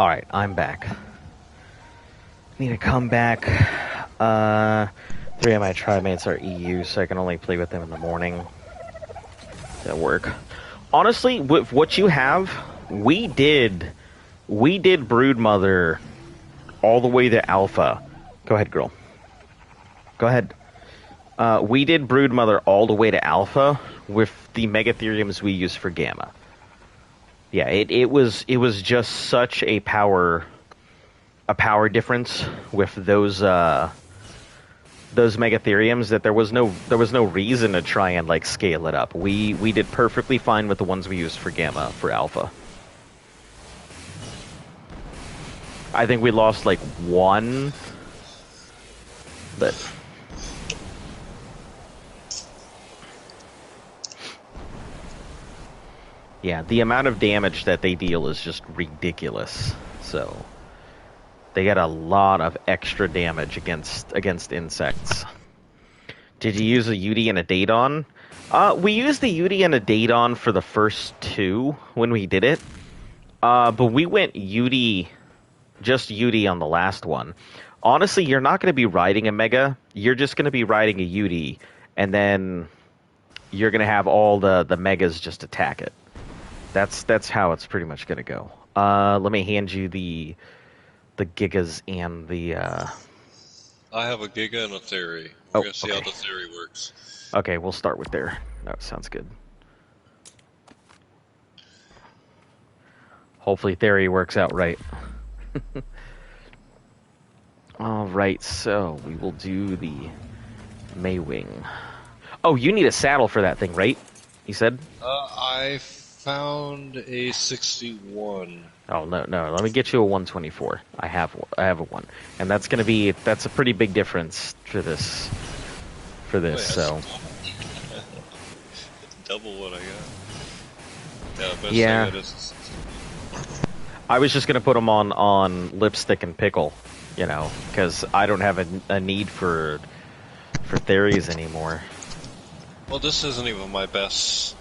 S1: Alright, I'm back. Need to come back. 3 of my tribe mates are EU, so I can only play with them in the morning. That'll work. Honestly, with what you have, we did Broodmother all the way to Alpha. Go ahead, girl. Go ahead. We did Broodmother all the way to Alpha with the Megatheriums we use for Gamma. Yeah, it was just such a power difference with those Megatheriums that there was no reason to try and like scale it up. We did perfectly fine with the ones we used for Gamma for Alpha. I think we lost like one, but yeah, the amount of damage that they deal is just ridiculous. So they get a lot of extra damage against insects. Did you use a UD and a Daedon? We used the UD and a Daedon for the first two when we did it. But we went just UD on the last one. Honestly, you're not going to be riding a Mega. You're just going to be riding a UD, and then you're going to have all the Megas just attack it. That's how it's pretty much going to go. Let me hand you the Gigas and the...
S3: I have a Giga and a Theory. We're going to see how the Theory works.
S1: Okay, we'll start with there. That sounds good. Hopefully Theory works out right. Alright, so we will do the Maywing. Oh, you need a saddle for that thing, right? You said?
S3: I found a 61.
S1: Oh, no, let me get you a 124. I have a one. And that's a pretty big difference for this, so.
S3: Double what I got.
S1: Yeah. I was just gonna put them on lipstick and pickle, because I don't have a need for theories anymore.
S3: Well, this isn't even my best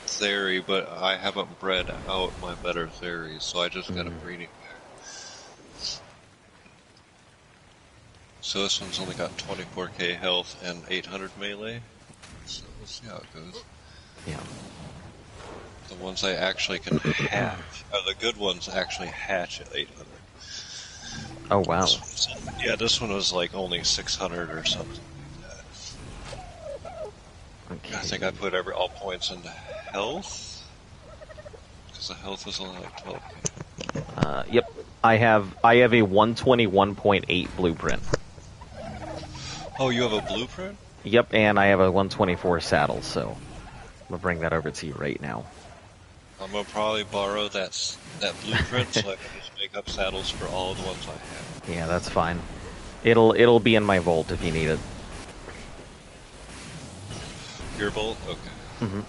S3: theory, but I haven't bred out my better theories, so I just got a breeding pair. So this one's only got 24k health and 800 melee. So we'll see how it goes.
S1: Yeah.
S3: The ones I actually can hatch, the good ones actually hatch at 800.
S1: Oh wow.
S3: This one was like only 600 or something like that.
S1: Okay.
S3: I think I put all points into health, because the health was only like 12k.
S1: Yep. I have a 121.8 blueprint.
S3: Oh, you have a blueprint?
S1: Yep, and I have a 124 saddle, so I'm gonna bring that over to you right now.
S3: I'm gonna probably borrow that blueprint so I can just make up saddles for all the ones I have.
S1: Yeah, that's fine. It'll be in my vault if you need it.
S3: Your vault? Okay.
S1: Mm-hmm.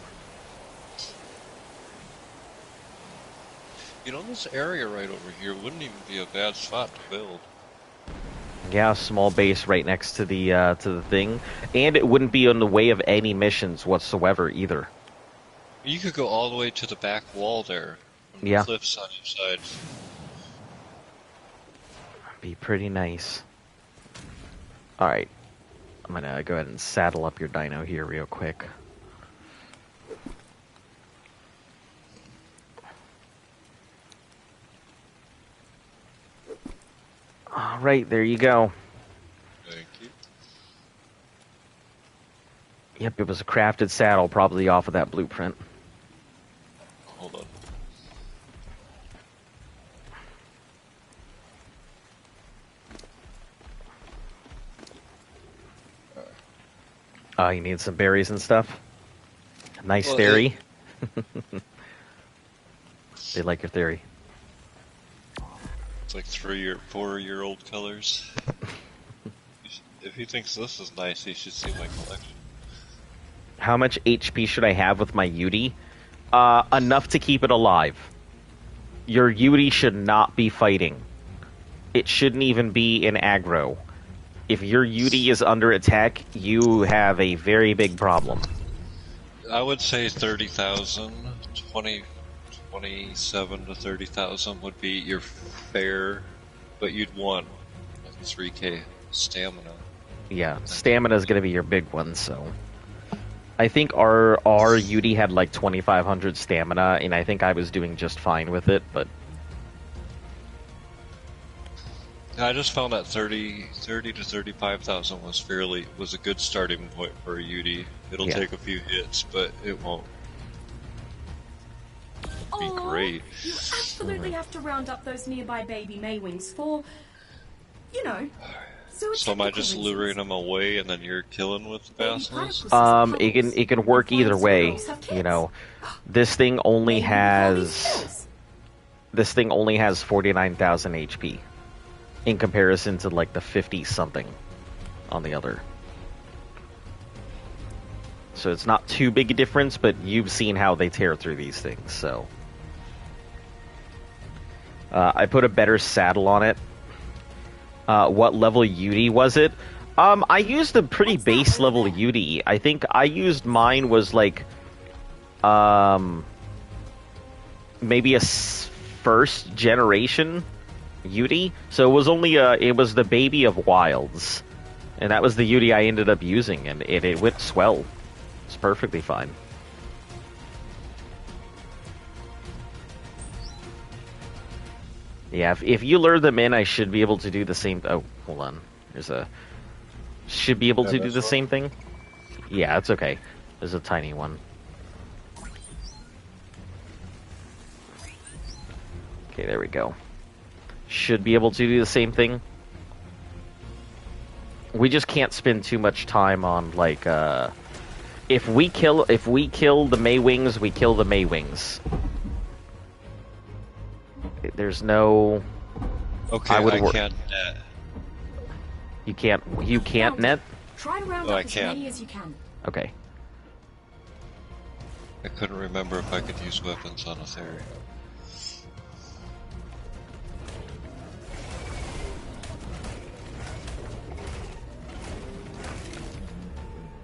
S3: This area right over here wouldn't even be a bad spot to build.
S1: Yeah, small base right next to the thing, and it wouldn't be in the way of any missions whatsoever either.
S3: You could go all the way to the back wall there, from the cliffs on each side.
S1: Be pretty nice. Alright, I'm gonna go ahead and saddle up your dino here real quick. Alright, there you go.
S3: Thank you.
S1: Yep, it was a crafted saddle, probably off of that blueprint.
S3: Hold on.
S1: You need some berries and stuff? Nice theory. They like your theory.
S3: It's like 4-year-old colors. If he thinks this is nice, he should see my collection.
S1: How much HP should I have with my UD? Enough to keep it alive. Your UD should not be fighting. It shouldn't even be in aggro. If your UD is under attack, you have a very big problem.
S3: I would say 30,000, 20 27 to 30,000 would be your fair, but you'd want like 3k stamina.
S1: Yeah, stamina is going to be your big one, so... I think our UD had like 2,500 stamina, and I think I was doing just fine with it, but...
S3: I just found that 30 to 35,000 was a good starting point for a UD. It'll take a few hits, but it won't be great.
S2: You absolutely have to round up those nearby baby Maywings for, you know...
S3: So am I just luring them away and then you're killing with the basilisk?
S1: It can work either way, you know. This thing only has 49,000 HP in comparison to like the 50 something on the other. So it's not too big a difference, but you've seen how they tear through these things, so I put a better saddle on it. What level UD was it? I used a pretty base level UD. I think I used mine was like, maybe a first generation UD. So it was only it was the baby of Wilds, and that was the UD I ended up using, and it went swell. It's perfectly fine. Yeah, if you lure them in, I should be able to do the same... Oh, hold on. Should be able to do the same thing? Yeah, it's okay. There's a tiny one. Okay, there we go. Should be able to do the same thing. We just can't spend too much time on, like, if we kill the Maywings, we kill the Maywings. There's no...
S3: Okay, I can't net.
S1: You can't net?
S2: Try to round up as many as you can.
S1: Okay.
S3: I couldn't remember if I could use weapons on a theory.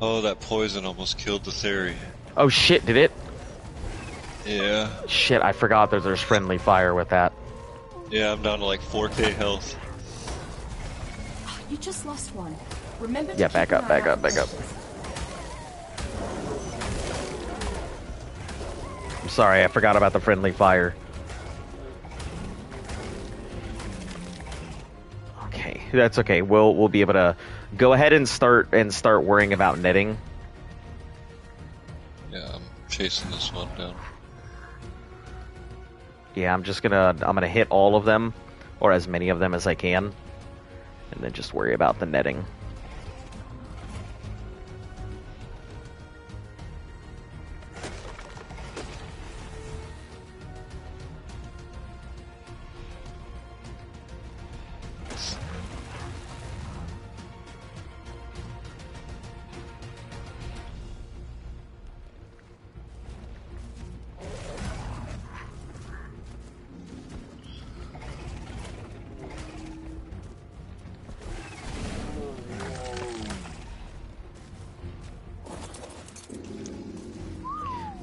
S3: Oh, that poison almost killed the theory.
S1: Oh shit, did it?
S3: Yeah.
S1: Shit, I forgot that there's friendly fire with that.
S3: Yeah, I'm down to like 4k health.
S2: You just lost one. Remember to
S1: yeah, back up. I'm sorry, I forgot about the friendly fire. Okay, that's okay. We'll be able to go ahead and start worrying about netting.
S3: Yeah, I'm chasing this one down.
S1: Yeah, I'm gonna hit all of them, or as many of them as I can, and then just worry about the netting.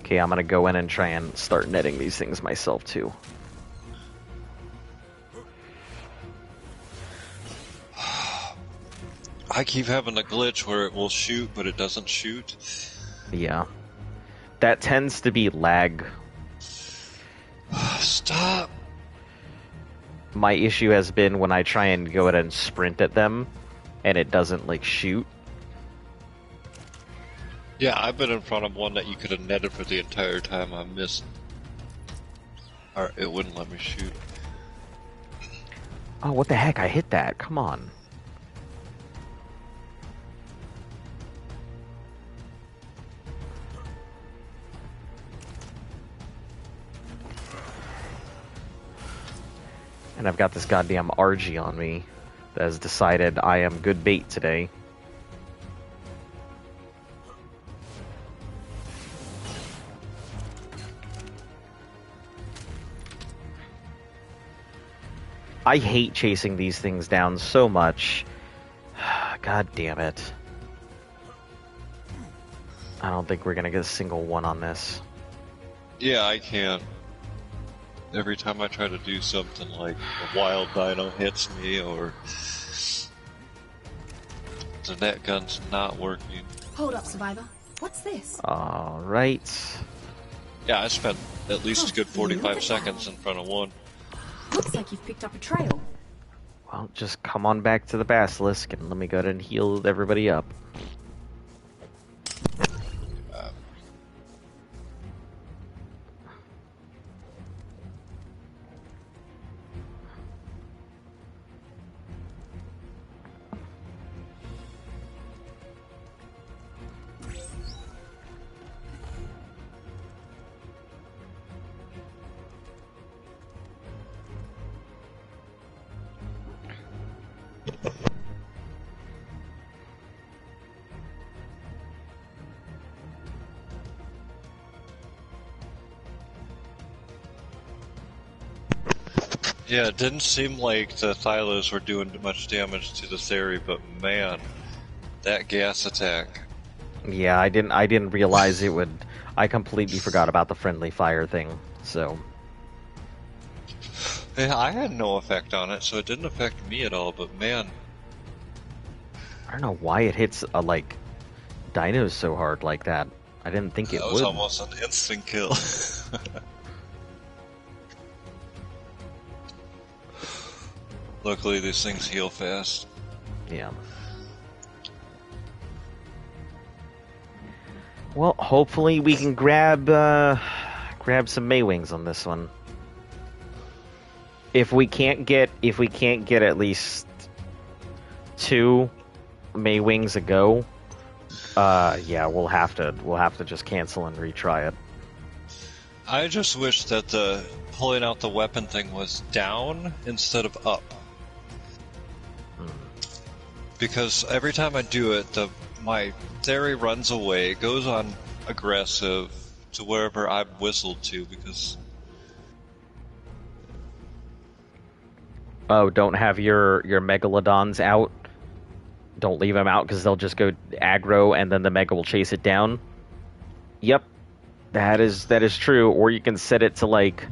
S1: Okay, I'm gonna go in and try and start netting these things myself too.
S3: I keep having a glitch where it will shoot, but it doesn't shoot.
S1: Yeah. That tends to be lag.
S3: Stop!
S1: My issue has been when I try and go ahead and sprint at them, and it doesn't, like, shoot.
S3: Yeah, I've been in front of one that you could have netted for the entire time. I missed. Or it wouldn't let me shoot.
S1: Oh, what the heck? I hit that. Come on. And I've got this goddamn RG on me that has decided I am good bait today. I hate chasing these things down so much. God damn it. I don't think we're gonna get a single one on this.
S3: Yeah, I can. every time I try to do something like a wild dino hits me or the net gun's not working.
S2: Hold up, Survivor. What's this?
S1: Alright.
S3: Yeah, I spent at least a good
S2: Look
S3: 45
S2: at
S3: seconds in front of one.
S2: Looks like you've picked up a trail.
S1: Well, just come on back to the basilisk and let me go ahead and heal everybody up.
S3: Yeah, it didn't seem like the Thylos were doing much damage to the Theory, but man, that gas attack.
S1: Yeah, I didn't realize it would. I completely forgot about the friendly fire thing. So
S3: Yeah, I had no effect on it, so it didn't affect me at all, but man.
S1: I don't know why it hits like dinos so hard like that. I didn't think it
S3: That
S1: would.
S3: was almost an instant kill. Luckily, these things heal fast.
S1: Yeah. Well, hopefully we can grab some Maywings on this one. If we can't get at least 2 Maywings a go, yeah, we'll have to just cancel and retry it.
S3: I just wish that the pulling out the weapon thing was down instead of up. Because every time I do it, my Theory runs away, goes on aggressive to wherever I'm whistled to, because...
S1: Oh, don't have your Megalodons out. Don't leave them out, because they'll just go aggro, and then the Mega will chase it down. Yep, that is true. Or you can set it to, like...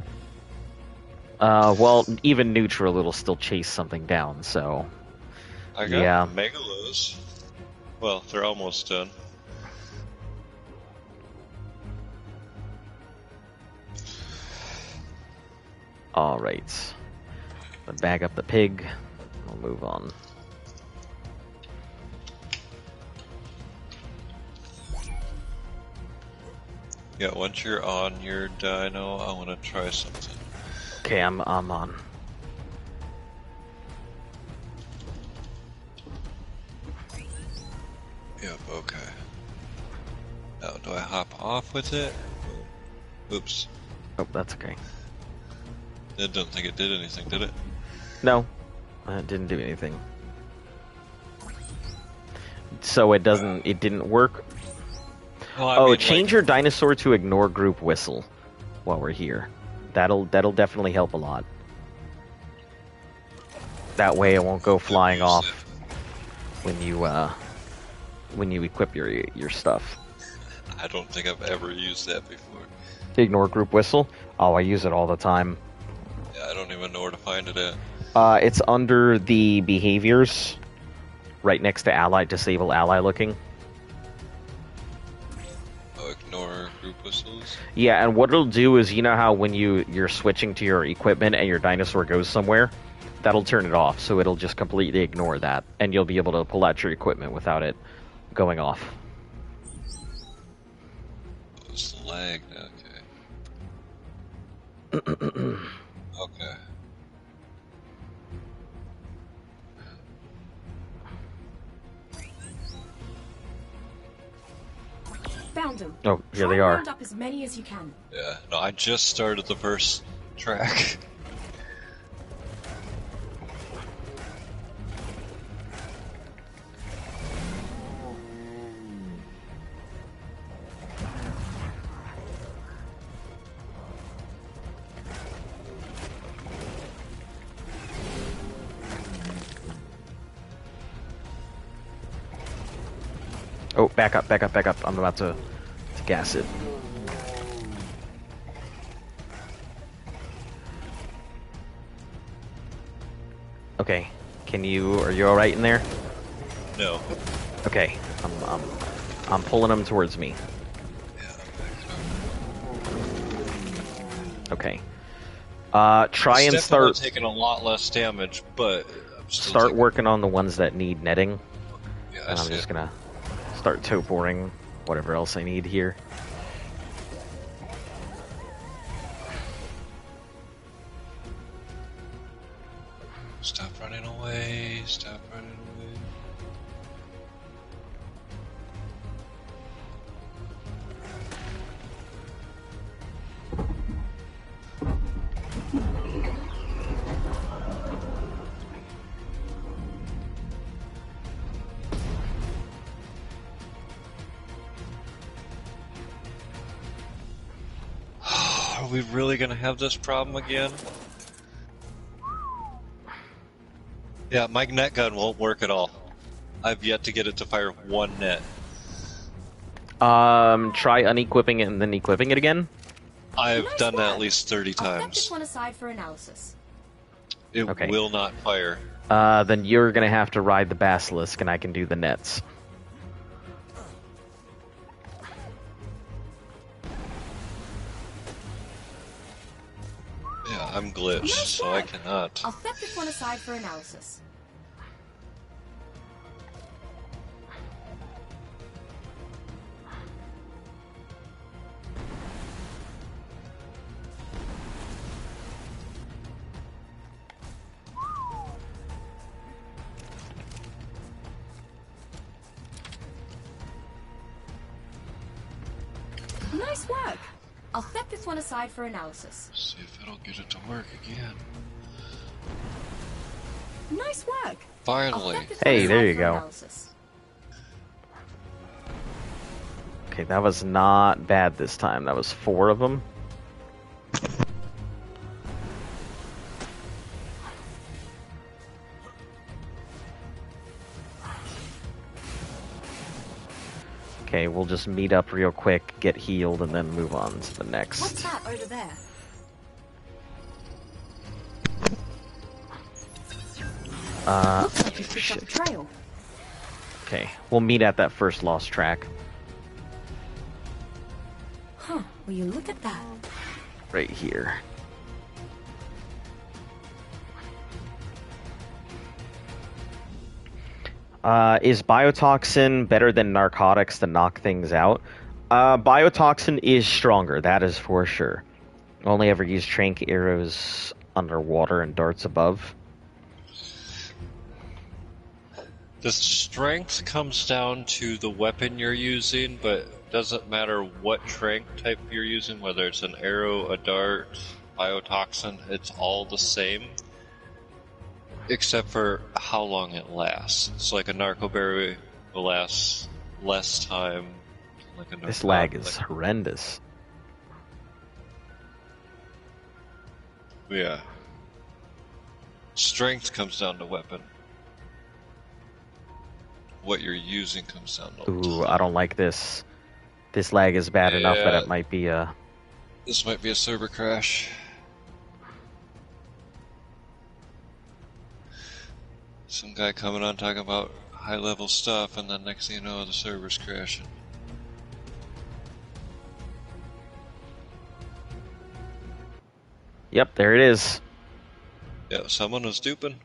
S1: well, even neutral, it'll still chase something down, so...
S3: I got
S1: yeah.
S3: Megalos. Well, they're almost done.
S1: Alright. Bag up the pig. We'll move on.
S3: Yeah, once you're on your dino, I want to try something.
S1: Okay, I'm on.
S3: Yep, okay. Now, do I hop off with it? Oops.
S1: Oh, that's okay.
S3: I don't think it did anything, did it?
S1: No, it didn't do anything. So it didn't work?
S3: Well,
S1: change your dinosaur to ignore group whistle while we're here. That'll definitely help a lot. That way it won't go flying off when you equip your stuff.
S3: I don't think I've ever used that before.
S1: Ignore group whistle? Oh, I use it all the time.
S3: Yeah, I don't even know where to find it at.
S1: It's under the behaviors, right next to ally, disable ally looking.
S3: Oh, ignore group whistles?
S1: Yeah, and what it'll do is, you know how when you're switching to your equipment and your dinosaur goes somewhere, that'll turn it off, so it'll just completely ignore that, and you'll be able to pull out your equipment without it going off.
S3: Oh, it's lagged, okay. Okay.
S2: Found them.
S1: Oh, here
S2: Try
S1: they
S2: and
S1: are.
S2: round up as many as you can.
S3: Yeah, no, I just started the first track.
S1: Oh, back up. I'm about to gas it. Okay. Are you alright in there?
S3: No.
S1: Okay. I'm pulling them towards me. Okay. Try and
S3: Definitely
S1: start
S3: taking a lot less damage, but I'm still
S1: start
S3: taking...
S1: working on the ones that need netting.
S3: Yeah, I
S1: And I'm
S3: see
S1: just
S3: it.
S1: gonna start toporing whatever else I need here.
S3: Stop running away. Stop running away. Are we really gonna have this problem again? Yeah, my net gun won't work at all. I've yet to get it to fire one net.
S1: Try unequipping it and then equipping it again.
S3: I've
S2: Nice
S3: done that
S2: work.
S3: at least 30
S2: I'll set this
S3: times.
S2: one aside for analysis.
S3: It
S1: Okay.
S3: will not fire.
S1: Then you're gonna have to ride the basilisk, and I can do the nets.
S3: Yeah, I'm glitched,
S2: Nice
S3: so I
S2: work.
S3: cannot.
S2: I'll set this one aside for analysis. Nice work. I'll set this one aside for analysis.
S3: See if it'll get it to work again.
S2: Nice work.
S3: Finally.
S2: I'll set this
S1: Hey,
S2: one
S1: there
S2: aside
S1: you
S2: for
S1: go.
S2: analysis.
S1: Okay, that was not bad this time. That was 4 of them. Okay, we'll just meet up real quick, get healed, and then move on to the
S2: What's
S1: next.
S2: that over there? Looks like you picked up a trail.
S1: Okay, we'll meet at that first lost track.
S2: Huh, will you look at that?
S1: Right here. Is biotoxin better than narcotics to knock things out? Biotoxin is stronger, that is for sure. Only ever use trank arrows underwater and darts above.
S3: The strength comes down to the weapon you're using, but doesn't matter what trank type you're using, whether it's an arrow, a dart, biotoxin, it's all the same. Except for how long it lasts. It's like a narco berry will last less time. Like a
S1: This lag is horrendous.
S3: Yeah. Strength comes down to weapon. What you're using comes down to
S1: Ooh,
S3: time.
S1: I don't like this. This lag is bad enough that
S3: Yeah.
S1: it might be a...
S3: This might be a server crash. Some guy coming on talking about high level stuff, and then next thing you know, the server's crashing.
S1: Yep, there it is.
S3: Yeah, someone was duping.